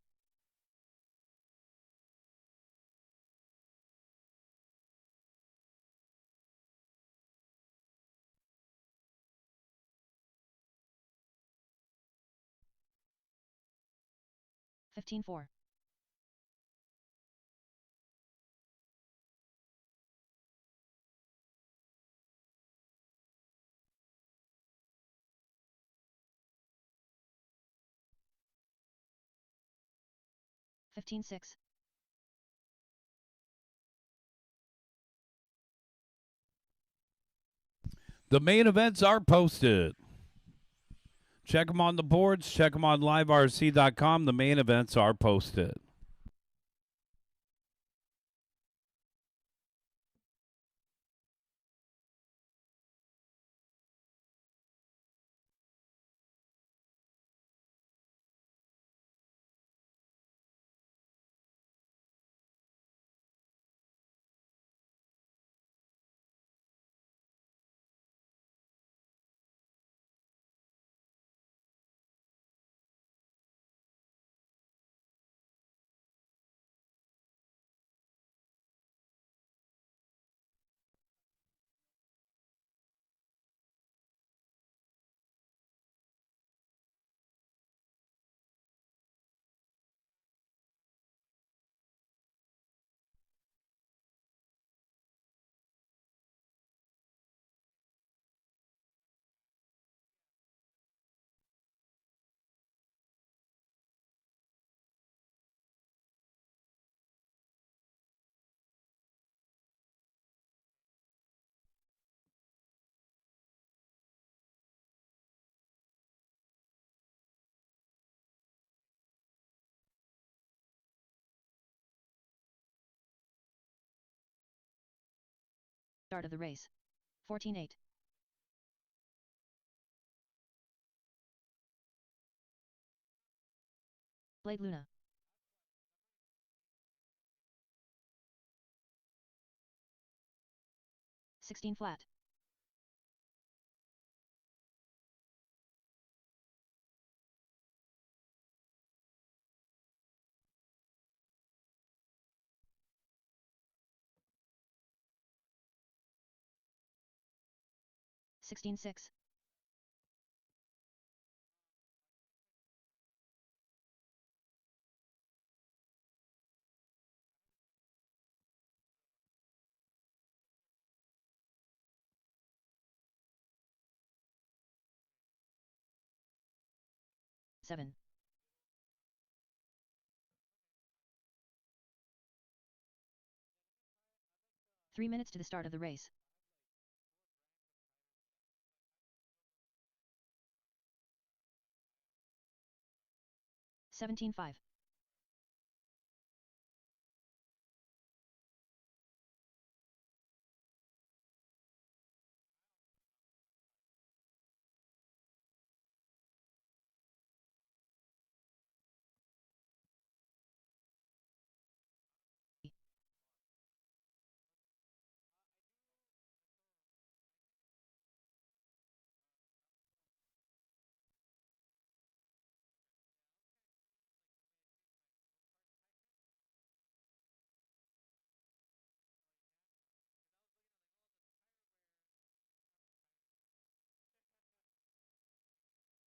15.4. $15.6. The main events are posted. Check them on the boards. Check them on liverc.com. The main events are posted. Start of the race. 14-8. Blade Luna. 16 flat. 16-6. 7. 3 minutes to the start of the race. 17-5.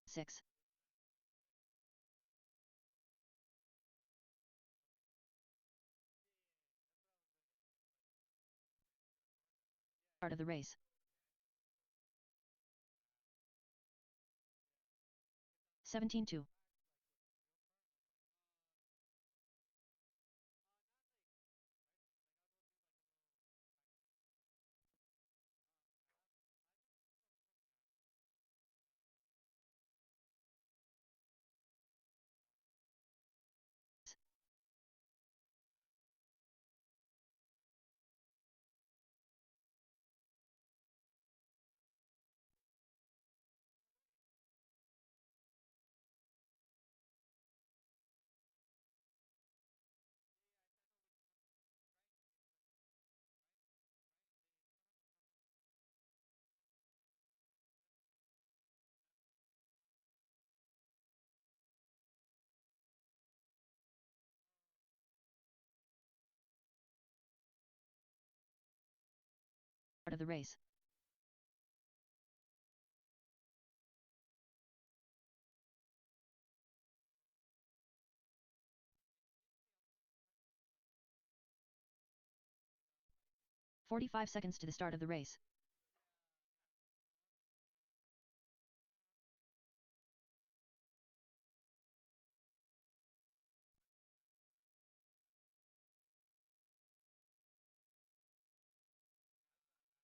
6. Start of the race. 17-2. Start of the race. 45 seconds to the start of the race.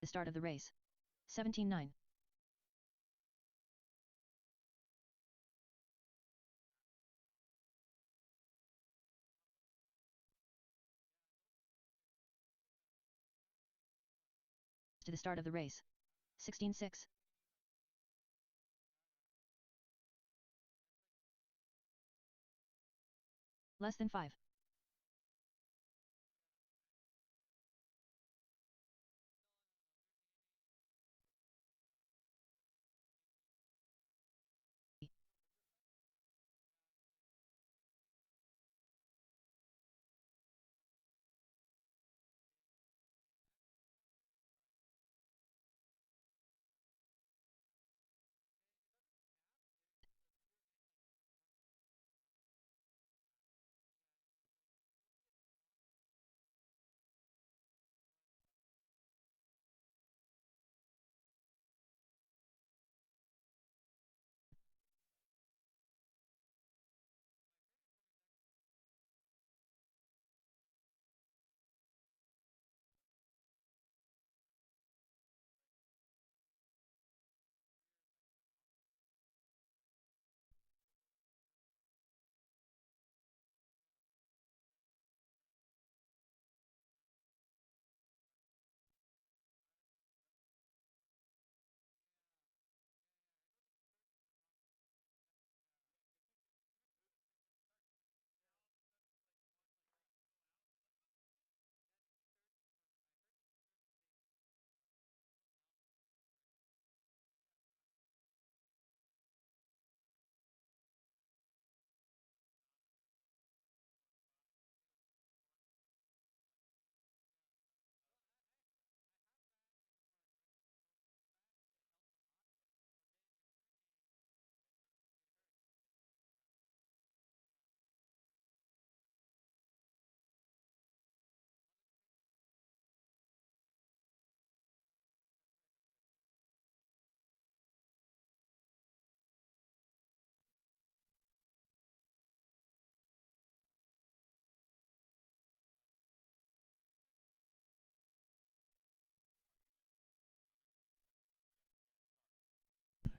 The start of the race. 17-9. to the start of the race. 16-6. Less than 5.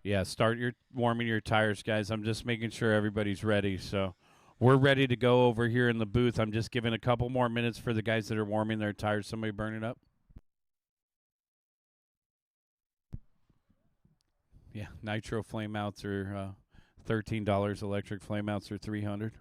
Yeah, start your warming your tires, guys. I'm just making sure everybody's ready. So we're ready to go over here in the booth. I'm just giving a couple more minutes for the guys that are warming their tires. Somebody burn it up. Yeah, nitro flame outs are $13. Electric flame outs are $300.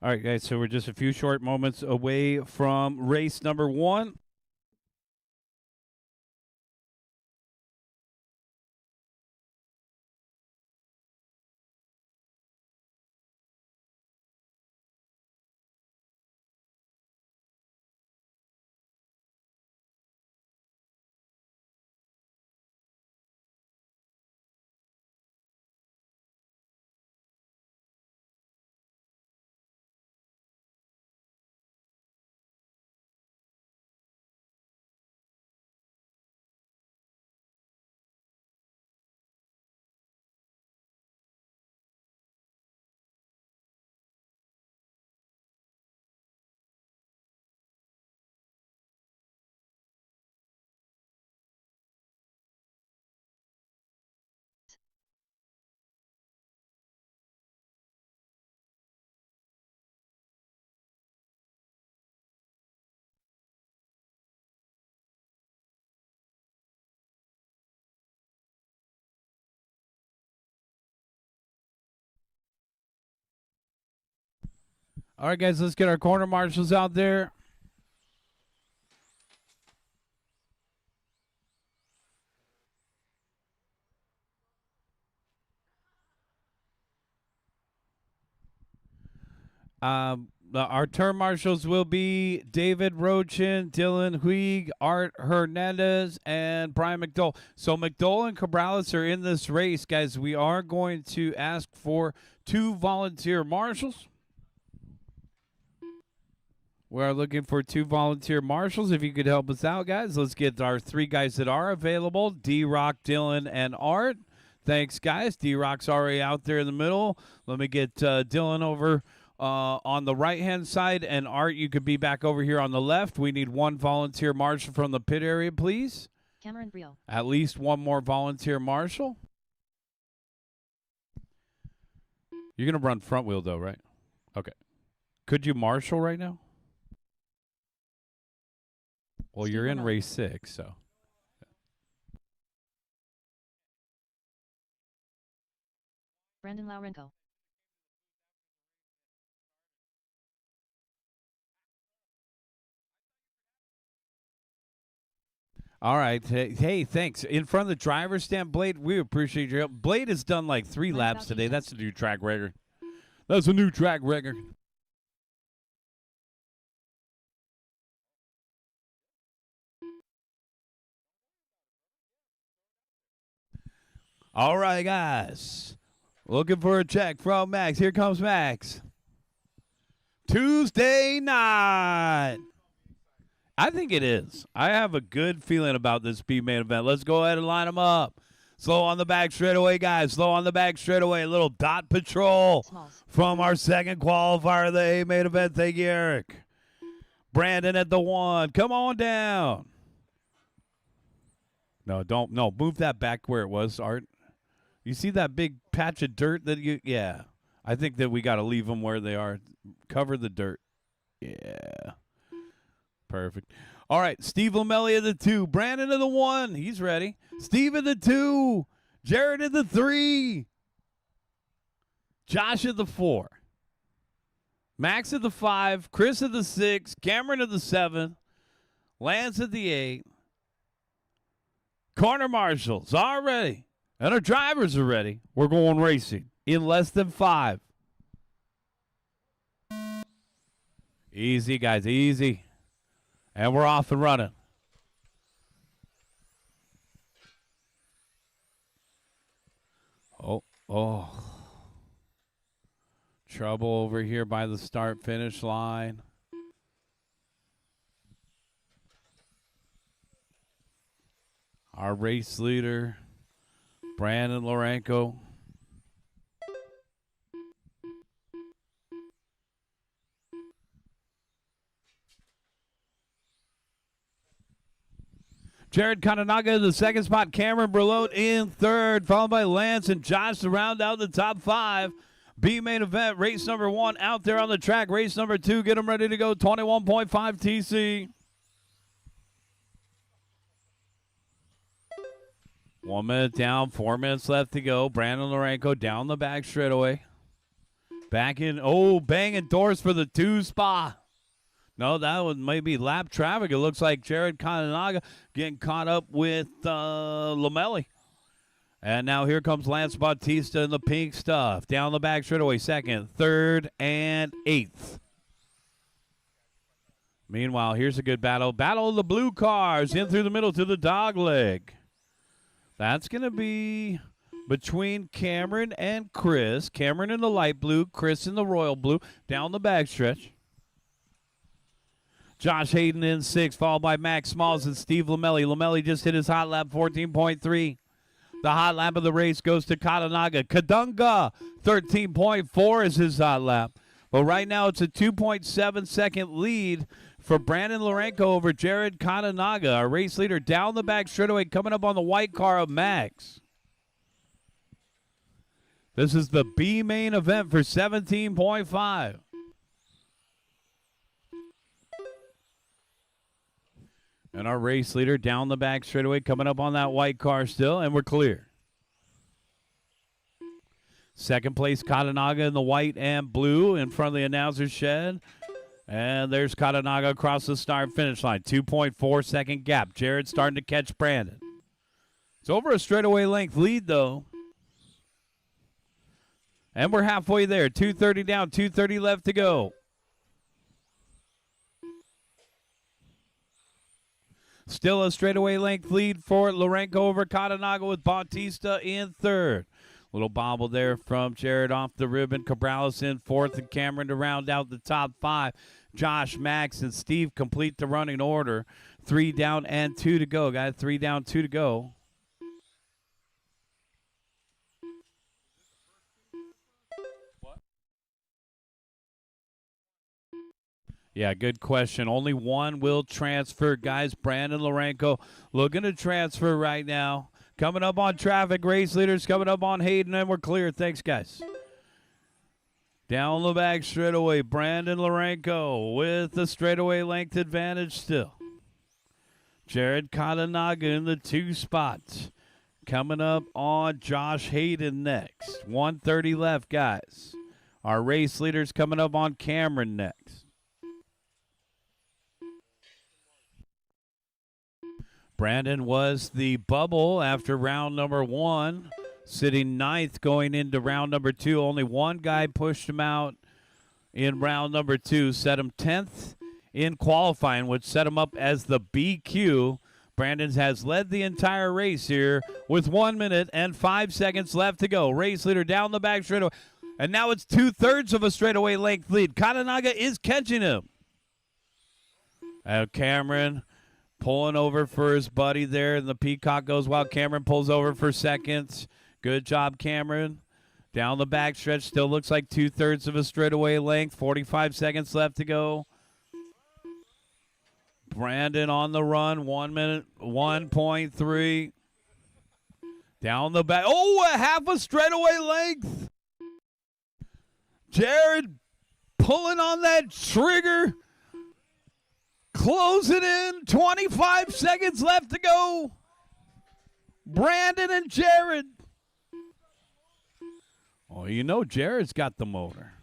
All right, guys. So we're just a few short moments away from race number 1. All right, guys, let's get our corner marshals out there. Our turn marshals will be David Rochin, Dylan Huig, Art Hernandez, and Brian McDowell. So McDowell and Cabrales are in this race, guys. We are going to ask for 2 volunteer marshals. We are looking for 2 volunteer marshals. If you could help us out, guys, let's get our 3 guys that are available, D-Rock, Dylan, and Art. Thanks, guys. D-Rock's already out there in the middle. Let me get Dylan over on the right-hand side, and Art, you could be back over here on the left. We need 1 volunteer marshal from the pit area, please. Cameron Brio. At least 1 more volunteer marshal. You're going to run front wheel, though, right? Okay. Could you marshal right now? Well, you're in race 6, so. Brandon Laurenko. All right. Hey, thanks. In front of the driver's stand, Blade, we appreciate your help. Blade has done like 3 laps today. That's a new track record. That's a new track record. All right, guys. Looking for a check from Max. Here comes Max. Tuesday night. I think it is. I have a good feeling about this B-main event. Let's go ahead and line them up. Slow on the back straightaway, guys. Slow on the back straightaway. A little dot patrol from our second qualifier of the A-main event. Thank you, Eric. Brandon at the 1. Come on down. No, don't. No, move that back where it was, Art. You see that big patch of dirt that you, yeah. I think that we got to leave them where they are. Cover the dirt. Yeah. Perfect. All right, Steve Lamelli at the 2. Brandon at the 1. He's ready. Steve at the 2. Jared at the 3. Josh at the 4. Max at the 5. Chris at the 6. Cameron at the 7. Lance at the 8. Corner marshals are ready. And our drivers are ready. We're going racing in less than 5. Easy, guys, easy. And we're off and running. Oh. Trouble over here by the start-finish line. Our race leader, Brandon Laurenko. Jared Kananaga in the second spot. Cameron Berlote in third, followed by Lance and Josh to round out the top 5. B-main event, race number 1 out there on the track. Race number 2, get them ready to go. 21.5 TC. 1 minute down, 4 minutes left to go. Brandon Laurenko down the back straightaway. Back in, banging doors for the 2 spot. No, that was maybe lap traffic. It looks like Jared Kananaga getting caught up with Lamelli. And now here comes Lance Bautista in the pink stuff. Down the back straightaway, 2nd, 3rd, and 8th. Meanwhile, here's a good battle. Battle of the blue cars in through the middle to the dog leg. That's going to be between Cameron and Chris. Cameron in the light blue, Chris in the royal blue. Down the backstretch. Josh Hayden in 6th, followed by Max Smalls and Steve Lamelli. Lamelli just hit his hot lap, 14.3. The hot lap of the race goes to Kananaga. Kadunga, 13.4 is his hot lap. But right now it's a 2.7-second lead for Brandon Laurenko over Jared Kananaga. Our race leader down the back straightaway, coming up on the white car of Max. This is the B main event for 17.5. And our race leader down the back straightaway, coming up on that white car still, and we're clear. Second place, Katanaga in the white and blue in front of the announcer's shed. And there's Katanaga across the start-finish line. 2.4-second gap. Jared starting to catch Brandon. It's over a straightaway length lead, though. And we're halfway there. 2:30 down, 2:30 left to go. Still a straightaway length lead for Lourenco over Katanaga with Bautista in third. Little bobble there from Jared off the ribbon. Cabrales in fourth, and Cameron to round out the top five. Josh, Max, and Steve complete the running order. 3 down and 2 to go. Got 3 down, 2 to go. Yeah, good question. Only one will transfer, guys. Brandon Lourenco looking to transfer right now. Coming up on traffic, race leaders coming up on Hayden, and we're clear. Thanks, guys. Down the back straightaway, Brandon Lourenco with the straightaway length advantage still. Jared Katanaga in the 2 spots. Coming up on Josh Hayden next. 1:30 left, guys. Our race leaders coming up on Cameron next. Brandon was the bubble after round number 1, sitting 9th going into round number 2. Only one guy pushed him out in round number 2, set him 10th in qualifying, which set him up as the BQ. Brandon has led the entire race here with 1 minute and 5 seconds left to go. Race leader down the back straightaway. And now it's 2/3 of a straightaway length lead. Katanaga is catching him. Cameron pulling over for his buddy there, and the Peacock goes wild. Cameron pulls over for seconds. Good job, Cameron. Down the back stretch, still looks like 2/3 of a straightaway length. 45 seconds left to go. Brandon on the run, 1 minute, 1.3. Down the back. Oh, a half a straightaway length. Jared pulling on that trigger. Closing in, 25 seconds left to go. Brandon and Jared. Oh, you know Jared's got the motor.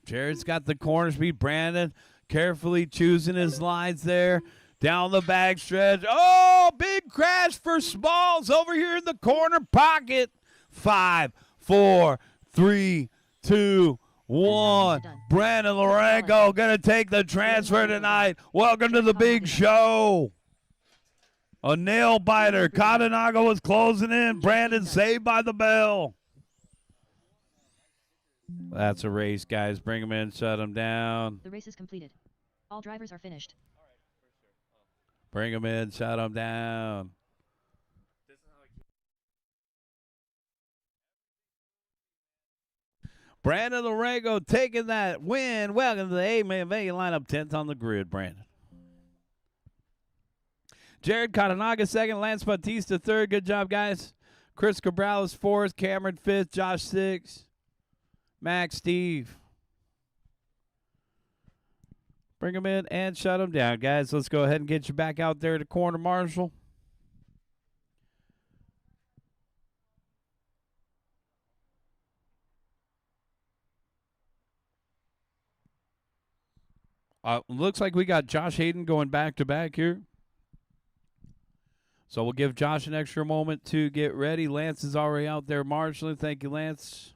Jared's got the corner speed. Brandon carefully choosing his lines there. Down the back stretch. Oh, big crash for Smalls over here in the corner pocket. 5, 4, 3, 2, 1. Brandon Lourenco going to take the transfer tonight. Welcome to the big show. A nail biter. Katanaga was closing in. Brandon saved by the bell. That's a race, guys. Bring him in, shut him down. The race is completed. All drivers are finished. Bring him in, shut him down. Brandon Lourenco taking that win. Welcome to the A-Man lineup, 10th on the grid, Brandon. Jared Katanaga second, Lance Bautista third. Good job, guys. Chris Cabrales fourth, Cameron fifth, Josh sixth, Max, Steve. Bring him in and shut him down, guys. Let's go ahead and get you back out there to corner marshal. Looks like we got Josh Hayden going back-to-back here. So we'll give Josh an extra moment to get ready. Lance is already out there marshaling. Thank you, Lance.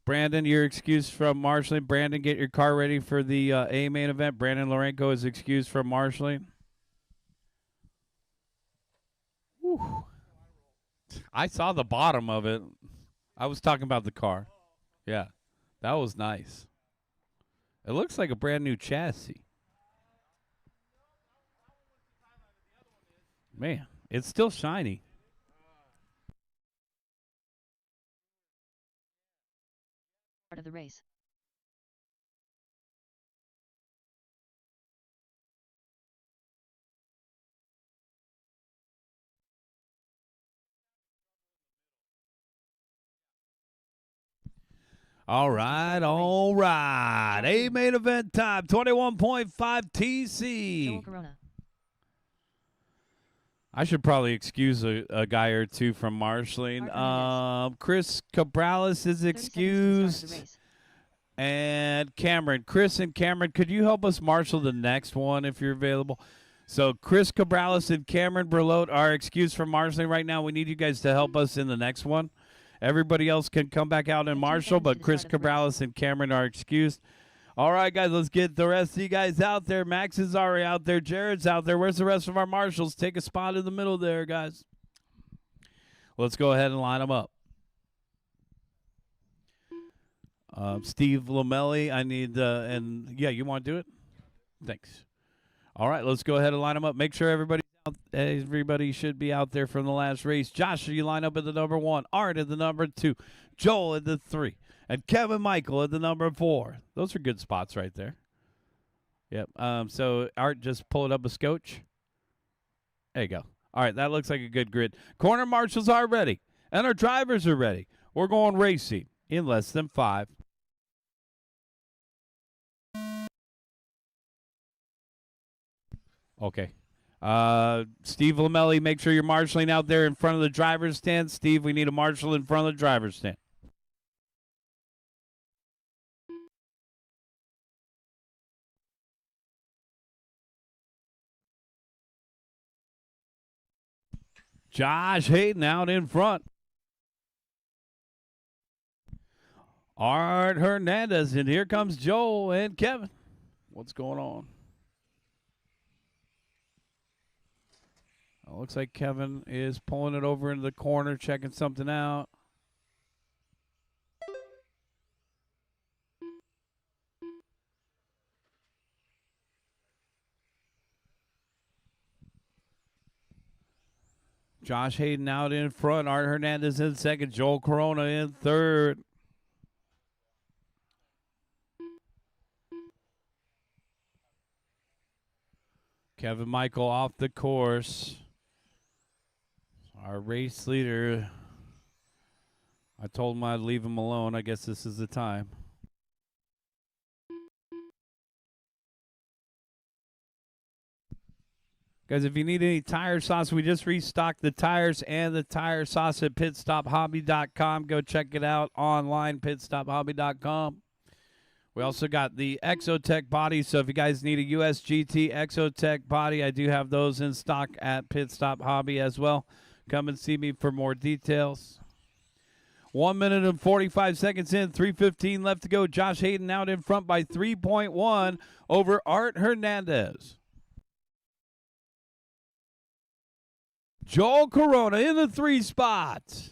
Brandon, you're excused from marshaling. Brandon, get your car ready for the A-main event. Brandon Lourenco is excused from marshaling. Whew. I saw the bottom of it. I was talking about the car. Yeah, that was nice. It looks like a brand new chassis. Man, it's still shiny. Part of the race. All right, all right. A-main event time, 21.5 TC. Joel Corona. I should probably excuse a guy or two from marshaling. Chris Cabrales is 30 seconds to the start of the excused. race. And Cameron. Chris and Cameron, could you help us marshal the next one if you're available? So Chris Cabrales and Cameron Berlote are excused from marshaling right now. We need you guys to help us in the next one. Everybody else can come back out and 15 marshal, seconds but to the Chris start of the race. Cabrales and Cameron are excused. All right, guys, let's get the rest of you guys out there. Max is already out there. Jared's out there. Where's the rest of our marshals? Take a spot in the middle there, guys. Let's go ahead and line them up. Steve Lamelli, I need, and yeah, you want to do it? Thanks. All right, let's go ahead and line them up. Make sure everybody should be out there from the last race. Josh, you line up at the number 1. Art at the number 2. Joel at the 3. And Kevin Michael at the number 4. Those are good spots right there. Yep. So, Art, just pull it up a scotch. There you go. All right, that looks like a good grid. Corner marshals are ready, and our drivers are ready. We're going racing in less than 5. Okay. Steve Lamelli, make sure you're marshaling out there in front of the driver's stand. Steve, we need a marshal in front of the driver's stand. Josh Hayden out in front. Art Hernandez, and here comes Joel and Kevin. What's going on? Oh, looks like Kevin is pulling it over into the corner, checking something out. Josh Hayden out in front. Art Hernandez in second. Joel Corona in third. Kevin Michael off the course. Our race leader. I told him I'd leave him alone. I guess this is the time. Guys, if you need any tire sauce, we just restocked the tires and the tire sauce at pitstophobby.com. Go check it out online, pitstophobby.com. We also got the Exotech body, so if you guys need a USGT Exotech body, I do have those in stock at Pit Stop Hobby as well. Come and see me for more details. 1 minute and 45 seconds in, 3:15 left to go. Josh Hayden out in front by 3.1 over Art Hernandez. Joel Corona in the 3 spot.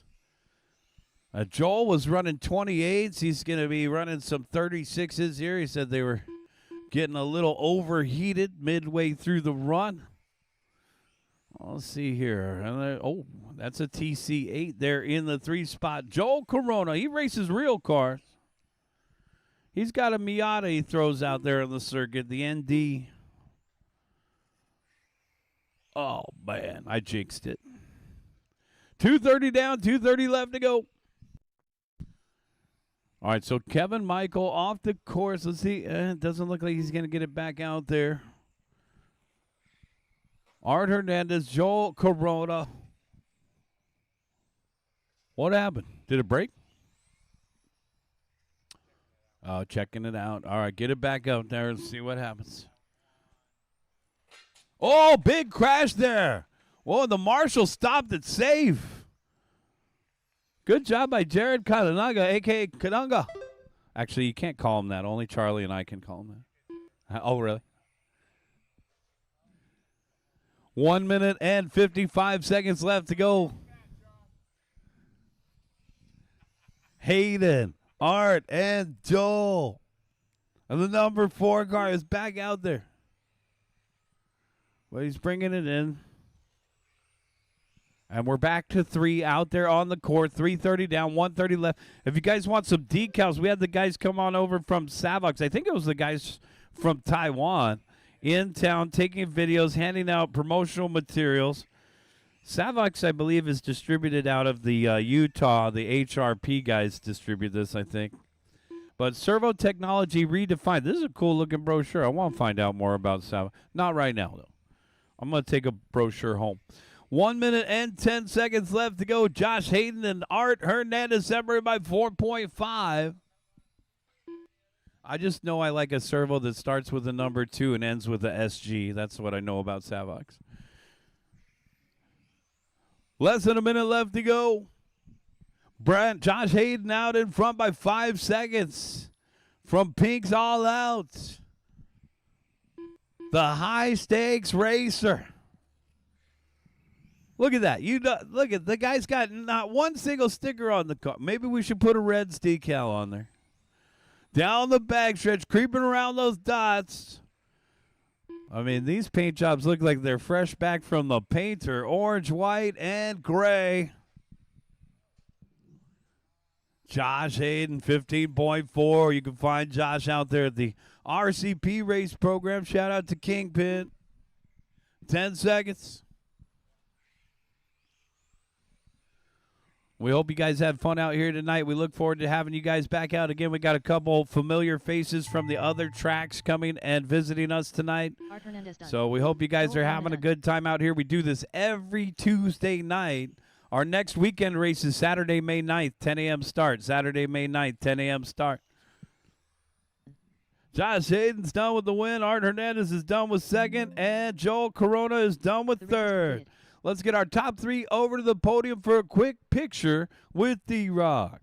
Joel was running 28s. He's going to be running some 36s here. He said they were getting a little overheated midway through the run. Let's see here. Oh, that's a TC8 there in the 3 spot. Joel Corona, he races real cars. He's got a Miata he throws out there on the circuit, the ND. Oh, man, I jinxed it. 2:30 down, 2:30 left to go. All right, so Kevin Michael off the course. Let's see. It doesn't look like he's going to get it back out there. Art Hernandez, Joel Corona. What happened? Did it break? Oh, checking it out. All right, get it back out there and see what happens. Oh, big crash there. Whoa, the marshal stopped it safe. Good job by Jared Kananga, a.k.a. Kananga. Actually, you can't call him that. Only Charlie and I can call him that. Oh, really? 1 minute and 55 seconds left to go. Hayden, Art, and Joel. And the number 4 car is back out there. Well, he's bringing it in. And we're back to 3 out there on the court. 3:30 down, 1:30 left. If you guys want some decals, we had the guys come on over from Savox. I think it was the guys from Taiwan in town taking videos, handing out promotional materials. Savox, I believe, is distributed out of the Utah. The HRP guys distribute this, I think. But Servo Technology Redefined. This is a cool-looking brochure. I want to find out more about Savox. Not right now, though. I'm going to take a brochure home. 1 minute and 10 seconds left to go. Josh Hayden and Art Hernandez separated by 4.5. I just know I like a servo that starts with a number 2 and ends with a SG. That's what I know about Savox. Less than a minute left to go. Josh Hayden out in front by 5 seconds from Pink's All Out. The high-stakes racer. Look at that. Look at the guy's got not one single sticker on the car. Maybe we should put a Reds decal on there. Down the backstretch, creeping around those dots. I mean, these paint jobs look like they're fresh back from the painter. Orange, white, and gray. Josh Hayden, 15.4. You can find Josh out there at the RCP race program. Shout out to Kingpin. 10 seconds. We hope you guys had fun out here tonight. We look forward to having you guys back out again. We got a couple familiar faces from the other tracks coming and visiting us tonight. So we hope you guys are having a good time out here. We do this every Tuesday night. Our next weekend race is Saturday, May 9th, 10 a.m. start. Saturday, May 9th, 10 a.m. start. Josh Hayden's done with the win. Art Hernandez is done with second. And Joel Corona is done with third. Let's get our top 3 over to the podium for a quick picture with D-Rock.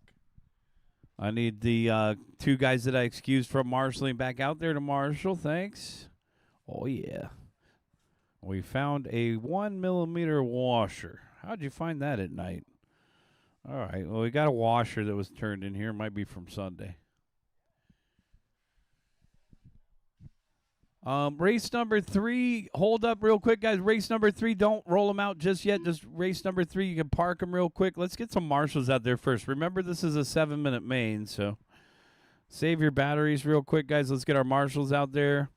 I need the 2 guys that I excused from marshaling back out there to marshal. Thanks. Oh, yeah. We found a 1mm washer. How'd you find that at night? All right. Well, we got a washer that was turned in here. Might be from Sunday. Race number 3, hold up real quick, guys. Race number 3, don't roll them out just yet. Just race number 3, you can park them real quick. Let's get some marshals out there first. Remember, this is a 7-minute main, so save your batteries real quick, guys. Let's get our marshals out there.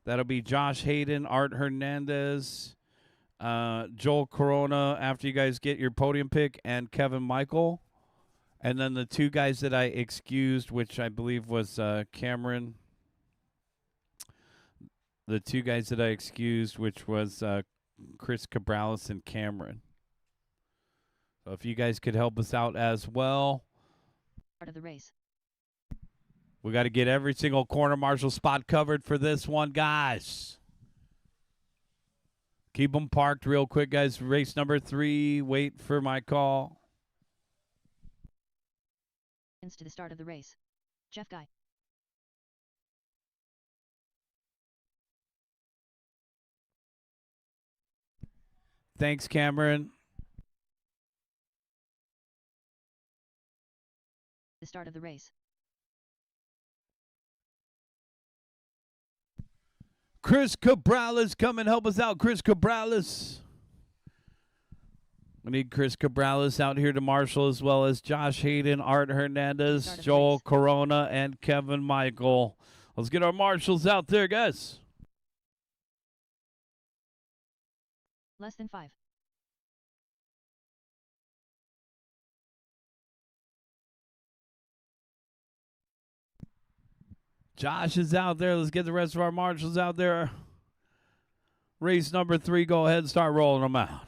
That'll be Josh Hayden, Art Hernandez, Joel Corona after you guys get your podium pick, and Kevin Michael. And then the 2 guys that I excused, which I believe was Cameron. The 2 guys that I excused, which was Chris Cabrales and Cameron. So if you guys could help us out as well. Part of the race. We got to get every single corner marshal spot covered for this one, guys. Keep them parked real quick, guys. Race number 3, wait for my call. To the start of the race. Jeff Guy. Thanks, Cameron. The start of the race. Chris Cabrales, come and help us out. Chris Cabrales. We need Chris Cabrales out here to marshal, as well as Josh Hayden, Art Hernandez, Joel Corona, and Kevin Michael. Let's get our marshals out there, guys. Less than 5. Josh is out there. Let's get the rest of our marshals out there. Race number 3, go ahead and start rolling them out.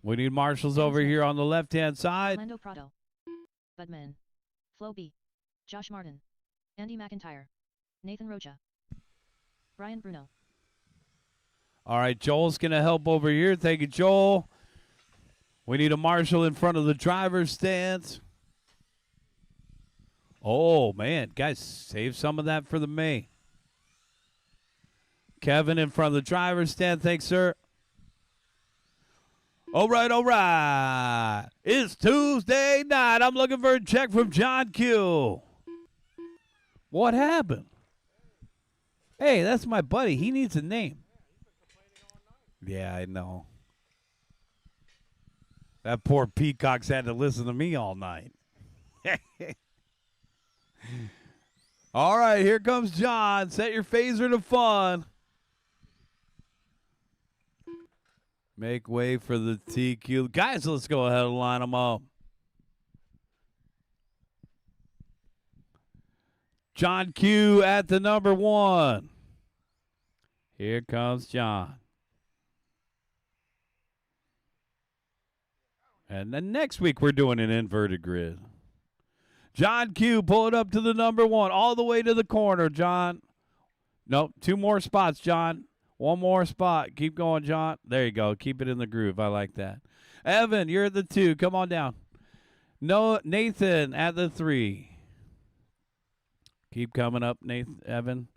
We need marshals over here on the left-hand side. Orlando Prado. Budman. Flo B. Josh Martin. Andy McIntyre. Nathan Rocha. Brian Bruno. All right, Joel's going to help over here. Thank you, Joel. We need a marshal in front of the driver's stand. Oh, man. Guys, save some of that for the May. Kevin in front of the driver's stand. Thanks, sir. All right, all right. It's Tuesday night. I'm looking for a check from John Q. What happened? Hey, that's my buddy. He needs a name. Yeah, I know. That poor Peacock's had to listen to me all night. All right, here comes John. Set your phaser to fun. Make way for the TQ. Guys, let's go ahead and line them up. John Q at the number 1. Here comes John. And then next week we're doing an inverted grid. John Q, pull it up to the number 1, all the way to the corner, John. Nope, 2 more spots, John. 1 more spot. Keep going, John. There you go. Keep it in the groove. I like that. Evan, you're at the 2. Come on down. No, Nathan at the 3. Keep coming up, Nathan, Evan.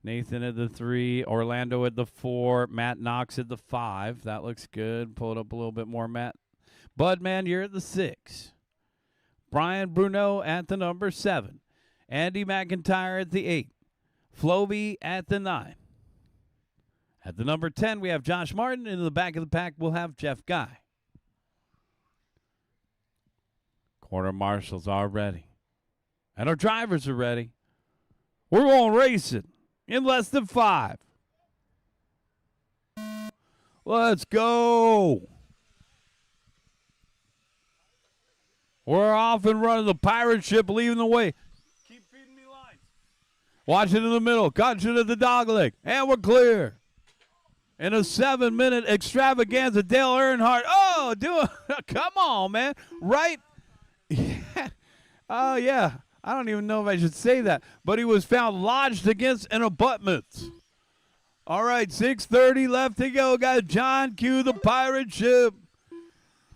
Nathan at the 3. Orlando at the 4. Matt Knox at the 5. That looks good. Pull it up a little bit more, Matt. Budman, you're at the 6. Brian Bruno at the number 7. Andy McIntyre at the 8. Floby at the 9. At the number 10, we have Josh Martin. In the back of the pack, we'll have Jeff Guy. Quarter marshals are ready. And our drivers are ready. We're going racing in less than 5. Let's go. We're off and running. The pirate ship leading the way. Keep feeding me lines. Watch it in the middle. Catch it at the dog leg. And we're clear. In a 7-minute extravaganza, Dale Earnhardt. Oh, come on, man. Right? Yeah. Oh, yeah. I don't even know if I should say that. But he was found lodged against an abutment. All right, 6:30 left to go. Got John Q, the pirate ship.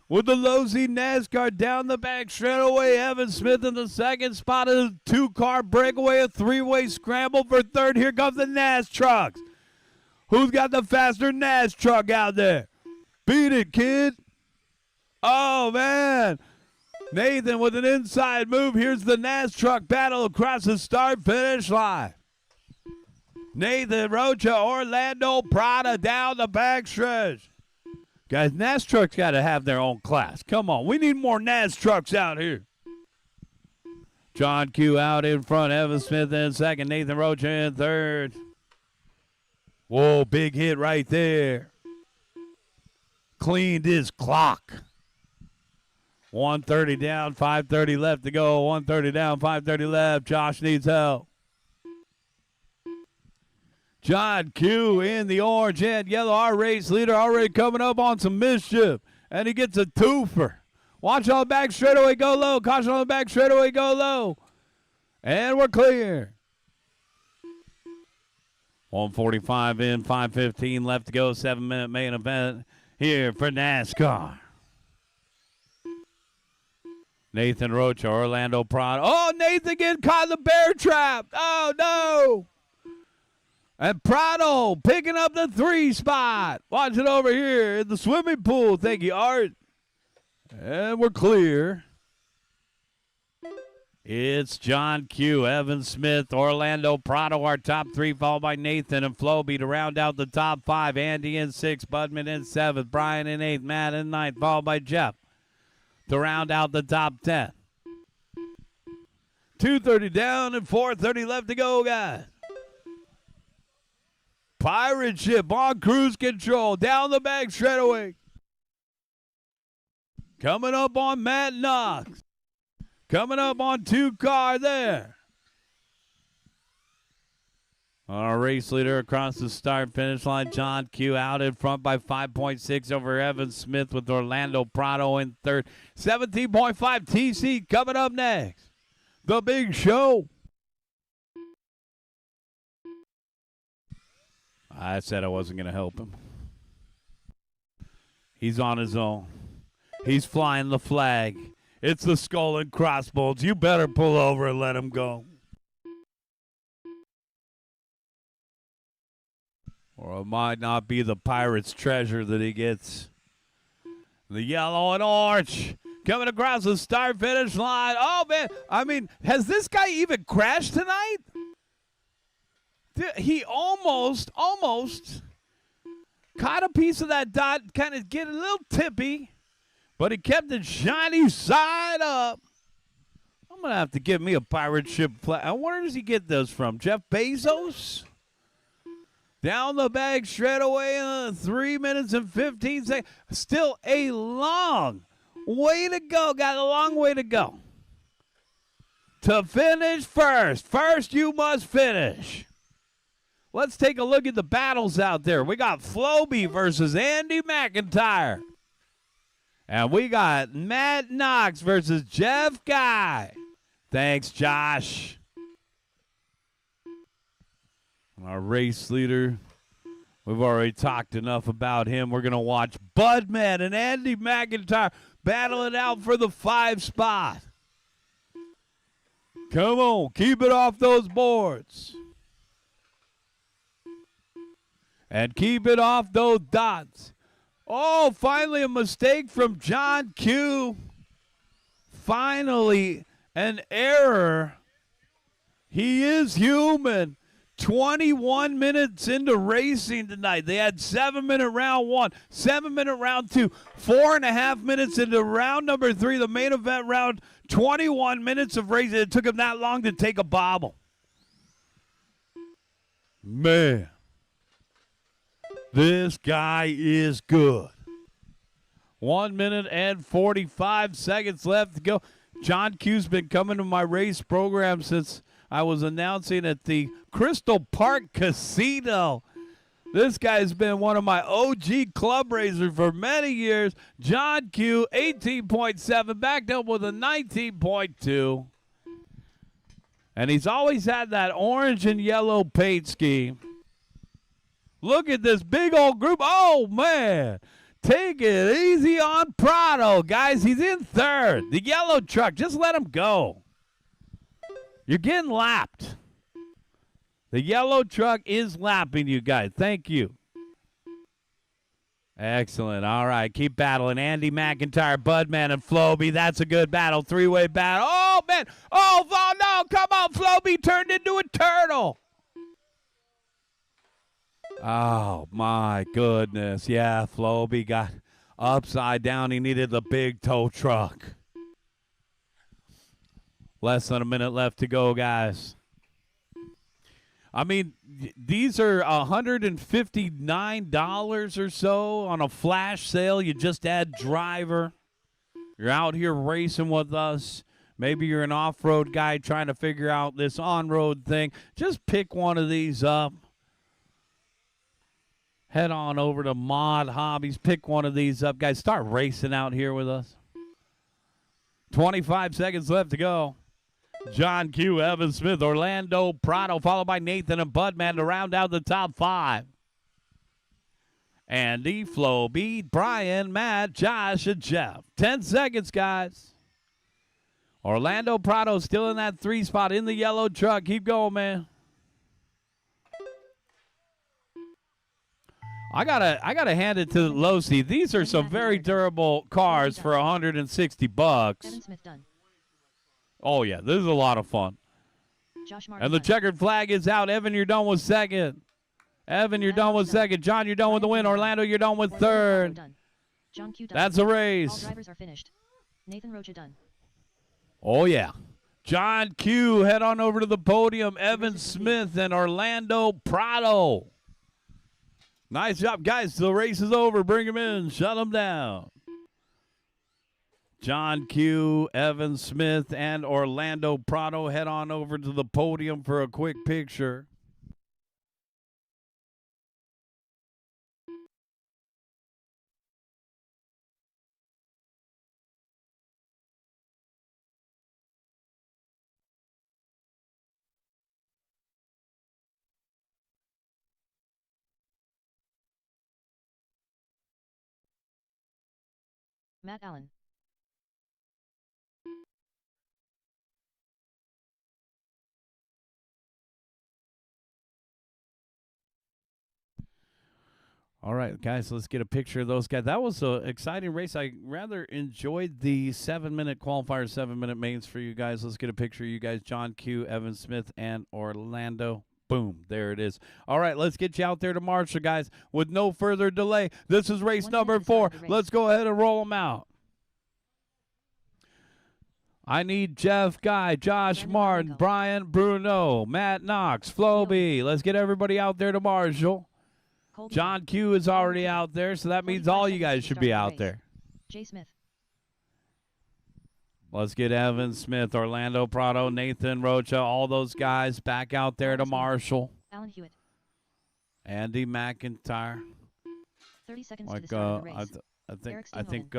With the low-Z NASCAR down the back straightaway, Evan Smith in the second spot. A 2-car breakaway, a 3-way scramble for third. Here comes the NAS trucks. Who's got the faster NAS truck out there? Beat it, kid. Oh, man. Nathan with an inside move. Here's the NAS truck battle across the start-finish line. Nathan Rocha, Orlando Prada down the backstretch. Guys, NAS trucks got to have their own class. Come on. We need more NAS trucks out here. John Q out in front. Evan Smith in second. Nathan Rocha in third. Whoa, big hit right there. Cleaned his clock. 130 down, 530 left to go. 130 down, 530 left. Josh needs help. John Q in the orange and yellow. Our race leader already coming up on some mischief. And he gets a twofer. Watch on the back straightaway, go low. Caution on the back straightaway, go low. And we're clear. 145 in, 5:15 left to go. 7-minute main event here for NASCAR. Nathan Rocha, Orlando Prado. Oh, Nathan getting caught in the bear trap. Oh, no. And Prado picking up the 3 spot. Watch it over here in the swimming pool. Thank you, Art. And we're clear. It's John Q, Evan Smith, Orlando Prado, our top 3, followed by Nathan and Floby to round out the top 5. Andy in 6, Budman in 7th, Brian in 8th, Matt in 9th, followed by Jeff to round out the top 10. 2:30 down and 4:30 left to go, guys. Pirate ship on cruise control. Down the back straightaway. Coming up on Matt Knox. Coming up on 2-car there. Our race leader across the start-finish line, John Q out in front by 5.6 over Evan Smith with Orlando Prado in third. 17.5 TC coming up next. The big show. I said I wasn't going to help him. He's on his own. He's flying the flag. It's the skull and crossbones. You better pull over and let him go. Or it might not be the pirate's treasure that he gets. The yellow and orange coming across the start-finish line. Oh, man. I mean, has this guy even crashed tonight? He almost caught a piece of that dot, kind of get a little tippy, but he kept the shiny side up. I'm going to have to give me a pirate ship flag. Where does he get those from? Jeff Bezos? Down the back straightaway in 3 minutes and 15 seconds. Still a long way to go. Got a long way to go. To finish first. First you must finish. Let's take a look at the battles out there. We got Floby versus Andy McIntyre. And we got Matt Knox versus Jeff Guy. Thanks, Josh. Our race leader. We've already talked enough about him. We're going to watch Budman and Andy McIntyre battle it out for the 5 spot. Come on, keep it off those boards. And keep it off those dots. Oh, finally a mistake from John Q. Finally an error. He is human. 21 minutes into racing tonight. They had 7-minute round 1, 7-minute round 2, 4.5 minutes into round number 3, the main event round, 21 minutes of racing. It took him that long to take a bobble. Man, this guy is good. 1 minute and 45 seconds left to go. John Q's been coming to my race program since I was announcing at the Crystal Park Casino. This guy's been one of my OG club racers for many years. John Q, 18.7, backed up with a 19.2. And he's always had that orange and yellow paint scheme. Look at this big old group. Oh, man. Take it easy on Prado, guys. He's in third. The yellow truck, just let him go. You're getting lapped. The yellow truck is lapping you guys. Thank you. Excellent. All right, keep battling. Andy McIntyre, Budman, and Floby. That's a good battle. 3-way battle. Oh, man. Oh, no. Come on, Floby turned into a turtle. Oh, my goodness. Yeah, Floby got upside down. He needed the big tow truck. Less than a minute left to go, guys. I mean, these are $159 or so on a flash sale. You just add driver. You're out here racing with us. Maybe you're an off-road guy trying to figure out this on-road thing. Just pick one of these up. Head on over to Mod Hobbies. Pick one of these up, guys. Start racing out here with us. 25 seconds left to go. John Q, Evan Smith, Orlando Prado, followed by Nathan and Budman to round out the top 5. Andy, Flo, B, Brian, Matt, Josh, and Jeff. 10 seconds, guys. Orlando Prado still in that 3 spot in the yellow truck. Keep going, man. I gotta hand it to Losi. These are some very durable cars for $160. Evan Smith done. Oh, yeah, this is a lot of fun. Josh Martin And the done. checkered flag is out. Evan, you're done with second. Evan, you're done with second. John, you're done with the win. Orlando, you're done with Orlando third. done. John Q done. That's a All race. drivers are finished. Nathan Rocha done. Oh, yeah. John Q, head on over to the podium. Evan Smith and Orlando Prado. Nice job, guys. The race is over. Bring him in. Shut him down. John Q, Evan Smith, and Orlando Prado head on over to the podium for a quick picture. Matt Allen. All right, guys, let's get a picture of those guys. That was an exciting race. I rather enjoyed the 7-minute qualifier, 7-minute mains for you guys. Let's get a picture of you guys, John Q, Evan Smith, and Orlando. Boom, there it is. All right, let's get you out there to Marshall, guys, with no further delay. This is race 1 number minute to 4. start the race. Let's go ahead and roll them out. I need Jeff Guy, Josh Brandon Martin, Blanco. Brian Bruno, Matt Knox, Flo B. Let's get everybody out there to Marshall. Colby John Q is already out there, so that means 45 all you seconds guys to should start be the out race. there. Jay Smith. Let's get Evan Smith, Orlando Prado, Nathan Rocha, all those guys back out there to Marshall. Alan Hewitt. Andy McIntyre. 30 seconds to the Like start of the race. Eric I Steenhoven. think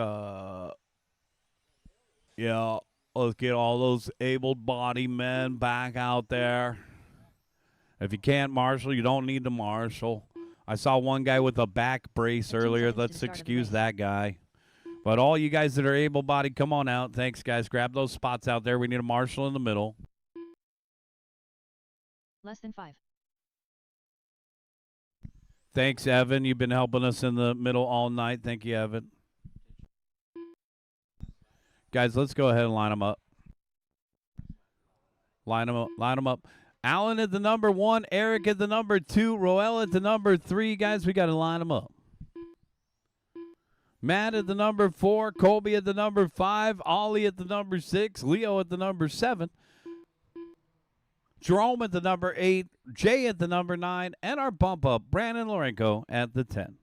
yeah, let's get all those able-bodied men back out there. If you can't marshal, you don't need to marshal. I saw one guy with a back brace 15 earlier. seconds to the Let's start of the excuse race. that guy. But all you guys that are able-bodied, come on out. Thanks, guys. Grab those spots out there. We need a marshal in the middle. Less than 5. Thanks, Evan. You've been helping us in the middle all night. Thank you, Evan. Guys, let's go ahead and line them up. Line them up. Line them up. Alan at the number 1, Eric at the number 2, Roel at the number 3. Guys, we got to line them up. Matt at the number 4, Colby at the number 5, Ollie at the number 6, Leo at the number 7, Jerome at the number 8, Jay at the number 9, and our bump up, Brandon Lorenko at the 10.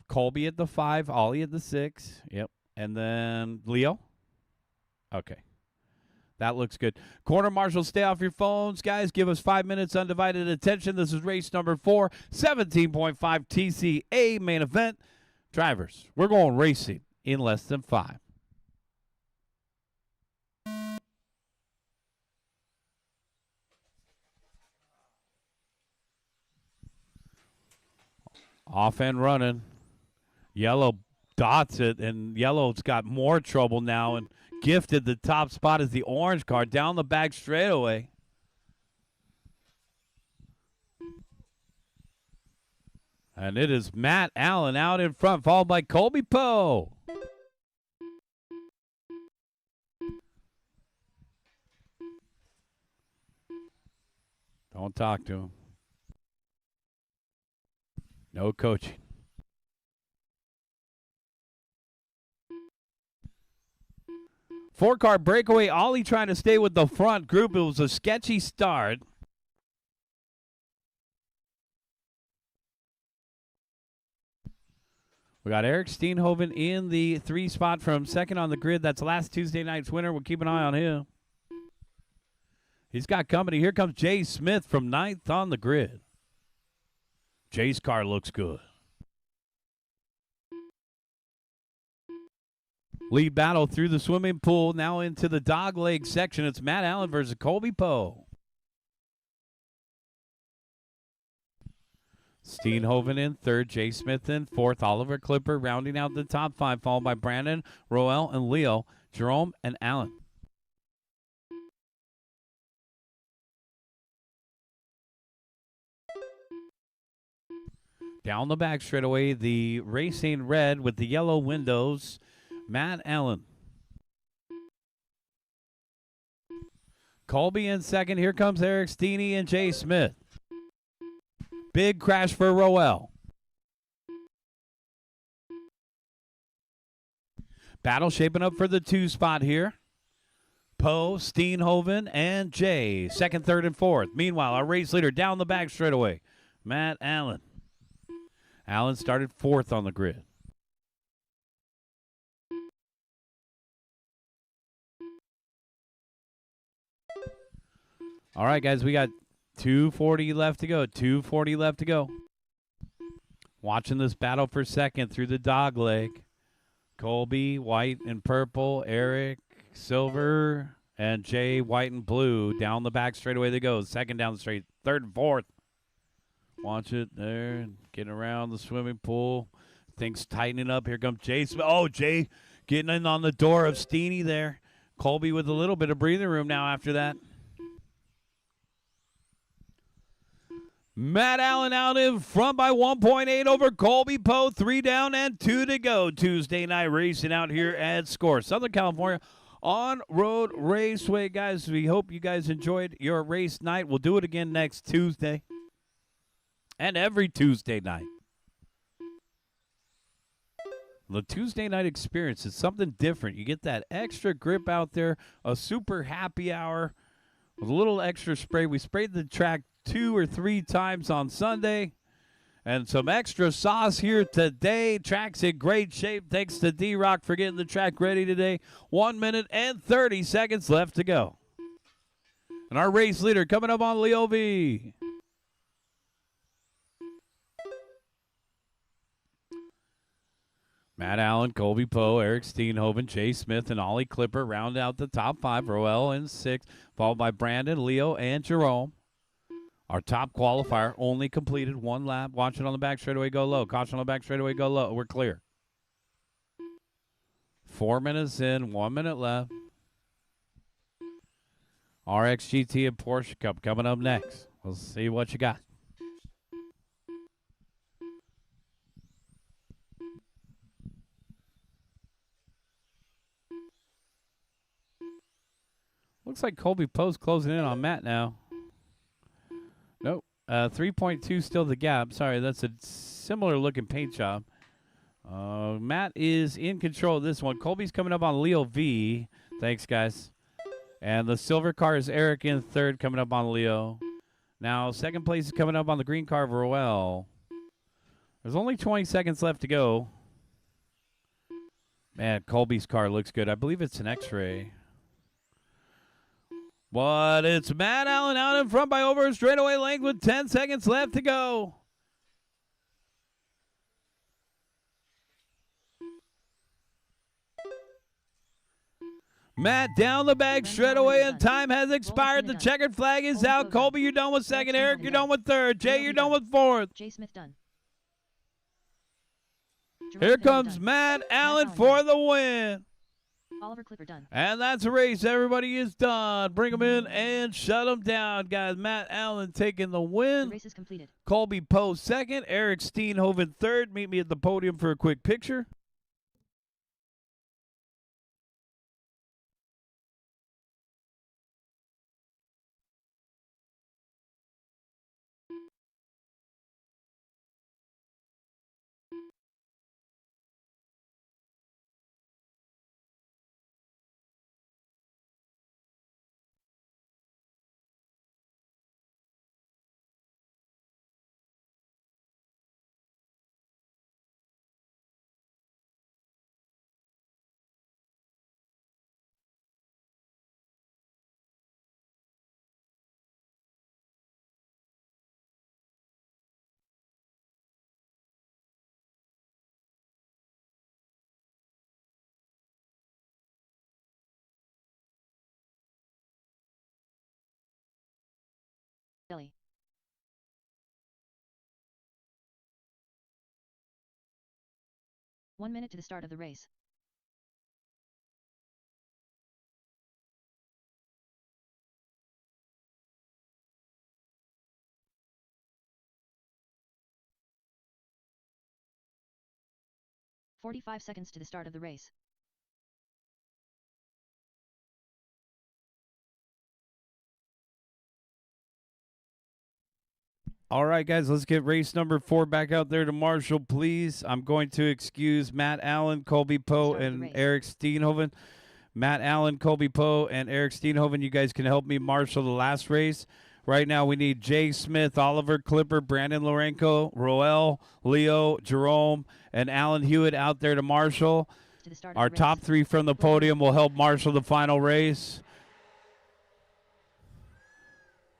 Colby at the 5, Ollie at the 6. Yep. And then Leo. Okay. That looks good. Corner marshals, stay off your phones. Guys, give us 5 minutes undivided attention. This is race number 4, 17.5 TCA main event. Drivers, we're going racing in less than 5. Off and running. Yellow dots it, and Yellow's got more trouble now and gifted the top spot as the orange car down the back straightaway. And it is Matt Allen out in front, followed by Colby Poe. Don't talk to him. No coaching. Four-car breakaway. Ollie trying to stay with the front group. It was a sketchy start. We got Eric Steenhoven in the 3 spot from second on the grid. That's last Tuesday night's winner. We'll keep an eye on him. He's got company. Here comes Jay Smith from 9th on the grid. Jay's car looks good. Lead battle through the swimming pool. Now into the dog leg section. It's Matt Allen versus Colby Poe. Steenhoven in 3rd. Jay Smith in 4th. Oliver Clipper rounding out the top 5, followed by Brandon, Roel, and Leo, Jerome, and Allen. Down the back straightaway, the racing red with the yellow windows, Matt Allen. Colby in 2nd. Here comes Eric Steeney and Jay Smith. Big crash for Roel. Battle shaping up for the 2 spot here. Poe, Steenhoven, and Jay. 2nd, 3rd, and 4th. Meanwhile, our race leader down the back straightaway, Matt Allen. Allen started 4th on the grid. All right, guys, we got 2:40 left to go. 2:40 left to go. Watching this battle for 2nd through the dog leg. Colby, white and purple. Eric, silver. And Jay, white and blue. Down the back straightaway they go. 2nd down the straight. 3rd and 4th. Watch it there. Getting around the swimming pool. Things tightening up. Here comes Jay. Oh, Jay getting in on the door of Steeny there. Colby with a little bit of breathing room now after that. Matt Allen out in front by 1.8 over Colby Poe. 3 down and 2 to go. Tuesday night racing out here at SCOR, Southern California On-Road Raceway. Guys, we hope you guys enjoyed your race night. We'll do it again next Tuesday and every Tuesday night. The Tuesday night experience is something different. You get that extra grip out there, a super happy hour with a little extra spray. We sprayed the track 2 or 3 times on Sunday, and some extra sauce here today. Track's in great shape. Thanks to D-Rock for getting the track ready today. 1 minute and 30 seconds left to go. And our race leader coming up on Leo V. Matt Allen, Colby Poe, Eric Steenhoven, Jay Smith, and Ollie Clipper round out the top 5. Roel in 6th, followed by Brandon, Leo, and Jerome. Our top qualifier only completed 1 lap. Watch it on the back straightaway, go low. Caution on the back straightaway, go low. We're clear. 4 minutes in, 1 minute left. RX GT and Porsche Cup coming up next. We'll see what you got. Looks like Colby Poe's closing in on Matt now. Nope. 3.2 still the gap. Sorry, that's a similar looking paint job. Matt is in control of this one. Colby's coming up on Leo V. Thanks, guys. And the silver car is Eric in 3rd, coming up on Leo. Now, 2nd place is coming up on the green car of Roel. There's only 20 seconds left to go. Man, Colby's car looks good. I believe it's an X-ray. But it's Matt Allen out in front by over a straightaway length with 10 seconds left to go. Matt down the back straightaway, and time has expired. The checkered flag is out. Colby, you're done with 2nd. Eric, you're done with 3rd. Jay, you're done with 4th. Jay Smith done. Here comes Matt Allen for the win. Oliver Clipper done. And that's a race. Everybody is done. Bring them in and shut them down, guys. Matt Allen taking the win. The race is completed. Colby Poe 2nd. Eric Steenhoven 3rd. Meet me at the podium for a quick picture. Billy. One minute to the start of the race. "45 seconds to the start of the race. All right, guys, let's get race number 4 back out there to Marshall, please. I'm going to excuse Matt Allen, Colby Poe, and Eric Steenhoven. Matt Allen, Colby Poe, and Eric Steenhoven, you guys can help me marshal the last race. Right now, we need Jay Smith, Oliver Clipper, Brandon Lorenko, Roel, Leo, Jerome, and Alan Hewitt out there to marshal. Our top 3 from the podium will help marshal the final race.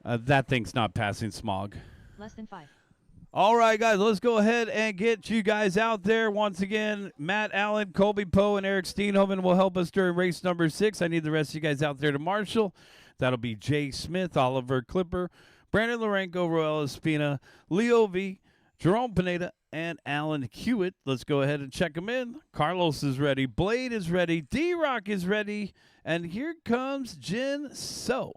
That thing's not passing smog. Less than 5. All right, guys, let's go ahead and get you guys out there. Once again, Matt Allen, Colby Poe, and Eric Steenhoven will help us during race number 6. I need the rest of you guys out there to marshal. That'll be Jay Smith, Oliver Clipper, Brandon Lorenko, Roel Espina, Leo V, Jerome Pineda, and Alan Hewitt. Let's go ahead and check them in. Carlos is ready. Blade is ready. D-Rock is ready. And here comes Jin So.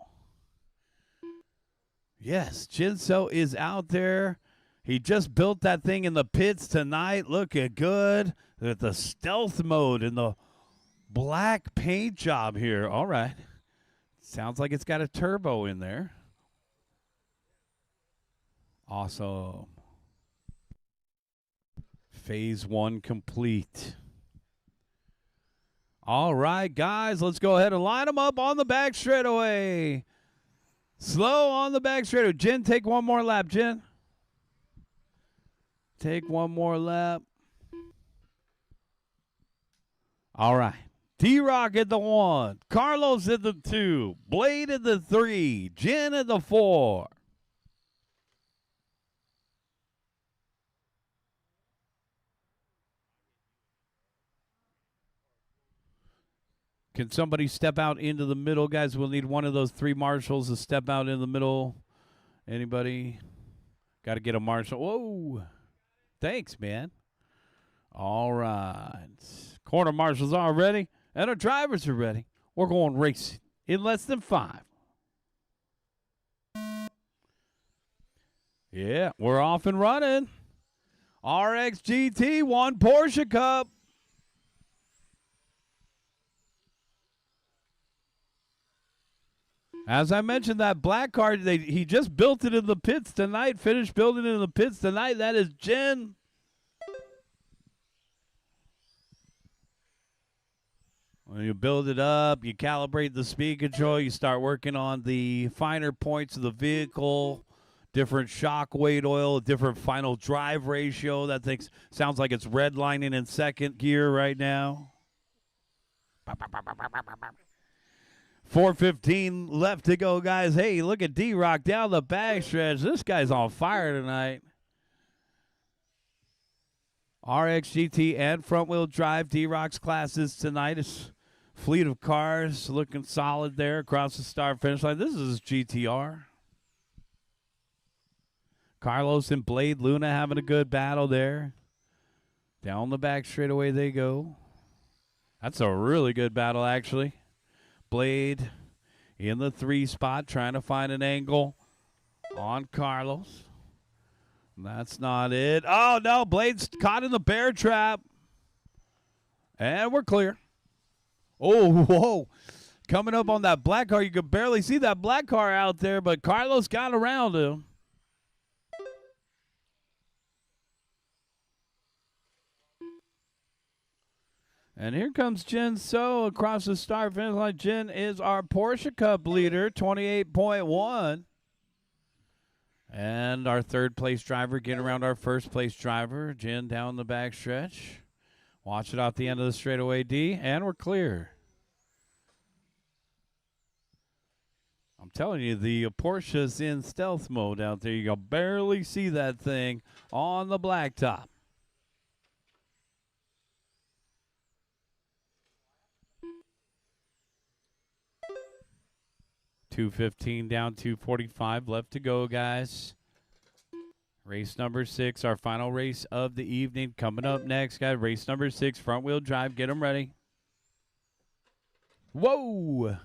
Yes, Jin So is out there. He just built that thing in the pits tonight. Looking good. With the stealth mode and the black paint job here. All right. Sounds like it's got a turbo in there. Awesome. Phase 1 complete. All right, guys. Let's go ahead and line them up on the back straightaway. Slow on the back straightaway. Jen, take one more lap, Jen. Take one more lap. All right. D-Rock at the 1. Carlos at the 2. Blade at the 3. Jen at the 4. Can somebody step out into the middle, guys? We'll need one of those 3 marshals to step out in the middle. Anybody? Got to get a marshal. Whoa. Thanks, man. All right. Corner marshals are ready, and our drivers are ready. We're going racing in less than 5. Yeah, we're off and running. RX GT 1 Porsche Cup. As I mentioned, that black car, he just built it in the pits tonight, finished building it in the pits tonight. That is Jen. When you build it up, you calibrate the speed control, you start working on the finer points of the vehicle, different shock weight oil, different final drive ratio. That thing sounds like it's redlining in second gear right now. 4:15 left to go, guys. Hey, look at D-Rock down the backstretch. This guy's on fire tonight. RX GT and front-wheel drive D-Rock's classes tonight. It's fleet of cars looking solid there across the start-finish line. This is GTR. Carlos and Blade Luna having a good battle there. Down the back straightaway they go. That's a really good battle, actually. Blade in the 3 spot, trying to find an angle on Carlos. That's not it. Oh, no, Blade's caught in the bear trap. And we're clear. Oh, whoa. Coming up on that black car. You could barely see that black car out there, but Carlos got around him. And here comes Jen So across the start finish line. Jen is our Porsche Cup leader, 28.1. And our third place driver getting around our first place driver. Jen down the back stretch. Watch it off the end of the straightaway D, and we're clear. I'm telling you, the Porsche's in stealth mode out there. You can barely see that thing on the blacktop. .215 down, 2:45 left to go, guys. Race number 6, our final race of the evening. Coming up next, guys. Race number 6, front-wheel drive. Get them ready. Whoa!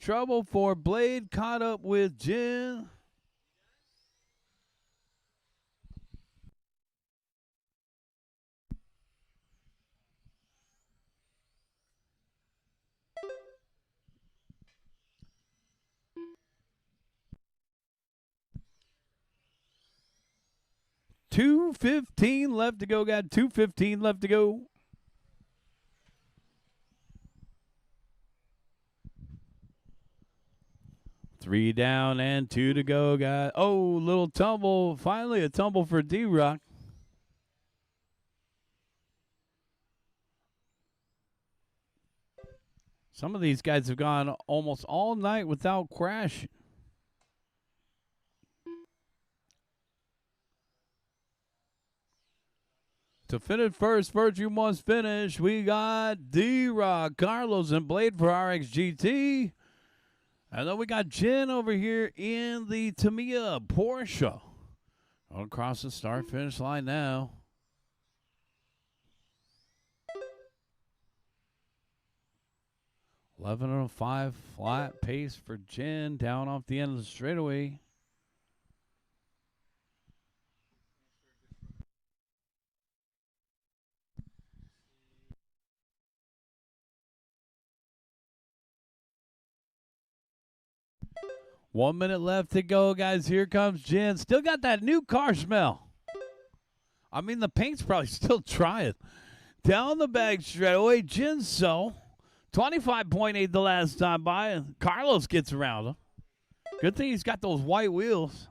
Trouble for Blade. Caught up with Jen. .215 left to go, guys. 2:15 left to go. Three down and 2 to go, guys. Oh, little tumble. Finally a tumble for D-Rock. Some of these guys have gone almost all night without crashing. To finish first you must finish. We got D-Rock, Carlos, and Blade for RX GT. And then we got Jen over here in the Tamiya Porsche. Across the start-finish line now. .11:05 flat pace for Jen down off the end of the straightaway. .1 minute left to go, guys. Here comes Jen. Still got that new car smell. I mean, the paint's probably still trying. Down the back straightaway, Jen So. 25.8 the last time by, and Carlos gets around him. Good thing he's got those white wheels.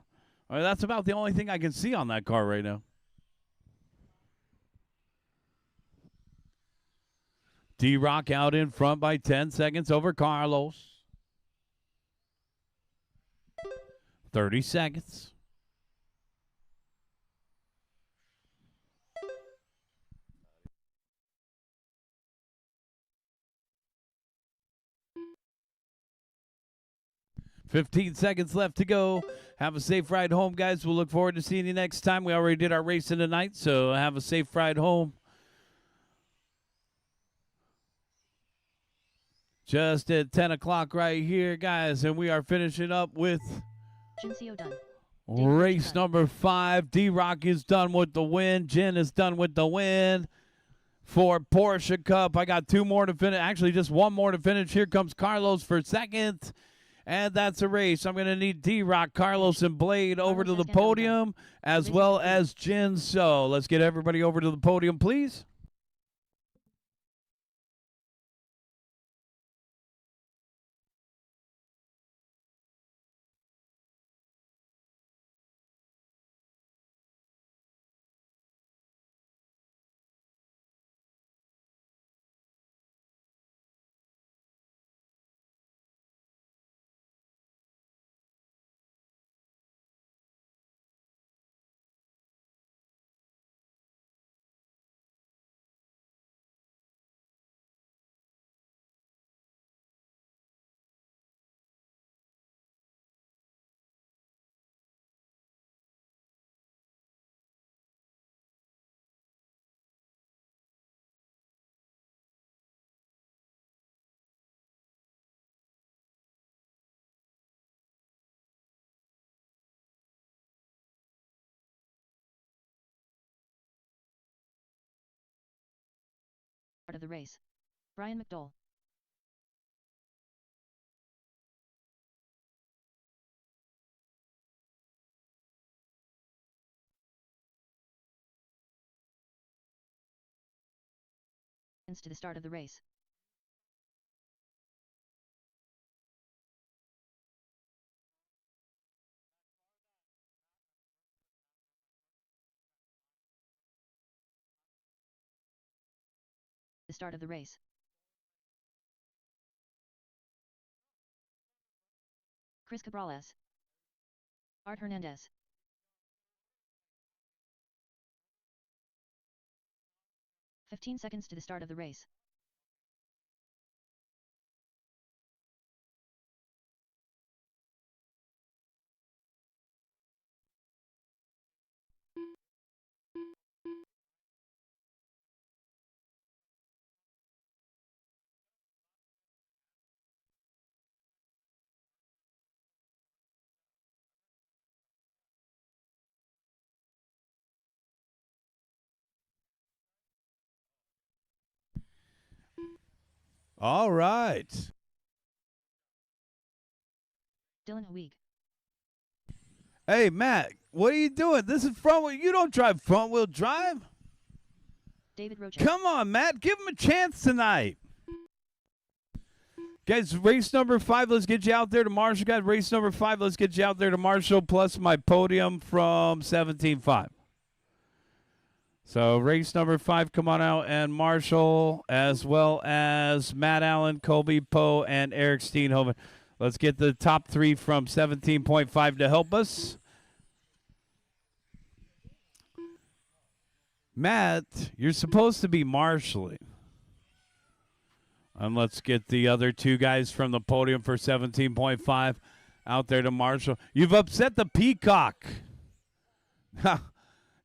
I mean, that's about the only thing I can see on that car right now. D-Rock out in front by 10 seconds over Carlos. 30 seconds. 15 seconds left to go. Have a safe ride home, guys. We'll look forward to seeing you next time. We already did our racing tonight, so have a safe ride home. Just at 10 o'clock right here, guys, and we are finishing up with Jincio done. race number 5. D-Rock is done with the win. Jen is done with the win for Porsche Cup. I got 2 more to finish. Actually, just 1 more to finish. Here comes Carlos for second. And that's a race. I'm going to need D-Rock, Carlos, and Blade over to the podium, as well as Jen. So let's get everybody over to the podium, please. Start of the race. Brian McDowell. To the start of the race. The start of the race. Chris Cabrales. Art Hernandez. "15 seconds to the start of the race. All right. Dylan Huig. Hey, Matt, what are you doing? This is front wheel. You don't drive front wheel drive. David Rocha. Come on, Matt. Give him a chance tonight. Guys, race number 5. Let's get you out there to Marshall. Guys, race number 5. Let's get you out there to Marshall, plus my podium from 17.5. So race number 5, come on out, and Marshall, as well as Matt Allen, Colby Poe, and Eric Steenhoven. Let's get the top 3 from 17.5 to help us. Matt, you're supposed to be marshalling. And let's get the other 2 guys from the podium for 17.5 out there to Marshall. You've upset the Peacock.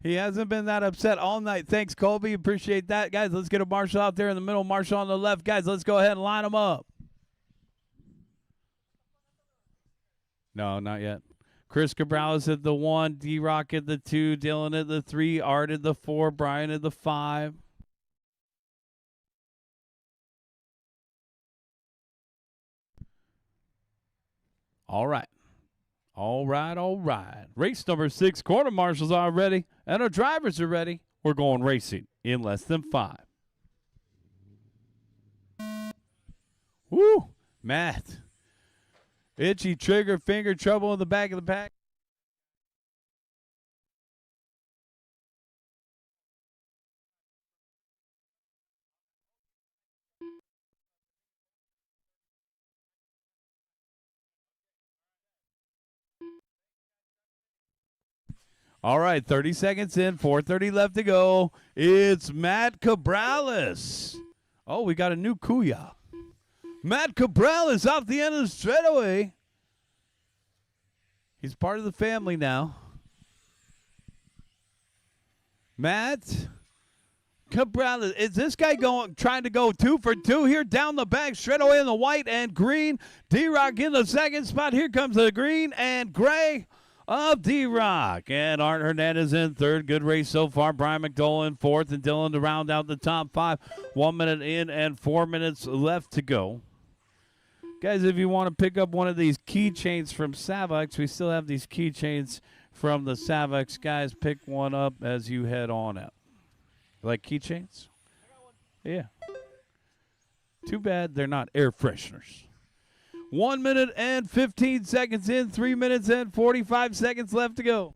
He hasn't been that upset all night. Thanks, Colby. Appreciate that. Guys, let's get a Marshall out there in the middle, Marshall on the left. Guys, let's go ahead and line them up. No, not yet. Chris Cabrales at the 1, D-Rock at the 2, Dylan at the 3, Art at the 4, Brian at the 5. All right. All right, all right. Race number 6, quarter marshals are ready, and our drivers are ready. We're going racing in less than 5. Woo, Matt. Itchy trigger finger, trouble in the back of the pack. All right, 30 seconds in, 4:30 left to go. It's Matt Cabrales. Oh, we got a new Kuya. Matt Cabrales off the end of the straightaway. He's part of the family now. Matt Cabrales. Is this guy trying to go 2 for 2 here down the back, straight away in the white and green? D-Rock in the second spot. Here comes the green and gray of D-Rock. And Art Hernandez in third. Good race so far. Brian McDowell in fourth, and Dylan to round out the top 5. 1 minute in and 4 minutes left to go. Guys, if you want to pick up one of these keychains from Savox, we still have these keychains from the Savox. Guys, pick one up as you head on out. Like keychains? Yeah. Too bad they're not air fresheners. 1 minute and 15 seconds in. 3 minutes and 45 seconds left to go.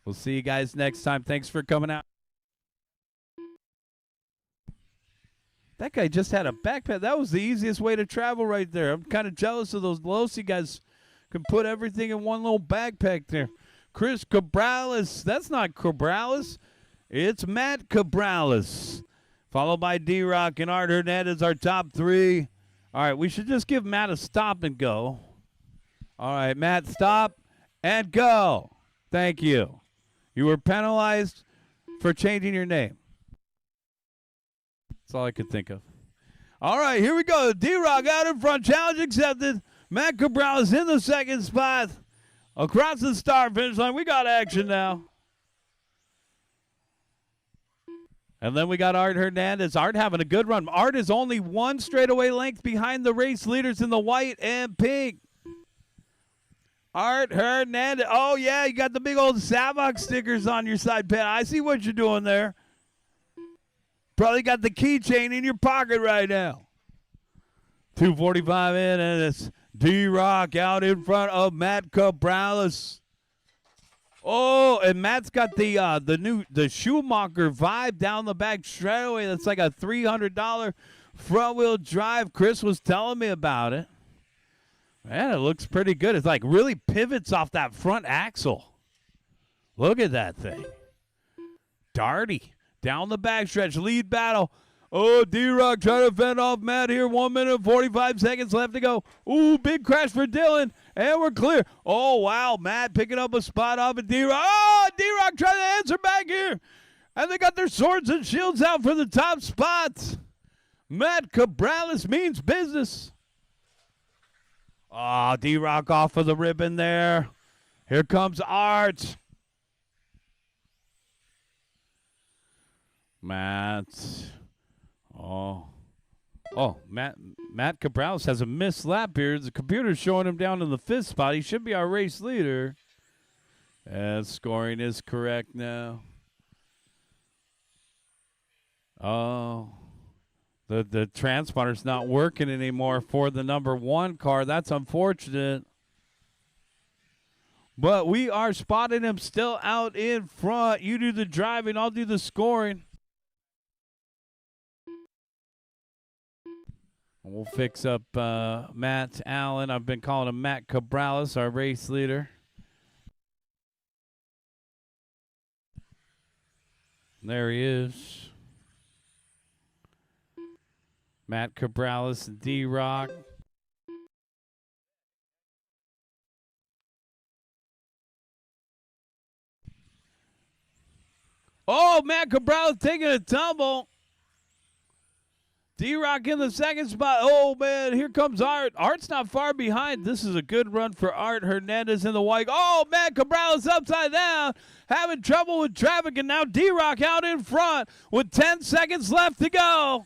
We'll see you guys next time. Thanks for coming out. That guy just had a backpack. That was the easiest way to travel right there. I'm kind of jealous of those Losi guys. Can put everything in one little backpack there. Chris Cabrales. That's not Cabrales. It's Matt Cabrales. Followed by D-Rock and Art Hernandez, our top 3. All right, we should just give Matt a stop and go. All right, Matt, stop and go. Thank you. You were penalized for changing your name. That's all I could think of. All right, here we go. D-Rock out in front. Challenge accepted. Matt Cabrales in the second spot. Across the start finish line. We got action now. And then we got Art Hernandez. Art having a good run. Art is only 1 straightaway length behind the race leaders in the white and pink. Art Hernandez. Oh, yeah, you got the big old Savox stickers on your side, Pat. I see what you're doing there. Probably got the keychain in your pocket right now. 2:45 in, and it's D-Rock out in front of Matt Cabrales. Oh, and Matt's got the Schumacher vibe down the back straightaway. That's like a $300 front-wheel drive. Chris was telling me about it. Man, it looks pretty good. It's like really pivots off that front axle. Look at that thing. Darty. Down the backstretch, lead battle. Oh, D-Rock trying to fend off Matt here. 1 minute and 45 seconds left to go. Ooh, big crash for Dylan, and we're clear. Oh, wow, Matt picking up a spot off of D-Rock. Oh, D-Rock trying to answer back here. And they got their swords and shields out for the top spots. Matt Cabrales means business. Oh, D-Rock off of the ribbon there. Here comes Art. Matt. Oh, Matt Cabrales has a missed lap here. The computer's showing him down in the 5th spot. He should be our race leader. And scoring is correct now. Oh, the transponder's not working anymore for the number 1 car. That's unfortunate. But we are spotting him still out in front. You do the driving, I'll do the scoring. We'll fix up Matt Allen. I've been calling him Matt Cabrales, our race leader. There he is. Matt Cabrales and D-Rock. Oh, Matt Cabrales taking a tumble. D-Rock in the 2nd spot. Oh, man, here comes Art. Art's not far behind. This is a good run for Art Hernandez in the white. Oh, man, Cabrales upside down, having trouble with traffic, and now D-Rock out in front with 10 seconds left to go.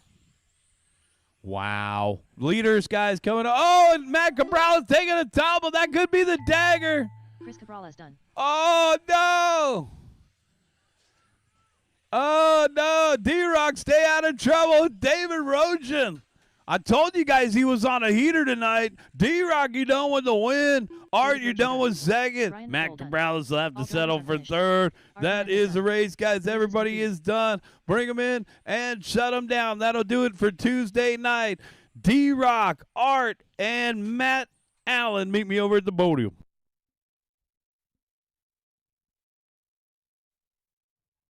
Wow. Leaders, guys, coming up. Oh, and Matt Cabrales taking a tumble. That could be the dagger. Chris Cabrales done. Oh, no. Oh, no. D-Rock, stay out of trouble. David Rojan. I told you guys he was on a heater tonight. D-Rock, you done with the win. Art, you're done with 2nd. Matt Cabrales will have to settle for 3rd. That is the race, guys. Everybody is done. Bring them in and shut them down. That'll do it for Tuesday night. D-Rock, Art, and Matt Allen meet me over at the podium.